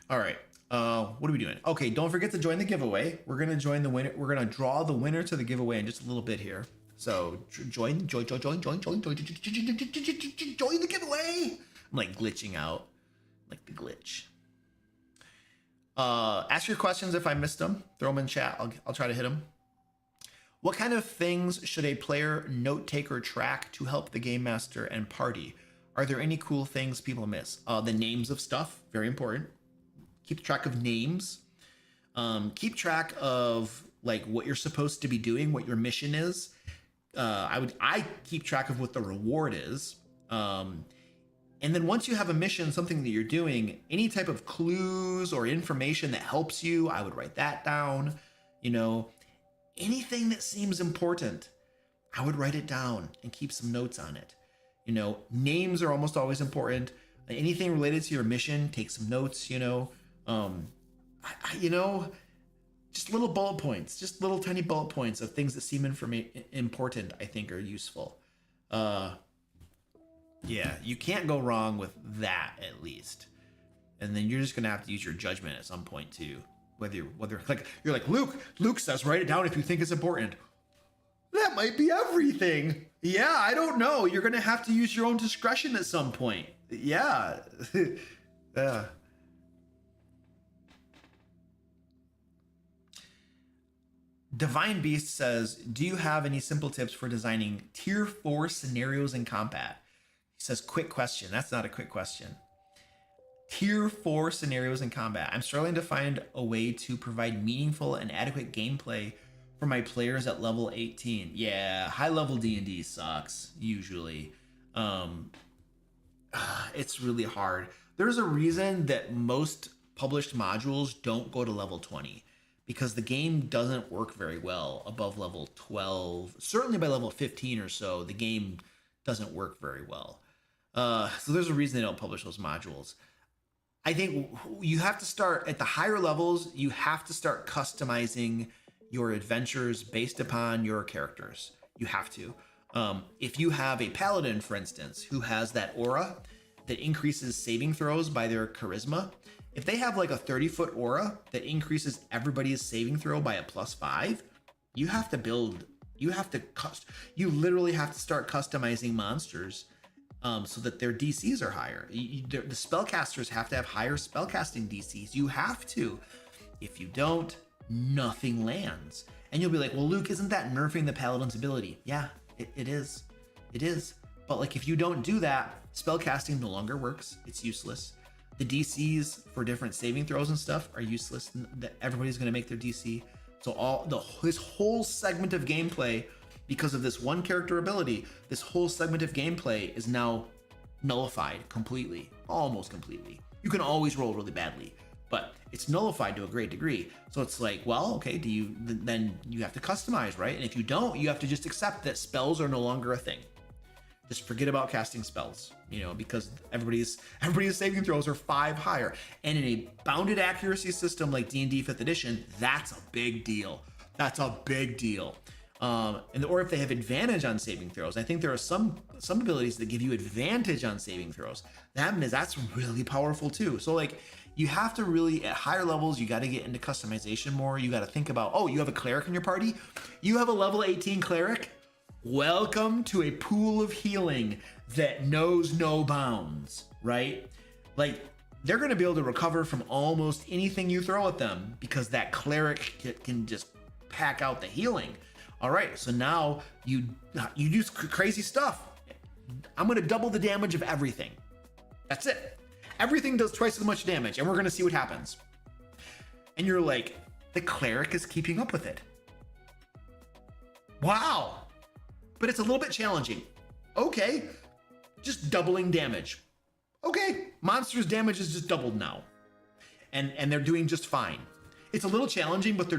All right. What are we doing? Okay, don't forget to join the giveaway. We're gonna join the winner. We're gonna draw the winner to the giveaway in just a little bit here. So join the giveaway. I'm like glitching out, like the glitch. Ask your questions if I missed them. Throw them in chat. I'll try to hit them. What kind of things should a player note take or track to help the game master and party? Are there any cool things people miss? The names of stuff, very important. Keep track of names. Keep track of like what you're supposed to be doing, what your mission is. I keep track of what the reward is. And then once you have a mission, something that you're doing, any type of clues or information that helps you, I would write that down. You know, anything that seems important, I would write it down and keep some notes on it. You know, names are almost always important. Anything related to your mission, take some notes, you know. You know, just little bullet points, just little tiny bullet points of things that seem important, I think are useful. Yeah, you can't go wrong with that at least. And then you're just gonna have to use your judgment at some point too. Whether like you're like Luke says write it down if you think it's important. That might be everything. Yeah, I don't know. You're gonna have to use your own discretion at some point. Yeah. Yeah. Divine Beast says, do you have any simple tips for designing tier 4 scenarios in combat? He says, quick question. That's not a quick question. Tier 4 scenarios in combat. I'm struggling to find a way to provide meaningful and adequate gameplay for my players at level 18. Yeah, high level D&D sucks, usually. It's really hard. There's a reason that most published modules don't go to level 20. Because the game doesn't work very well above level 12. Certainly by level 15 or so, the game doesn't work very well. So there's a reason they don't publish those modules. I think you have to start at the higher levels. You have to start customizing your adventures based upon your characters. You have to. If you have a paladin, for instance, who has that aura that increases saving throws by their charisma, if they have like a 30-foot aura that increases everybody's saving throw by a +5, you have to literally have to start customizing monsters so that their DCs are higher. The spellcasters have to have higher spellcasting DCs. You have to. If you don't, nothing lands. And you'll be like, well, Luke, isn't that nerfing the paladin's ability? Yeah, it is. It is. But like, if you don't do that, spellcasting no longer works. It's useless. The DCs for different saving throws and stuff are useless. Everybody's going to make their DC. So this whole segment of gameplay, because of this one character ability, this whole segment of gameplay is now nullified completely, almost completely. You can always roll really badly, but it's nullified to a great degree. So it's like, well, okay, then you have to customize, right? And if you don't, you have to just accept that spells are no longer a thing. Just forget about casting spells, you know, because everybody's saving throws are 5 higher. And in a bounded accuracy system like D&D 5th edition, that's a big deal. That's a big deal. Or if they have advantage on saving throws. I think there are some abilities that give you advantage on saving throws. That's really powerful too. So like, you have to really, at higher levels, you got to get into customization more. You got to think about, oh, you have a cleric in your party? You have a level 18 cleric? Welcome to a pool of healing that knows no bounds, right? Like, they're going to be able to recover from almost anything you throw at them because that cleric can just pack out the healing. All right, so now you do crazy stuff. I'm going to double the damage of everything. That's it. Everything does twice as much damage, and we're going to see what happens. And you're like, the cleric is keeping up with it. Wow. But it's a little bit challenging. Okay, just doubling damage. Okay, monsters' damage is just doubled now. And they're doing just fine. It's a little challenging, but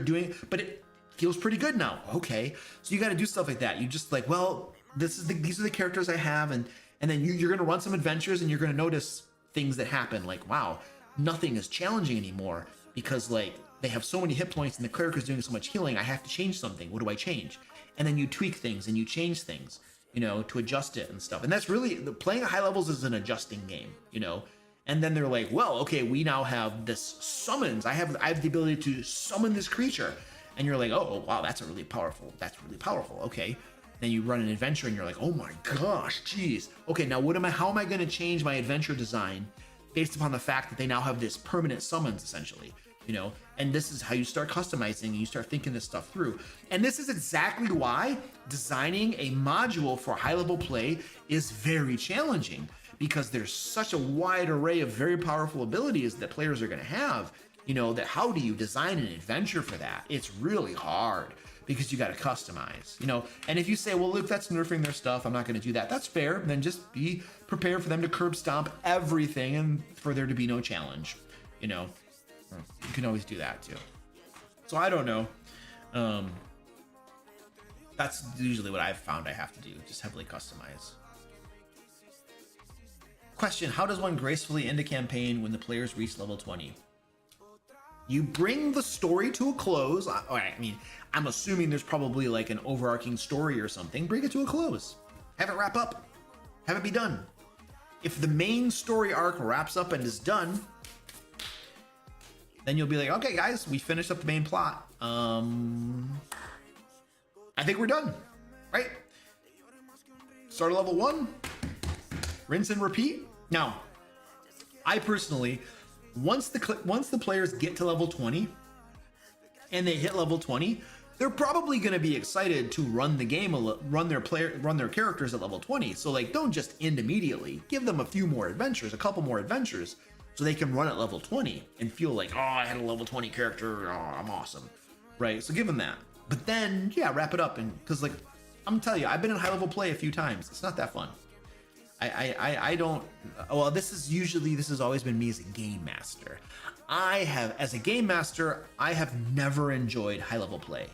it feels pretty good now. Okay, so you got to do stuff like that. You just like, well, these are the characters I have, and then you're gonna run some adventures, and you're gonna notice things that happen. Like, wow, nothing is challenging anymore because like they have so many hit points, and the cleric is doing so much healing. I have to change something. What do I change? And then you tweak things and you change things, you know, to adjust it and stuff. And that's really, playing at high levels is an adjusting game, you know. And then they're like, well, okay, we now have this summons. I have the ability to summon this creature. And you're like, oh, wow, that's really powerful. Okay. Then you run an adventure and you're like, oh my gosh, geez. Okay, now how am I going to change my adventure design based upon the fact that they now have this permanent summons, essentially? You know, and this is how you start customizing and you start thinking this stuff through. And this is exactly why designing a module for high level play is very challenging, because there's such a wide array of very powerful abilities that players are going to have, you know, that how do you design an adventure for that? It's really hard because you got to customize, you know. And if you say, well, Luke, that's nerfing their stuff, I'm not going to do that. That's fair. Then just be prepared for them to curb stomp everything and for there to be no challenge, you know. You can always do that too. So I don't know. That's usually what I've found I have to do, just heavily customize. Question, how does one gracefully end a campaign when the players reach level 20? You bring the story to a close. I mean, I'm assuming there's probably like an overarching story or something. Bring it to a close. Have it wrap up. Have it be done. If the main story arc wraps up and is done, then you'll be like, okay, guys, we finished up the main plot. I think we're done, right? Start at level 1, rinse and repeat. Now, I personally, once the players get to level 20 and they hit level 20, they're probably going to be excited to run the game, run their characters at level 20. So like, don't just end immediately. Give them a few more adventures, a couple more adventures, so they can run at level 20 and feel like, oh, I had a level 20 character, oh, I'm awesome, right? So give them that. But then, yeah, wrap it up, and because like, I'm telling you, I've been in high level play a few times. It's not that fun. I don't. Well, this has always been me as a game master. As a game master, I have never enjoyed high level play.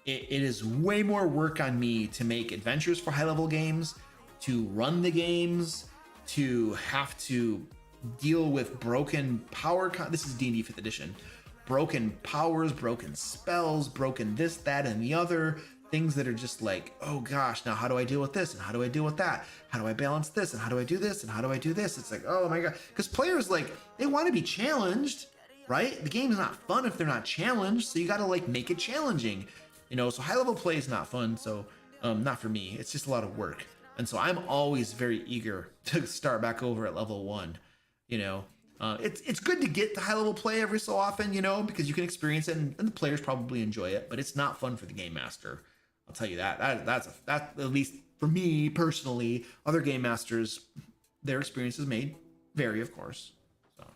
It is way more work on me to make adventures for high level games, to run the games, to have to deal with broken power. This is D&D 5th edition. Broken powers, broken spells, broken this, that, and the other. Things that are just like, oh gosh, now how do I deal with this? And how do I deal with that? How do I balance this? And how do I do this? And how do I do this? It's like, oh my God. Because players, like, they want to be challenged, right? The game is not fun if they're not challenged. So you got to like make it challenging, you know? So high level play is not fun. So not for me. It's just a lot of work. And so I'm always very eager to start back over at level 1, you know? It's good to get to high level play every so often, you know, because you can experience it and the players probably enjoy it, but it's not fun for the game master. I'll tell you that. That's at least for me personally. Other game masters, their experiences may vary, of course. So.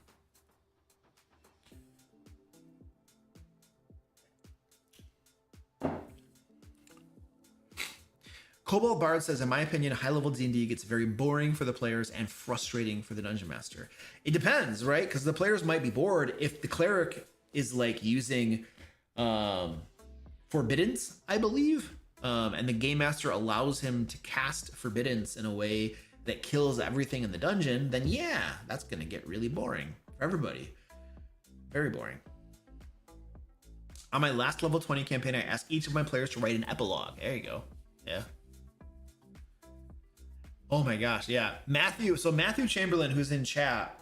Cobalt Bard says, in my opinion, high-level D&D gets very boring for the players and frustrating for the dungeon master. It depends, right? Because the players might be bored if the cleric is like using forbiddance, I believe. And the game master allows him to cast forbiddance in a way that kills everything in the dungeon, then yeah, that's going to get really boring for everybody. Very boring. On my last level 20 campaign, I asked each of my players to write an epilogue. There you go. Yeah. Oh my gosh, yeah. Matthew Chamberlain, who's in chat,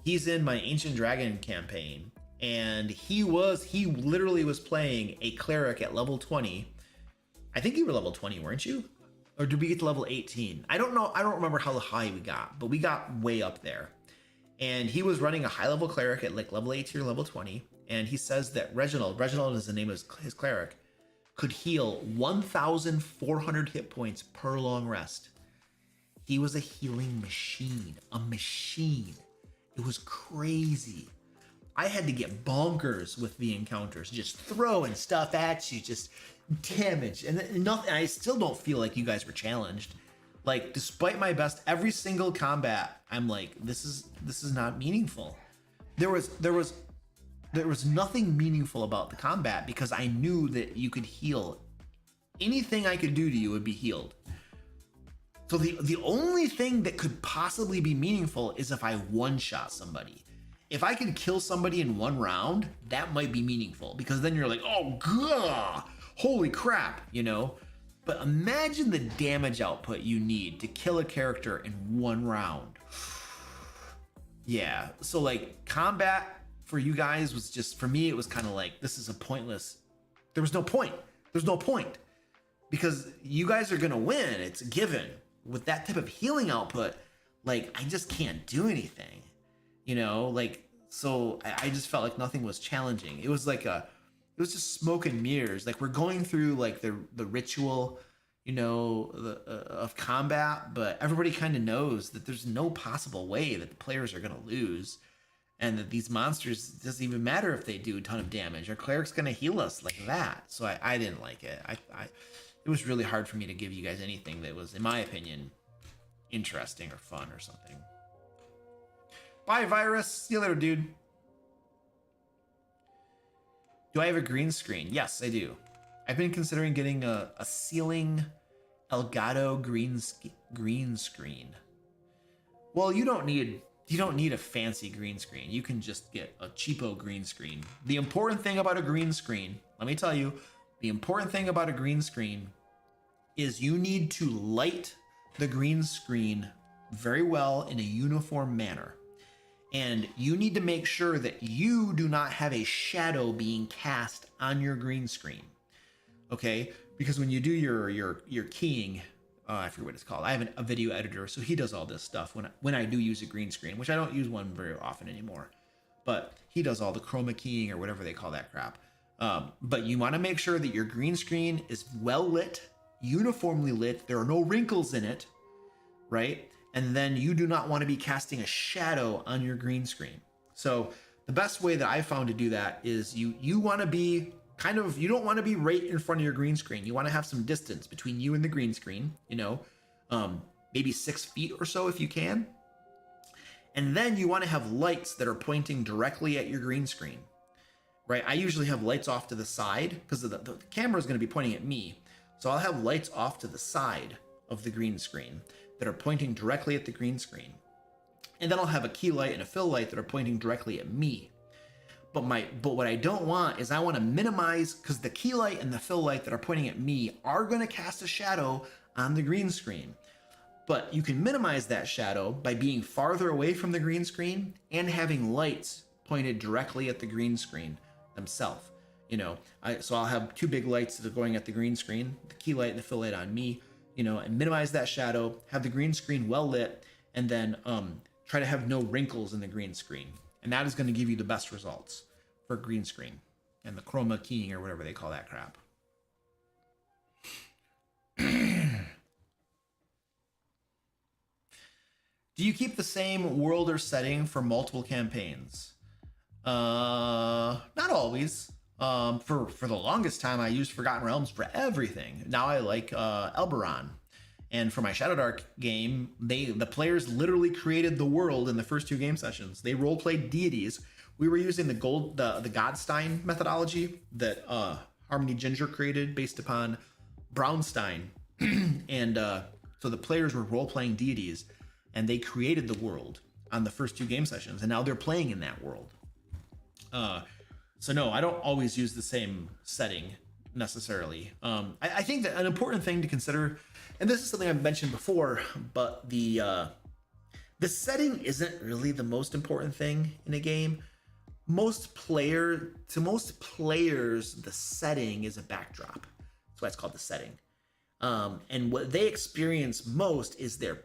he's in my Ancient Dragon campaign. And he literally was playing a cleric at level 20. I think you were level 20, weren't you? Or did we get to level 18? I don't know. I don't remember how high we got, but we got way up there. And he was running a high level cleric at like level 18 or level 20. And he says that Reginald is the name of his cleric, could heal 1,400 hit points per long rest. He was a healing machine, It was crazy. I had to get bonkers with the encounters, just throwing stuff at you, just damage, and nothing. I still don't feel like you guys were challenged. Like, despite my best, every single combat, I'm like, this is not meaningful. There was nothing meaningful about the combat because I knew that you could heal. Anything I could do to you would be healed. So the only thing that could possibly be meaningful is if I one-shot somebody. If I can kill somebody in one round, that might be meaningful because then you're like, oh, God, holy crap, you know? But imagine the damage output you need to kill a character in one round. Yeah, so like combat for you guys was just, for me, it was kind of like, this is a pointless, there was no point. There's no point because you guys are going to win. It's a given. With that type of healing output, like, I just can't do anything. You know, like, so I just felt like nothing was challenging. It was like it was just smoke and mirrors. Like, we're going through like the ritual, you know, of combat, but everybody kind of knows that there's no possible way that the players are going to lose, and that these monsters, it doesn't even matter if they do a ton of damage. Our cleric's going to heal us like that. So I didn't like it. It was really hard for me to give you guys anything that was, in my opinion, interesting or fun or something. Bye, Virus. See you later, dude. Do I have a green screen? Yes, I do. I've been considering getting a ceiling Elgato green screen. Well, you don't need a fancy green screen. You can just get a cheapo green screen. The important thing about a green screen, let me tell you, the important thing about a green screen is you need to light the green screen very well in a uniform manner. And you need to make sure that you do not have a shadow being cast on your green screen. Okay? Because when you do your keying, I forget what it's called. I have a video editor, so he does all this stuff when I do use a green screen, which I don't use one very often anymore. But he does all the chroma keying or whatever they call that crap. But you want to make sure that your green screen is well lit, uniformly lit. There are no wrinkles in it, right? And then you do not want to be casting a shadow on your green screen. So the best way that I found to do that is you want to be you don't want to be right in front of your green screen. You want to have some distance between you and the green screen, maybe 6 feet or so if you can. And then you want to have lights that are pointing directly at your green screen, right? I usually have lights off to the side because the camera is going to be pointing at me. So I'll have lights off to the side of the green screen that are pointing directly at the green screen. And then I'll have a key light and a fill light that are pointing directly at me. But what I don't want is I want to minimize, because the key light and the fill light that are pointing at me are going to cast a shadow on the green screen. But you can minimize that shadow by being farther away from the green screen and having lights pointed directly at the green screen themselves. So I'll have 2 big lights that are going at the green screen, the key light and the fill light on me, and minimize that shadow, have the green screen well lit, and then try to have no wrinkles in the green screen. And that is going to give you the best results for green screen and the chroma keying or whatever they call that crap. Do you keep the same world or setting for multiple campaigns? Not always. For the longest time, I used Forgotten Realms for everything. Now I like Elberon. And for my Shadow Dark game, the players literally created the world in the first 2 game sessions. They role-played deities. We were using the Godstein methodology that Harmony Ginger created based upon Brownstein. And so the players were role-playing deities, and they created the world on the first 2 game sessions, and now they're playing in that world. So no, I don't always use the same setting necessarily. I think that an important thing to consider, and this is something I've mentioned before, but the setting isn't really the most important thing in a game. To most players, the setting is a backdrop. That's why it's called the setting. And what they experience most is their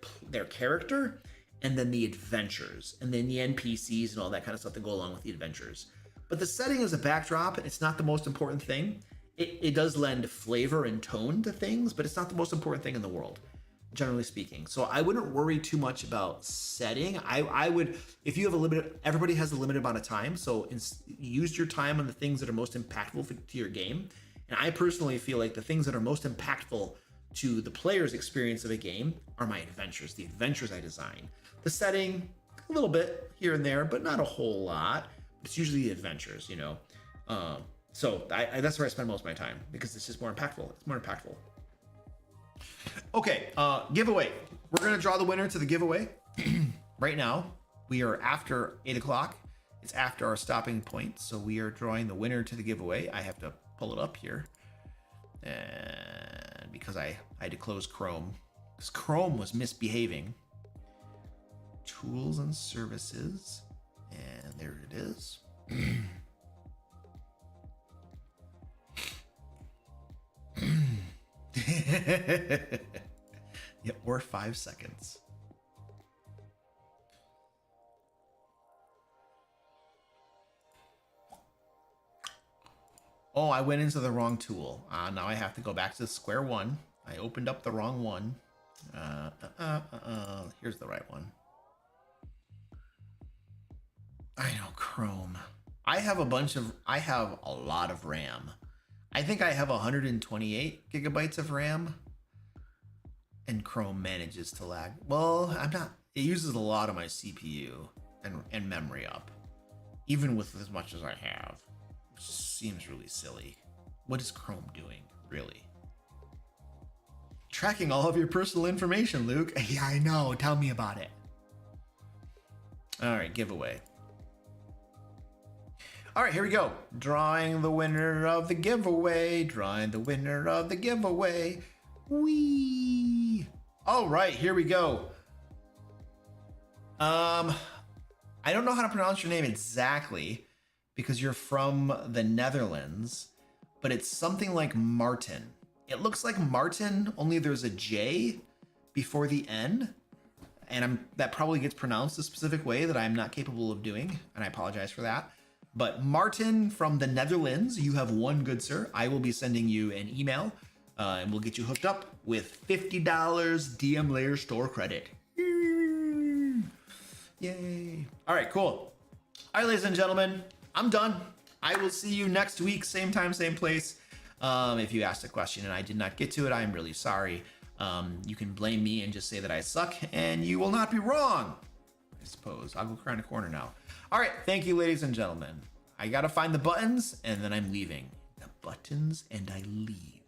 character, and then the adventures, and then the NPCs and all that kind of stuff that go along with the adventures. But the setting is a backdrop, and it's not the most important thing. It does lend flavor and tone to things, but it's not the most important thing in the world, generally speaking. So I wouldn't worry too much about setting. I would, if you have everybody has a limited amount of time, so use your time on the things that are most impactful to your game. And I personally feel like the things that are most impactful to the player's experience of a game are my adventures, the adventures I design. The setting, a little bit here and there, but not a whole lot. It's usually the adventures, So that's where I spend most of my time because it's just more impactful. It's more impactful. Okay, giveaway. We're going to draw the winner to the giveaway right now. We are after 8 o'clock. It's after our stopping point. So we are drawing the winner to the giveaway. I have to pull it up here. And because I had to close Chrome because Chrome was misbehaving. Tools and services. And there it is. Yeah, or 5 seconds. Oh, I went into the wrong tool. Now I have to go back to square one. I opened up the wrong one. Here's the right one. I know, Chrome. I have a lot of RAM. I think I have 128 gigabytes of RAM, and Chrome manages to lag. Well, it uses a lot of my CPU and memory up, even with as much as I have. Which seems really silly. What is Chrome doing, really? Tracking all of your personal information, Luke. Yeah, I know. Tell me about it. All right, giveaway. All right, here we go. Drawing the winner of the giveaway. Drawing the winner of the giveaway. Whee! All right, here we go. I don't know how to pronounce your name exactly because you're from the Netherlands, but it's something like Martin. It looks like Martin, only there's a J before the N, and that probably gets pronounced a specific way that I'm not capable of doing, and I apologize for that. But Martin from the Netherlands, you have won, good sir. I will be sending you an email, and we'll get you hooked up with $50 DM Lair store credit. Yay. All right, cool. All right, ladies and gentlemen, I'm done. I will see you next week, same time, same place. If you asked a question and I did not get to it, I'm really sorry. You can blame me and just say that I suck, and you will not be wrong, I suppose. I'll go cry in a corner now. All right, thank you, ladies and gentlemen. I gotta find the buttons, and then I'm leaving. The buttons, and I leave.